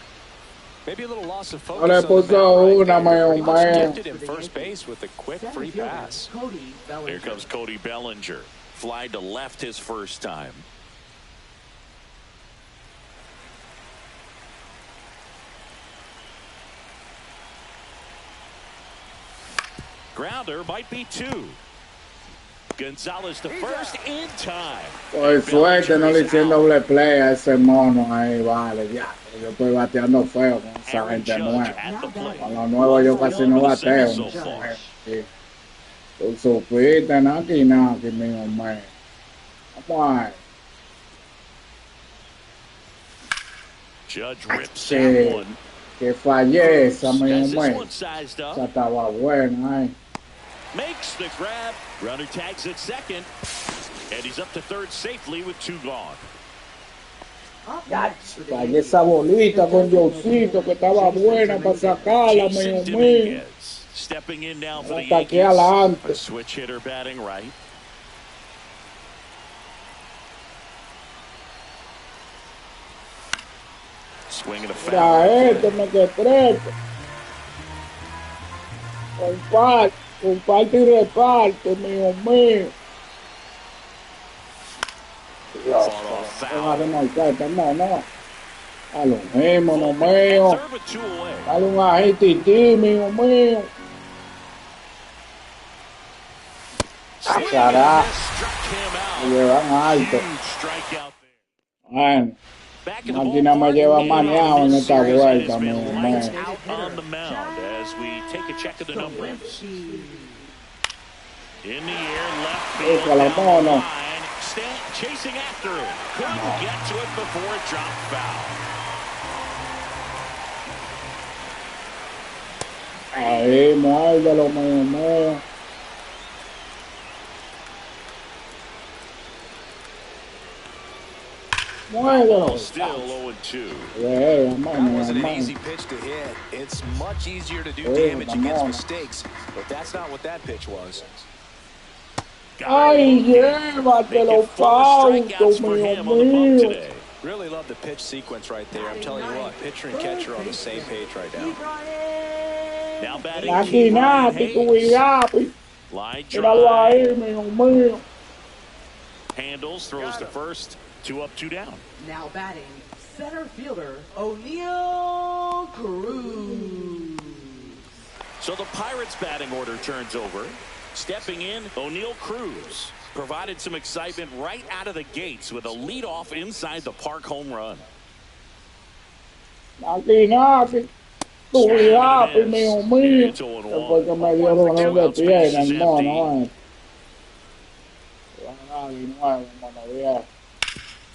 Maybe a little loss of focus on the mound right there. Gifted him first base with a quick free pass. Here comes Cody Bellinger. Fly to left his first time. Grounder might be 2. Gonzalez to first in time. Por suerte no le hicieron doble play a ese mono ahí, vale, ya. Yo estoy bateando feo con esa gente nueva. Con los nuevos yo casi no bateo. Sí. Tú supiste, Naki, mi hombre. Vamos a ver. Judge rips that one. Que fallé esa, mi hombre. Esa estaba buena, eh. Makes the grab. Runner tags at second. And he's up to third safely with 2 gone. Fallé esa bolita con Josito que estaba buena para sacarla, mi hombre. Stepping in now for the Yankees. A switch hitter batting right. Swinging a foul. Me que trepe. Comparte y reparte, mío mío. Dios, no. A lo mismo, no mío. Dale un agente y ti, mío mío. Carajo. Me llevan alto. Bueno. Máquina me lleva maneado en esta vuelta, mi hombre. Búscala, mono. Chasing after it. Couldn't get to it before it dropped foul. Ahí, muérdelo, mío. Muérdelo. Still 0-2. That wasn't an easy pitch to hit. It's much easier to do damage against mistakes, but that's not what that pitch was. Ay, llévatelo, Fausto, mío mío. Really love the pitch sequence right there. I'm telling you what, pitcher and catcher are on the same page right now. Now batting line drive. Handles, throws to first. 2 up, 2 down. Now batting center fielder O'Neal Cruz. So the Pirates batting order turns over. Stepping in, O'Neal Cruz provided some excitement right out of the gates with a leadoff inside the park home run. Naki. Tu yapi, mío mío. Después que me dio dolor de pierna el mono,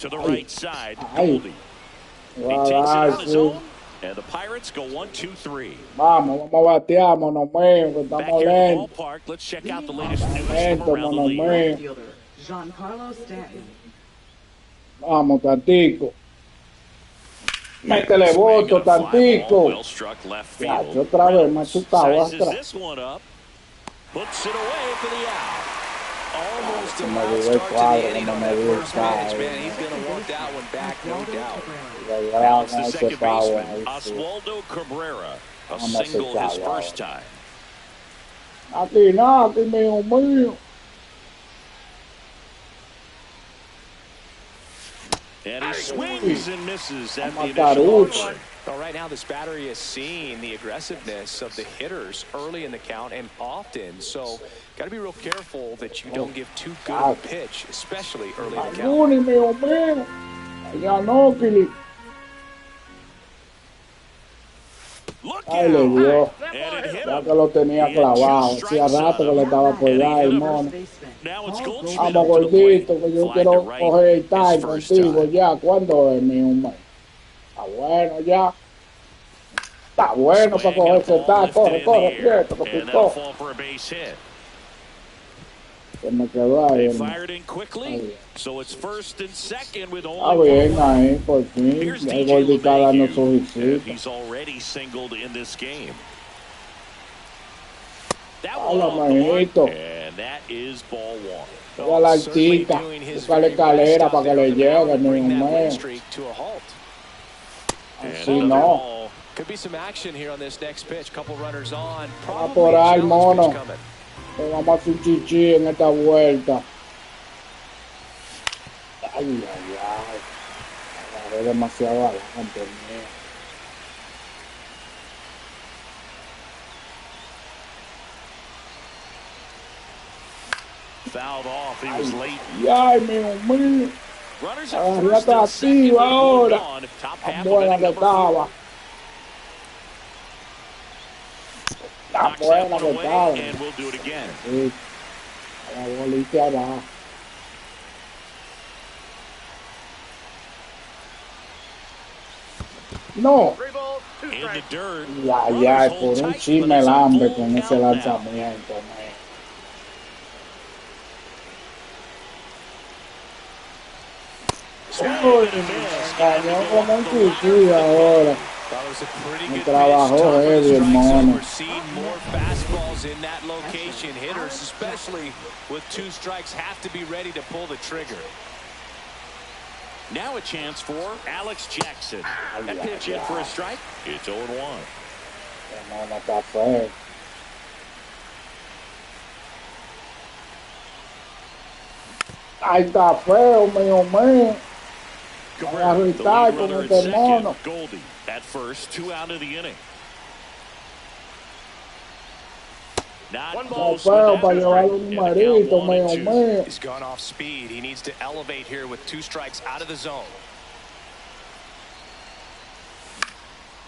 To the right side, Goldie. He takes it on his own, and the Pirates go 1-2-3. Vamos a batear, mono mío, que estamos lentos. Ballpark, let's check out the latest news from around the league. Giancarlo Stanton. Vamos, tantico. Métele voto, tantico. Well struck left field. Ya, otra vez me chutaba atrás. This one up. Puts it away for the out. Almost a wild start to the inning on that first pitch, man. He's going to want that one back, no doubt. Now it's the second baseman, Oswaldo Cabrera. A single his first time. Naki, mío mío. And he swings and misses at the initial one. Well, right now this battery is seeing the aggressiveness of the hitters early in the count and often. So got to be real careful that you don't give too good of a pitch, especially early in the count. Mío mío. Allá no, Kili. Ay, le dio. Ya que lo tenía clavado. Hacía rato que le estaba por ahí, mono. Vamos, gordito, que yo quiero coger el time contigo ya. ¿Cuándo es, mi hombre? Está bueno ya. Está bueno para coger ese time. Corre, quieto, que se me quedó ahí. Está bien ahí, por fin. El gordito dando su visita. Hola, manito. Toda la altita. Busca la escalera para que le llegue, mi hombre. Así no. Va por ahí, mono. Vamos a hacer un chichi en esta vuelta. Ay. Agarré demasiado adelante, mío. Fouled off. He was late. Ay, mío mío. Runners at Ya first está and second. activa ahora. On. Top Tan half of buena inning que number 4. estaba. Tan Knocks that buena one que away, estaba. and we'll do it again. Sí. La bolita abajo. No. In the dirt. Ya, por un chisme el hambre con ese lanzamiento, man. Cañón como un cuchillo ahora. Me trabajó heavy el mono. We're seeing more fastballs in that location. Hitters, especially with 2 strikes, have to be ready to pull the trigger. Now a chance for Alex Jackson. That pitch in for a strike. It's 0-1. El mono está feo. Ahí está feo, mío mío. Cabrera, the lead runner at second. Goldie at first, 2 out of the inning. Not close with that. He's gone off speed. He needs to elevate here with 2 strikes out of the zone.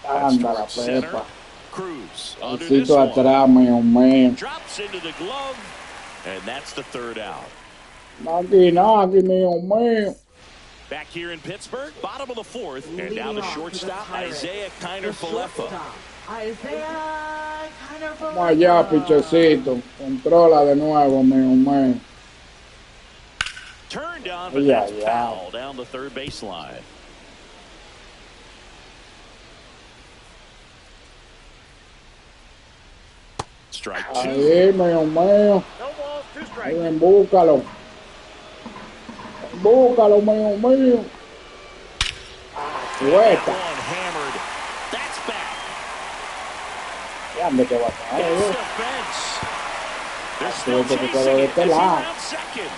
Anda la pepa. Cruz El under this sitio one. atrás, mío mío. Drops into the glove, and that's the 3rd out. Naki, mío mío. Back here in Pittsburgh, bottom of the 4th, and now the shortstop, Isaiah Kiner-Falefa. Vamos allá, pichecito. Controla de nuevo, mío mío. Turned on, but that's foul down the 3rd baseline. Strike 2. Ahí, mío mío. Ven, búscalo. Búscalo, mío mío. Suelta. Hammered. That's back. Ya me te va a caer. It's the fence. They're still Suelta que chasing quedó de it este as he lado. rounds second.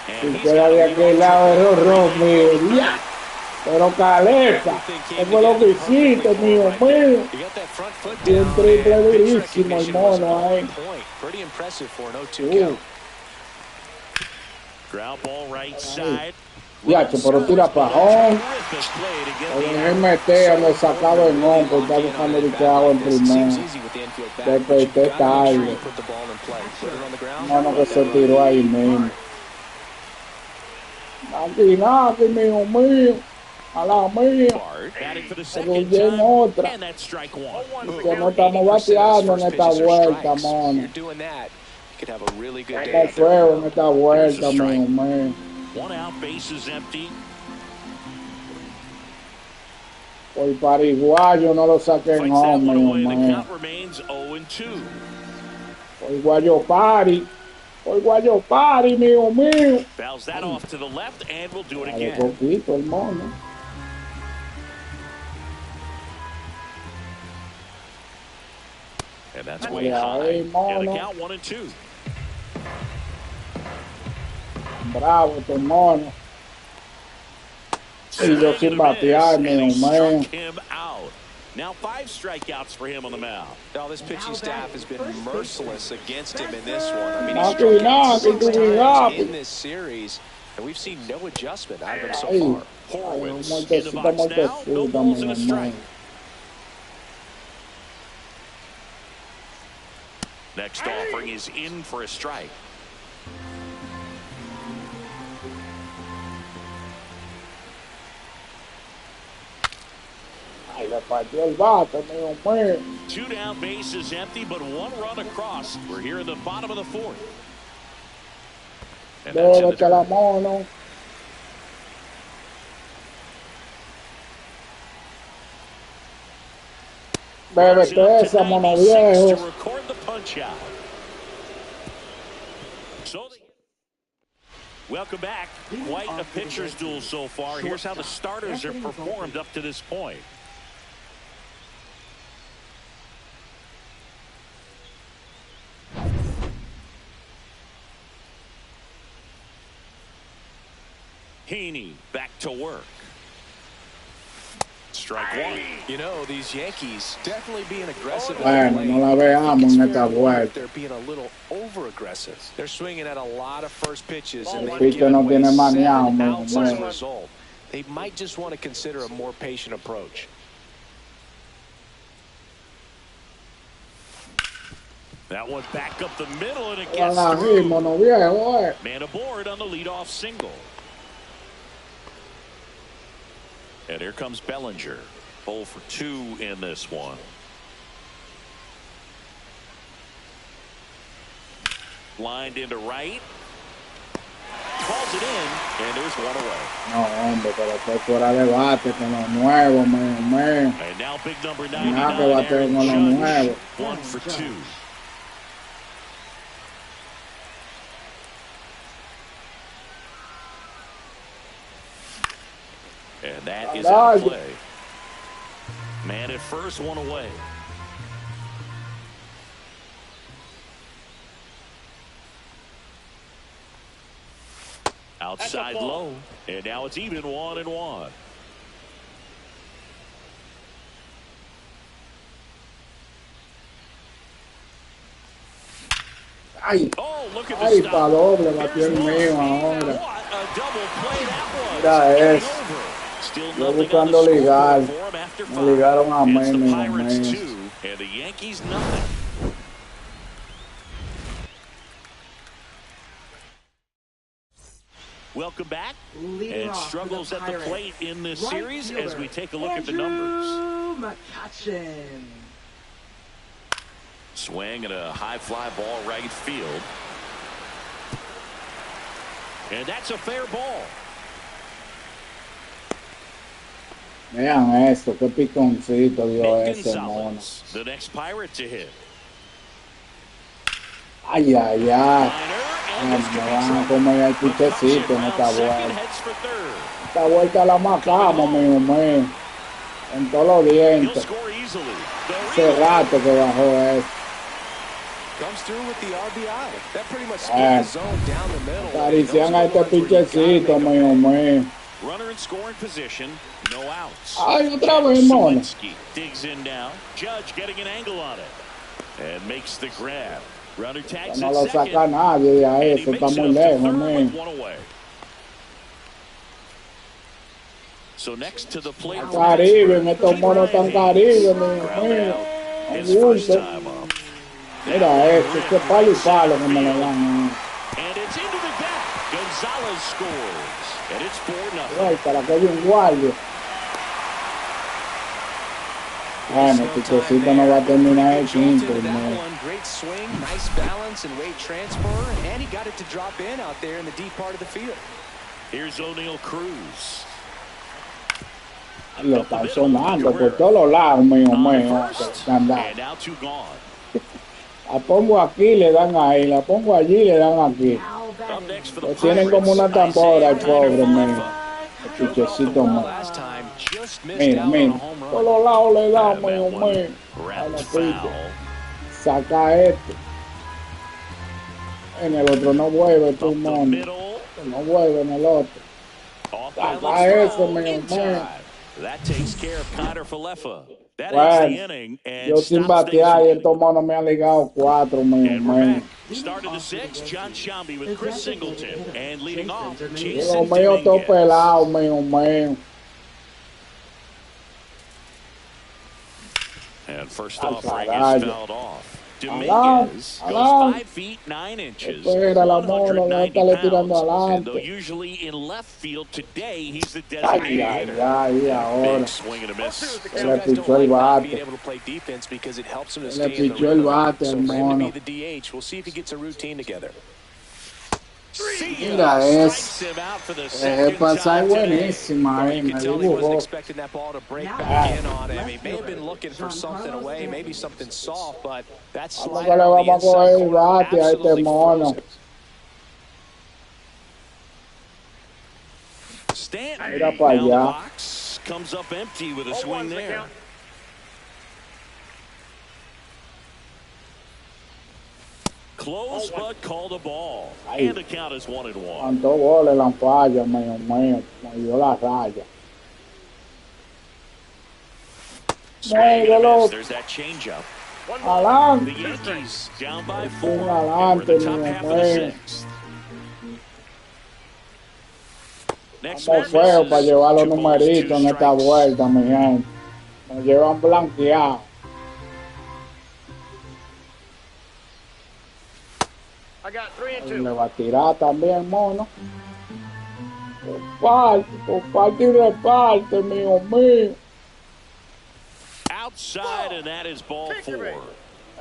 Si And he's queda got de to lead aquel off lado to de horror, mío. Ya. Pero caleta. Eso fue lo que hiciste, mío mío. You got that front foot Y un down, triple and pitch durísimo el recognition was mono ahí. on point. Pretty impressive for an 0-2 count. ground ball right side. Ya, pero tira pajón. El MT me sacaba el nombre, está buscando el que hago en primero. Después tarde. Mano que se tiró ahí mismo. Aquí, mío mío. A la mía. Pero bien otra. Que no estamos bateando en esta vuelta, mono. Estamos feos en esta vuelta, mío mío. 1 out, bases empty. Por pariguayo no lo saqué en home, mío mío. Por guayo pari. Por guayo pari, mío mío. Fouls that off to the left, and we'll do it again. Poquito el mono. And that's way high. And the count 1-2. Bravo este mono. Y yo sin batear, mío mío. Him out. Now 5 strikeouts for him on the mound. Now this pitching staff has been merciless against him in this one. I mean, he's struck out 6 times in this series, and we've seen no adjustment out of him so far. Horowitz in the box now. No balls and a strike. Next offering is in for a strike. Ay, le partió el bate, mío mío. 2 down, bases empty, but 1 run across. We're here in the bottom of the 4th. And that's in the Débete la mono. Bébete esa, mono viejo. To record the punch out. So welcome back. Quite a pitcher's duel so far. Here's how the starters have performed up to this point. Heaney back to work. Strike one. You know, these Yankees definitely being aggressive. Bueno, no la veamos en esta vuelta. They're being a little over-aggressive. They're swinging at a lot of first pitches. El pitcher no tiene maniado, Result. They might just want to consider a more patient approach. That one back up the middle, and it gets through. Man aboard on the leadoff single. And here comes Bellinger. 0 for 2 in this one. Lined into right. Calls it in, and there's one away. No, hombre, pero fue fuera de bate con los nuevos, man. And now big number 99, Nada que bateo con los nuevos. 1 for 2. And that is out of play. Man at first, one away. Outside low, and now it's even 1-1. Ay, oh, look at ay, pa doble, batió el mío ahora. Mira eso. Yo buscando ligar. Me ligaron a mí, and the Yankees nothing. Welcome back. And struggles at the plate in this series as we take a look at the numbers. Swing and a high fly ball right field. And that's a fair ball. Vean esto, qué piconcito dio ese mono. The next Pirate to hit. Ay, ay, ay. Me van a comer el pichecito en esta vuelta. Esta vuelta la matamos, mío. En todos los dientes. Hace rato que bajó eso. Acarician a este pichecito, mío. Runner in scoring position, no outs. Ay, otra vez, mono. Digs in now. Judge getting an angle on it. And makes the grab. Runner tags no lo saca nadie de ahí, eso está muy lejos, So next to the plate. Caribe, estos monos tan Caribe, mío. Mira eso, este palo y palo que me lo dan. And it's into the deck. Gonzalez scores. And it's 4-0. Ay, para que haya un guardia. Bueno, Pichecito no va a terminar el quinto. Great swing, nice balance and weight transfer, and he got it to drop in out there in the deep part of the field. Here's O'Neal Cruz. Lo están sonando por todos los lados, mío. And now 2 gone. La pongo aquí, le dan ahí. La pongo allí, le dan aquí. Lo tienen como una tambora el pobre, mío. El Pichecito, mío. Mira, todos los lados le dan, mío. A la picha. Saca este. En el otro no vuelve, tu mono. No vuelve en el otro. Saca eso, mío. That takes care of Connor Falefa. That ends the inning. Yo sin batear y estos monos me han ligado 4, mío. Start of the 6th, John Shambi with Chris Singleton. And leading off, Los Jason míos todos Dominguez. pelados, mío. And first off, Reyes fouled off. Dominguez goes 5 feet 9 inches. 190 pounds. And though usually in left field, today he's the designated hitter. Big swing and a miss. Se le pichó el bate. Being able to play defense because it helps him to Se le stay in the pichó el rhythm. bate, So for him mono. to be the DH, we'll see if he gets a routine together. Mira eso. Dejé pasar buenísima ahí, me dibujó. Expecting that ball to break back in on him. He may have been looking for something away, maybe something soft, but that slide Que le on the vamos a coger inside el corner bate a este absolutely mono. froze him. Stanton Mira para down the allá. box, comes up empty with a swing there. Close, but called a ball. And the count is 1-1. Cuántos goles la falla, mío. Me dio la raya. Muévelo. There's that changeup. The Adelante. Yankees down by 4. Adelante, We're in the top half of the mío. 6th. Next Estamos man feos para misses. llevar los 2 balls, 2 numeritos en esta strikes. vuelta, mi gente. Nos llevan blanqueados. I got 3 and 2. Le va a tirar también, mono. Comparte y reparte, mío mío. Outside, and that is ball 4.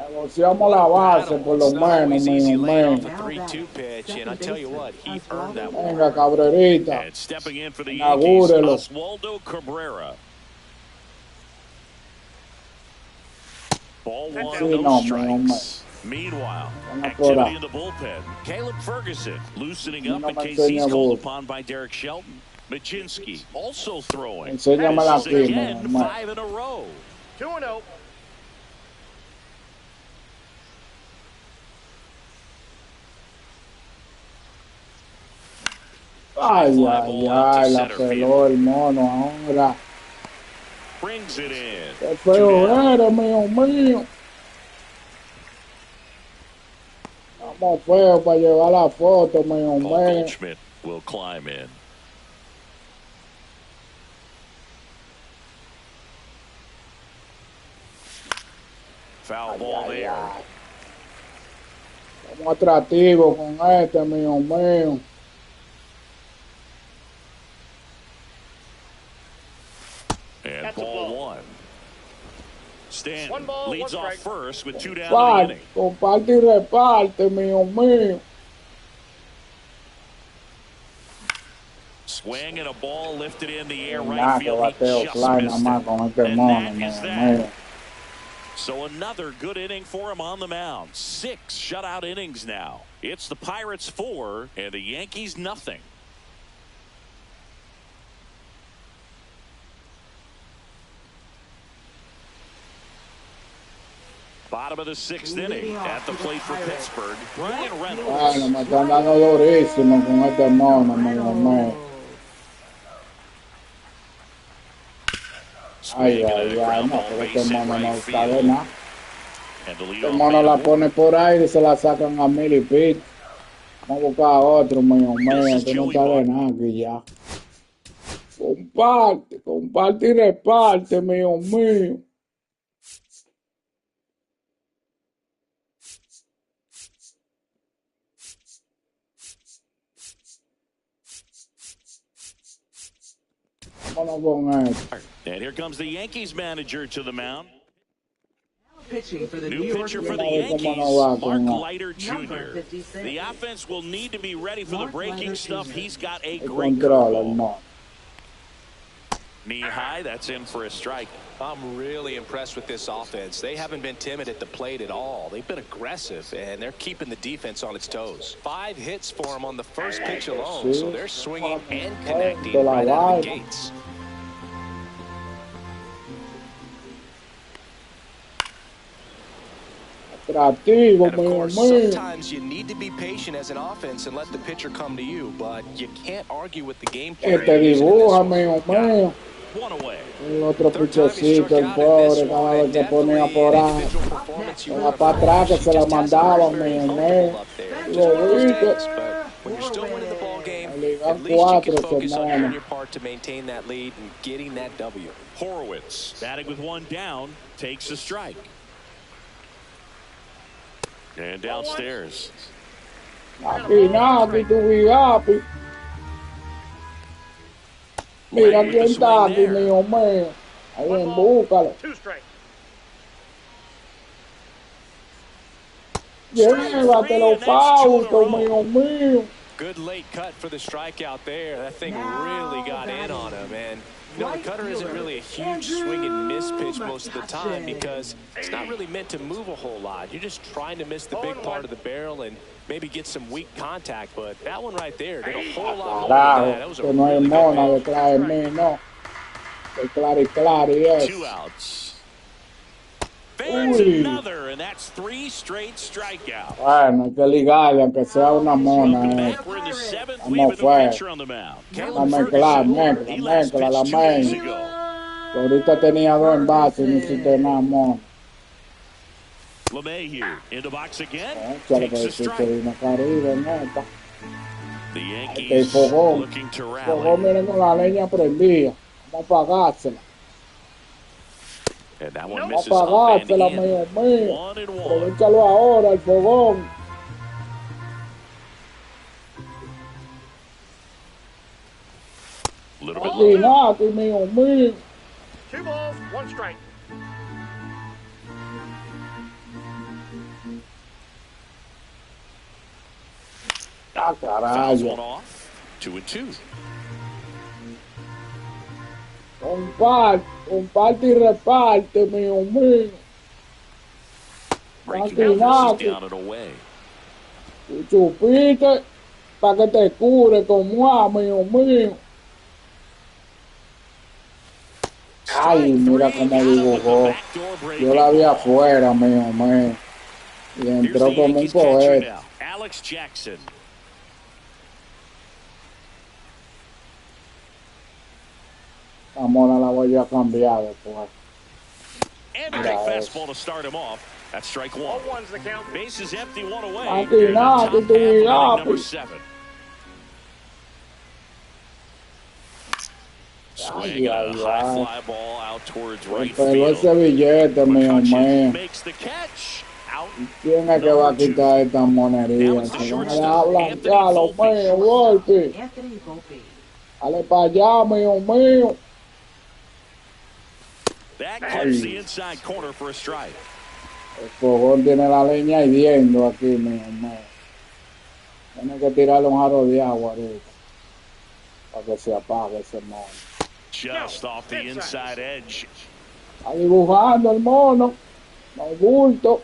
Negociamos la base, por lo menos, mío mío. The 3-2 pitch, and I tell you what, he earned that one. Venga, cabrerita. And stepping in for the Yankees, Inagúrelo. Oswaldo Cabrera. Ball 1, Sí, no no, strikes. Meanwhile, activity in the bullpen. Caleb Ferguson loosening up in case he's called upon by Derek Shelton. Majinski also throwing. Enséñame la This is again firma, 5 in a row. 2 and 0. Ay, ay, ay, la peló el mono ahora. Brings it in. Qué feo eres, mío mío. Estamos feos para llevar la foto, mío Paul mío. Goldschmidt will climb in. Foul ball Ay, there. ay. Estamos atractivos con este, mío mío. And That's a ball ball. 1. Stanton 1 ball, leads 1 off strike. first with 2 down in the inning. Comparte y reparte, mío mío. Swing and a ball lifted in the air right Nada, que field. bateo He just fly nada missed más it. con este And mono, that mío is that. mío. So another good inning for him on the mound. 6 shutout innings now. It's the Pirates 4 and the Yankees nothing. Bottom of the 6th inning at the plate for Pittsburgh. Brian Reynolds. Bueno, me están dando durísimo con este mono, mío mío. Ay, ay, ay, no, pero este mono no sabe nada. Este mono la pone por ahí y se la sacan a mil y pico. Vamos a buscar a otro, mío mío, que no sabe nada aquí ya. Comparte y reparte, mío mío. Vámonos con esto. And here comes the Yankees manager to the mound. Pitching for the New New York pitcher for the Yankees. Yankees, Mark Leiter Number Jr. 56. The offense will need to be ready for the Mark breaking Leiter stuff. Jr. He's got a El great control, el curveball. mono. Knee high, that's in for a strike. I'm really impressed with this offense. They haven't been timid at the plate at all. They've been aggressive, and they're keeping the defense on its toes. 5 hits for them on the first pitch alone, so they're swinging and connecting right out of the gates. Atractivo, And of mío course, mío. sometimes you need to be patient as an offense and let the pitcher come to you, but you can't argue with the game plan. Que te dibuja, mío mío. One away. El otro Third time he pichecito, struck el out in pobre, this cada one, vez and que ponía definitely por an ahí. individual performance you Era want para atrás que He se la just hasn't mandaban, been very mío comfortable mío. up there. Lo Just one of those viste. days, but when you're still winning the ball game, Ligan at least you can cuatro, focus on semana. doing your part to maintain that lead and getting that W. Horowitz, batting with 1 down, takes a strike. And downstairs. Aquí nada, aquí tu vigapi. Mira quién está aquí, mío mío. Ahí en búscalo. 2 strikes. Llévatelo, Fausto, mío mío. Good late cut for the strikeout there. That thing really got in on him. And you know, the cutter isn't really a huge swing and miss pitch most of the time because it's not really meant to move a whole lot. You're just trying to miss the big part of the barrel and maybe get some weak contact. But that one right there did a whole lot more than that. That was a Que no hay really good mona pitch. detrás de mí, no. De clari es. 2 outs. There's another, and that's 3 straight strikeouts. Bueno, hay que ligarle, aunque sea una mona. Welcome back. We're in the 7th. We Vamos have a new fuera. pitcher on the mound. La mezcla, He last mezcla, pitched la 2 days mezcla. ago. Ahorita tenía 2 en base y no hiciste nada, mono. LeMahieu in the box again. Chale, Takes a pero si te strike. vino Caribe, neta. The Este Yankees fogón. looking to Fogón rally. viene con la leña prendida. Vamos a apagársela. And that one Vamos misses a up and apagársela, in. mío, mío. 1-1. Aprovechalo ahora, el fogón. Little bit Aquí, low. aquí, mío, mío. 2 balls, 1 strike. Ah, Fouls one carajo. off. 2-2. Comparte y reparte, mío, mío. Breaking Aquí, numbers is aquí. down and away. Tu chupite para que te cure como mío, mío. Ay, mira cómo dibujó. Yo la vi afuera, mío, mío. Y entró como un poeta. Alex Jackson. La mona la voy a cambiar después. And a big fastball to start him off. That's strike 1. All 1's the count. Bases empty, 1 away. Aquí, Here in the nada, top que half tú of inning digas, number pues. 7. Ay, Swing and a ay, high ay. fly ball out towards right Pero ese field. billete, mío, McCutcheon mío. makes the catch. Out. ¿Quién es que va a quitar esta Now monería? it's the Se van a shortstop, dejar Anthony blanquear los Volpe. míos, golpe. Anthony Volpe. Dale para allá, mío, mío. That clips the inside corner for a strike. El fogón tiene la leña hirviendo aquí, mío, mío. Tiene que tirarle un jarro de agua ahorita para que se apague ese mono. Just off the inside edge. Está dibujando el mono. No hay bulto,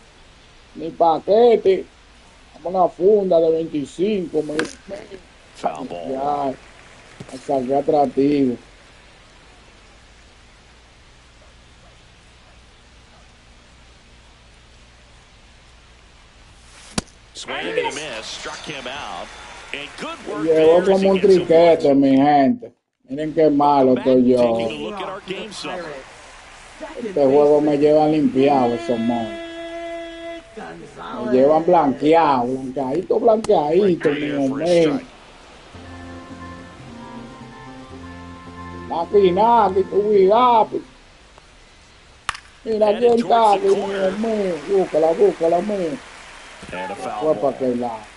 ni paquete. Vamos a una funda de 25, mío. Foul ball. Ya, saqué atractivo. Swing and a miss. Struck him out. And good work Llevo there as como he un gets a triquete, mi gente. Miren qué malo estoy yo. Taking a look at our game summary. Este juego me lleva limpiado esos monos. Me llevan blanqueado, blanqueadito, blanqueadito, mío, mío. Aquí, naki, tu vigapi. Mira, aquí está, aquí, mío, mío. Búscala, búscala, mío. And a Fue foul para ball. aquel lado.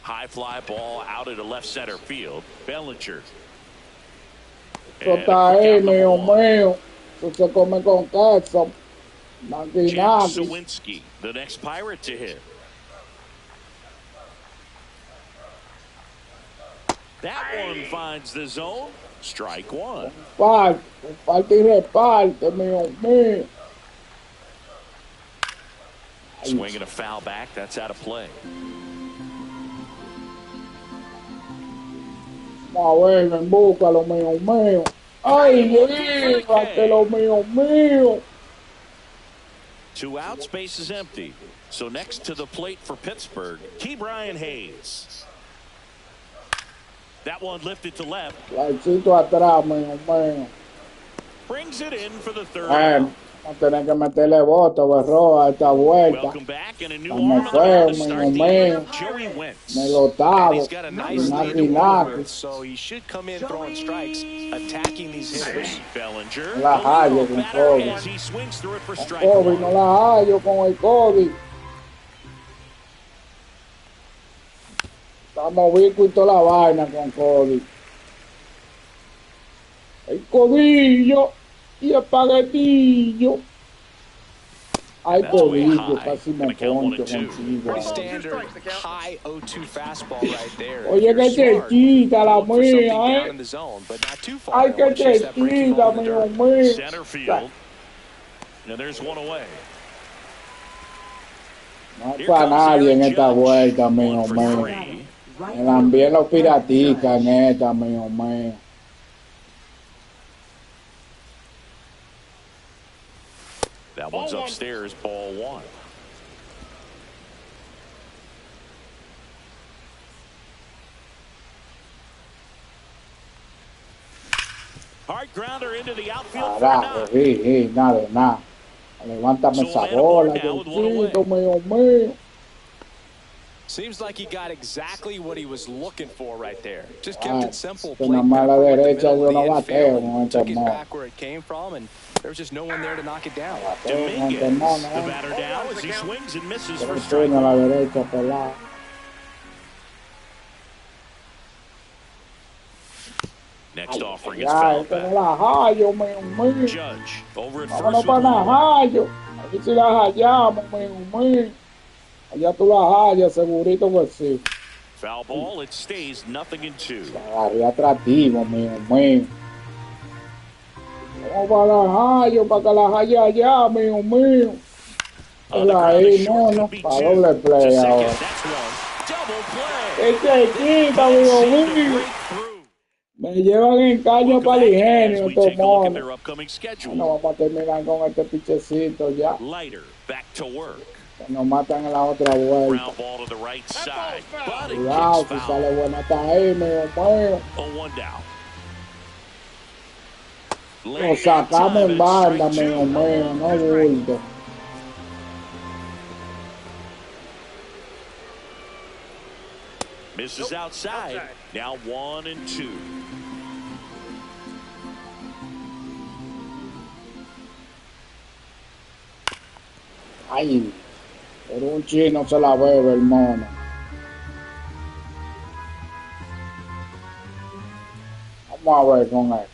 High fly ball out into left center field. Bellinger. Eso And a está quick ahí, out number mío, 1. mío. Eso se come con queso. Naki, Jim naki. Sawinski, the next Pirate to hit. That one finds the zone. Strike 1. Parte y reparte, mío, mío. Swing and a foul back. That's out of play. Vamos a ver, ven, búscalo, mío, mío. Ay, llévatelo, mío, mío. 2 outs, base is empty. So next to the plate for Pittsburgh, Ke'Bryan Hayes. That one lifted to left. Laicito atrás, mío, mío. Brings it in for the third out. Vamos a tener que meterle voto, berro, a esta vuelta. Welcome back and a new Estamos arm on the mound to feos, start mío, the mío. inning. Joey Wentz. Me lo And tabo. he's got a nice lead to Naki, work naki. with, so he should come in throwing strikes, attacking these hitters. Bellinger. La the hallo leadoff con batter Kobe. as he swings through it for strike Kobe, 1. no la hallo con el Kobe. Estamos vicos y toda la vaina con Kobe. El codillo y el paquetillo. Ay, That's way codillo, high. casi me Gonna count 1 poncho and 2. contigo. Pretty Two standard strikes to count. high 0-2 fastball right there. Oye, If que you're smart, chechita la look for something mía, down in the zone, but not too far. Ay, Don't que wanna chase that breaking chechita, ball in the mío, dirt. mío. Center field. And there's one away. No hay para nadie en esta vuelta, mío, 1 for mío. 3. Me la envíen los piraticas en esta, mío, mío. That one's upstairs, ball 1. Hard grounder into the outfield. Carajo, sí, nada. Levántame esa bola, Diosito mío mío. Seems like he got exactly what he was looking for right there. Just kept it simple. Una mala derecha, yo no bateo con este Took it back where it came from, and there was just no one there to knock it down. Dominguez, the batter down as he swings and misses for strike. A la derecha, pelado. Next offering is fouled back. Judge over at first. Vámonos para Najayo. A ver si la hallamos, mío. Allá tú la hallas, segurito que sí. Foul ball, it stays 0-2. Agarré atractivo, mío. Vamos para Najayo, para que la halle allá, mío. Ahí, no, para doble play ahora. Este chiquita, mío. Me llevan en caño para el ingenio, estos monos. No vamos a terminar con este pichecito ya. Que nos matan en la otra vuelta. Cuidado, si sale buena está ahí, mío. Lo sacamos en banda, mío, no bulto. Misses outside. Now 1-2. Ay, pero un chino se la bebe el mono. Vamos a ver con él.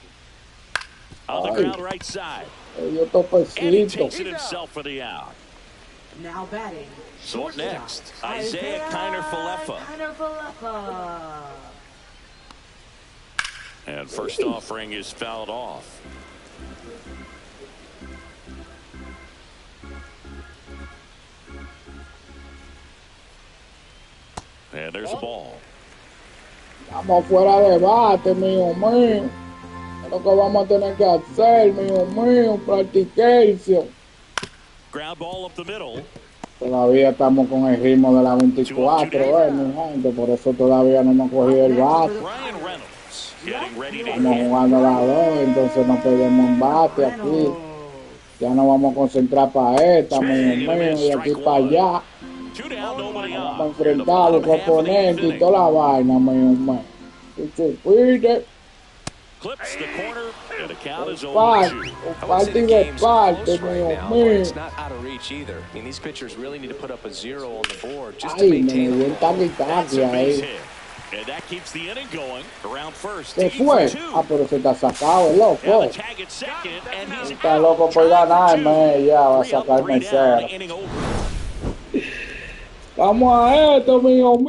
On the ground right side. Yo topecito. And he takes it himself for the out. Now batting. So up next, Isaiah Kiner-Falefa. And first offering is fouled off. And there's a ball. Estamos fuera de bate, mío. Es lo que vamos a tener que hacer, mío. Practication. Ground ball up the middle. Todavía estamos con el ritmo de la 24, mi gente. Por eso todavía no hemos cogido el bate. Estamos jugando la 2, entonces no perdemos un bate aquí. Ya nos vamos a concentrar para esta, mío. De aquí para allá. Vamos a enfrentar a los oponentes y toda la vaina, mío. Y supiste. Clips the corner, and the count is 0-2. It's not out of reach either. I mean, these pitchers really need to put up a 0 on the board just to maintain the ball. That's a base hit. And that keeps the inning going around first. ¿Qué fue? Pero se está sacado, el loco. Now the tag at second, and he's está loco por ganarme, ya va a sacarme cero. Vamos a esto, mío.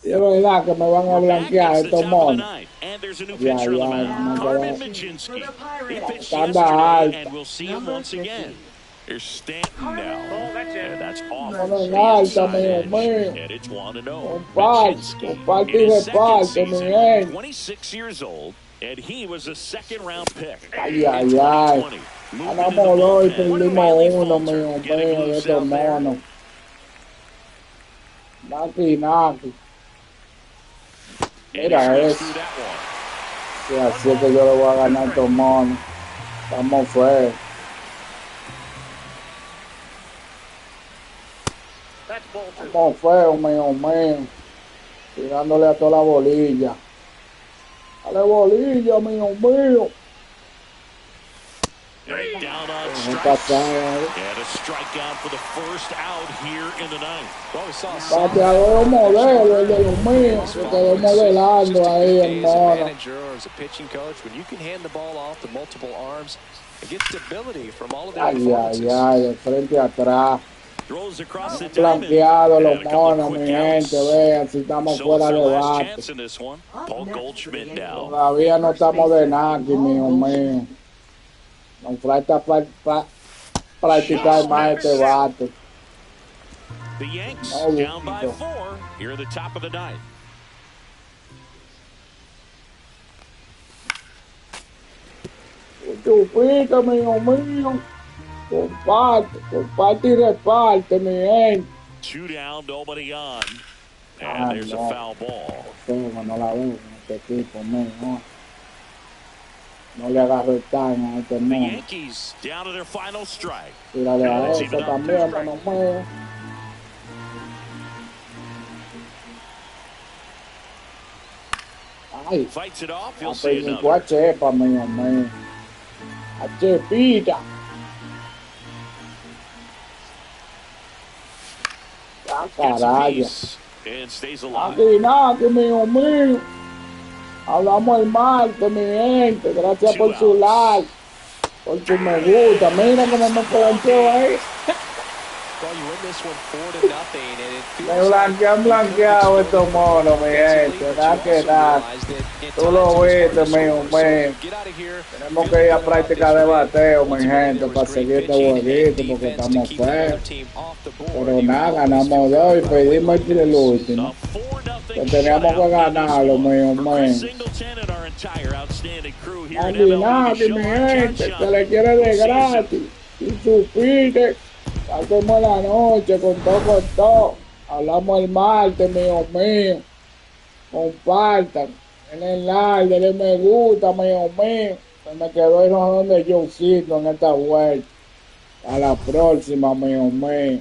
Y es verdad que me van a blanquear estos monos. Ya, Tanda alta. Here's Stanton now. And that's off. Alta, mío. And it's 1-0. Comparte y reparte, mi gente. 26 years old, and he was a second-round pick. Ay. Ganamos 2 y perdimos 1, mío, de estos monos. Naki. Mira eso. Sí, así es que yo le voy a ganar a estos monos. Estamos feos. Estamos feos, mío. Tirándole a toda la bolilla. Dale bolilla, mío. Down on strikes. And a strikeout for the first out here in the ninth. Well, we saw bateador modelo, el de los míos, se quedó modelando ahí el mono. Manager or as a pitching coach, when you can hand the ball off to multiple arms, it gets stability from all of their performances. De frente a atrás. Throws across the blanqueado los monos, mi gente, vean si estamos fuera de bate. Paul Goldschmidt now. Todavía no estamos de nada aquí, mío. Nos falta practicar más este bate. The Yanks down by 4 here at the top of the ninth. Chupita, mío. Comparte y reparte, mi gente. 2 down, nobody on. And there's a foul ball. No la veo en este equipo, mío. No le agarro el time a este The mono. Yankees down to their final strike. Tírale a It's eso even up también, 2 mano strikes. mío. Ay, Fights it off. He'll a see técnico a another. Chepa, mío, mío. A Chepita. Ah, Gets a caralho. piece and stays alive. Aquí nada, que mío, mío. Hablamos el martes, mi gente. Gracias por su like, por su me gusta. Mira cómo me planteó ahí. Well, you win this one 4-0, and it Me feels like you blanqueado could estos have monos, mi defensively, gente. but Nada you que also nada. realize that at Tú lo times it was hard viste, to mío, score. So mío. get out of here. Tenemos que ir a practicar de bateo, mi gente, para seguir este jueguito, porque estamos feos. Pero nada, ganamos dos y pedimos el último. A 4-0 Que teníamos que shutout in ganarlo, this one. mío, For mío. Chris Singleton and our entire outstanding crew here at Aquí MLB nada, The que Show, mi I'm John gente, Schuck. que le quiere de We'll see you soon. gratis. Si supiste, hacemos la noche con todo. Hablamos el martes, mío, mío. Compartan, denle like, denle me gusta, mío, mío. Se me quedó el rojón de Josito en esta vuelta. A la próxima, mío, mío.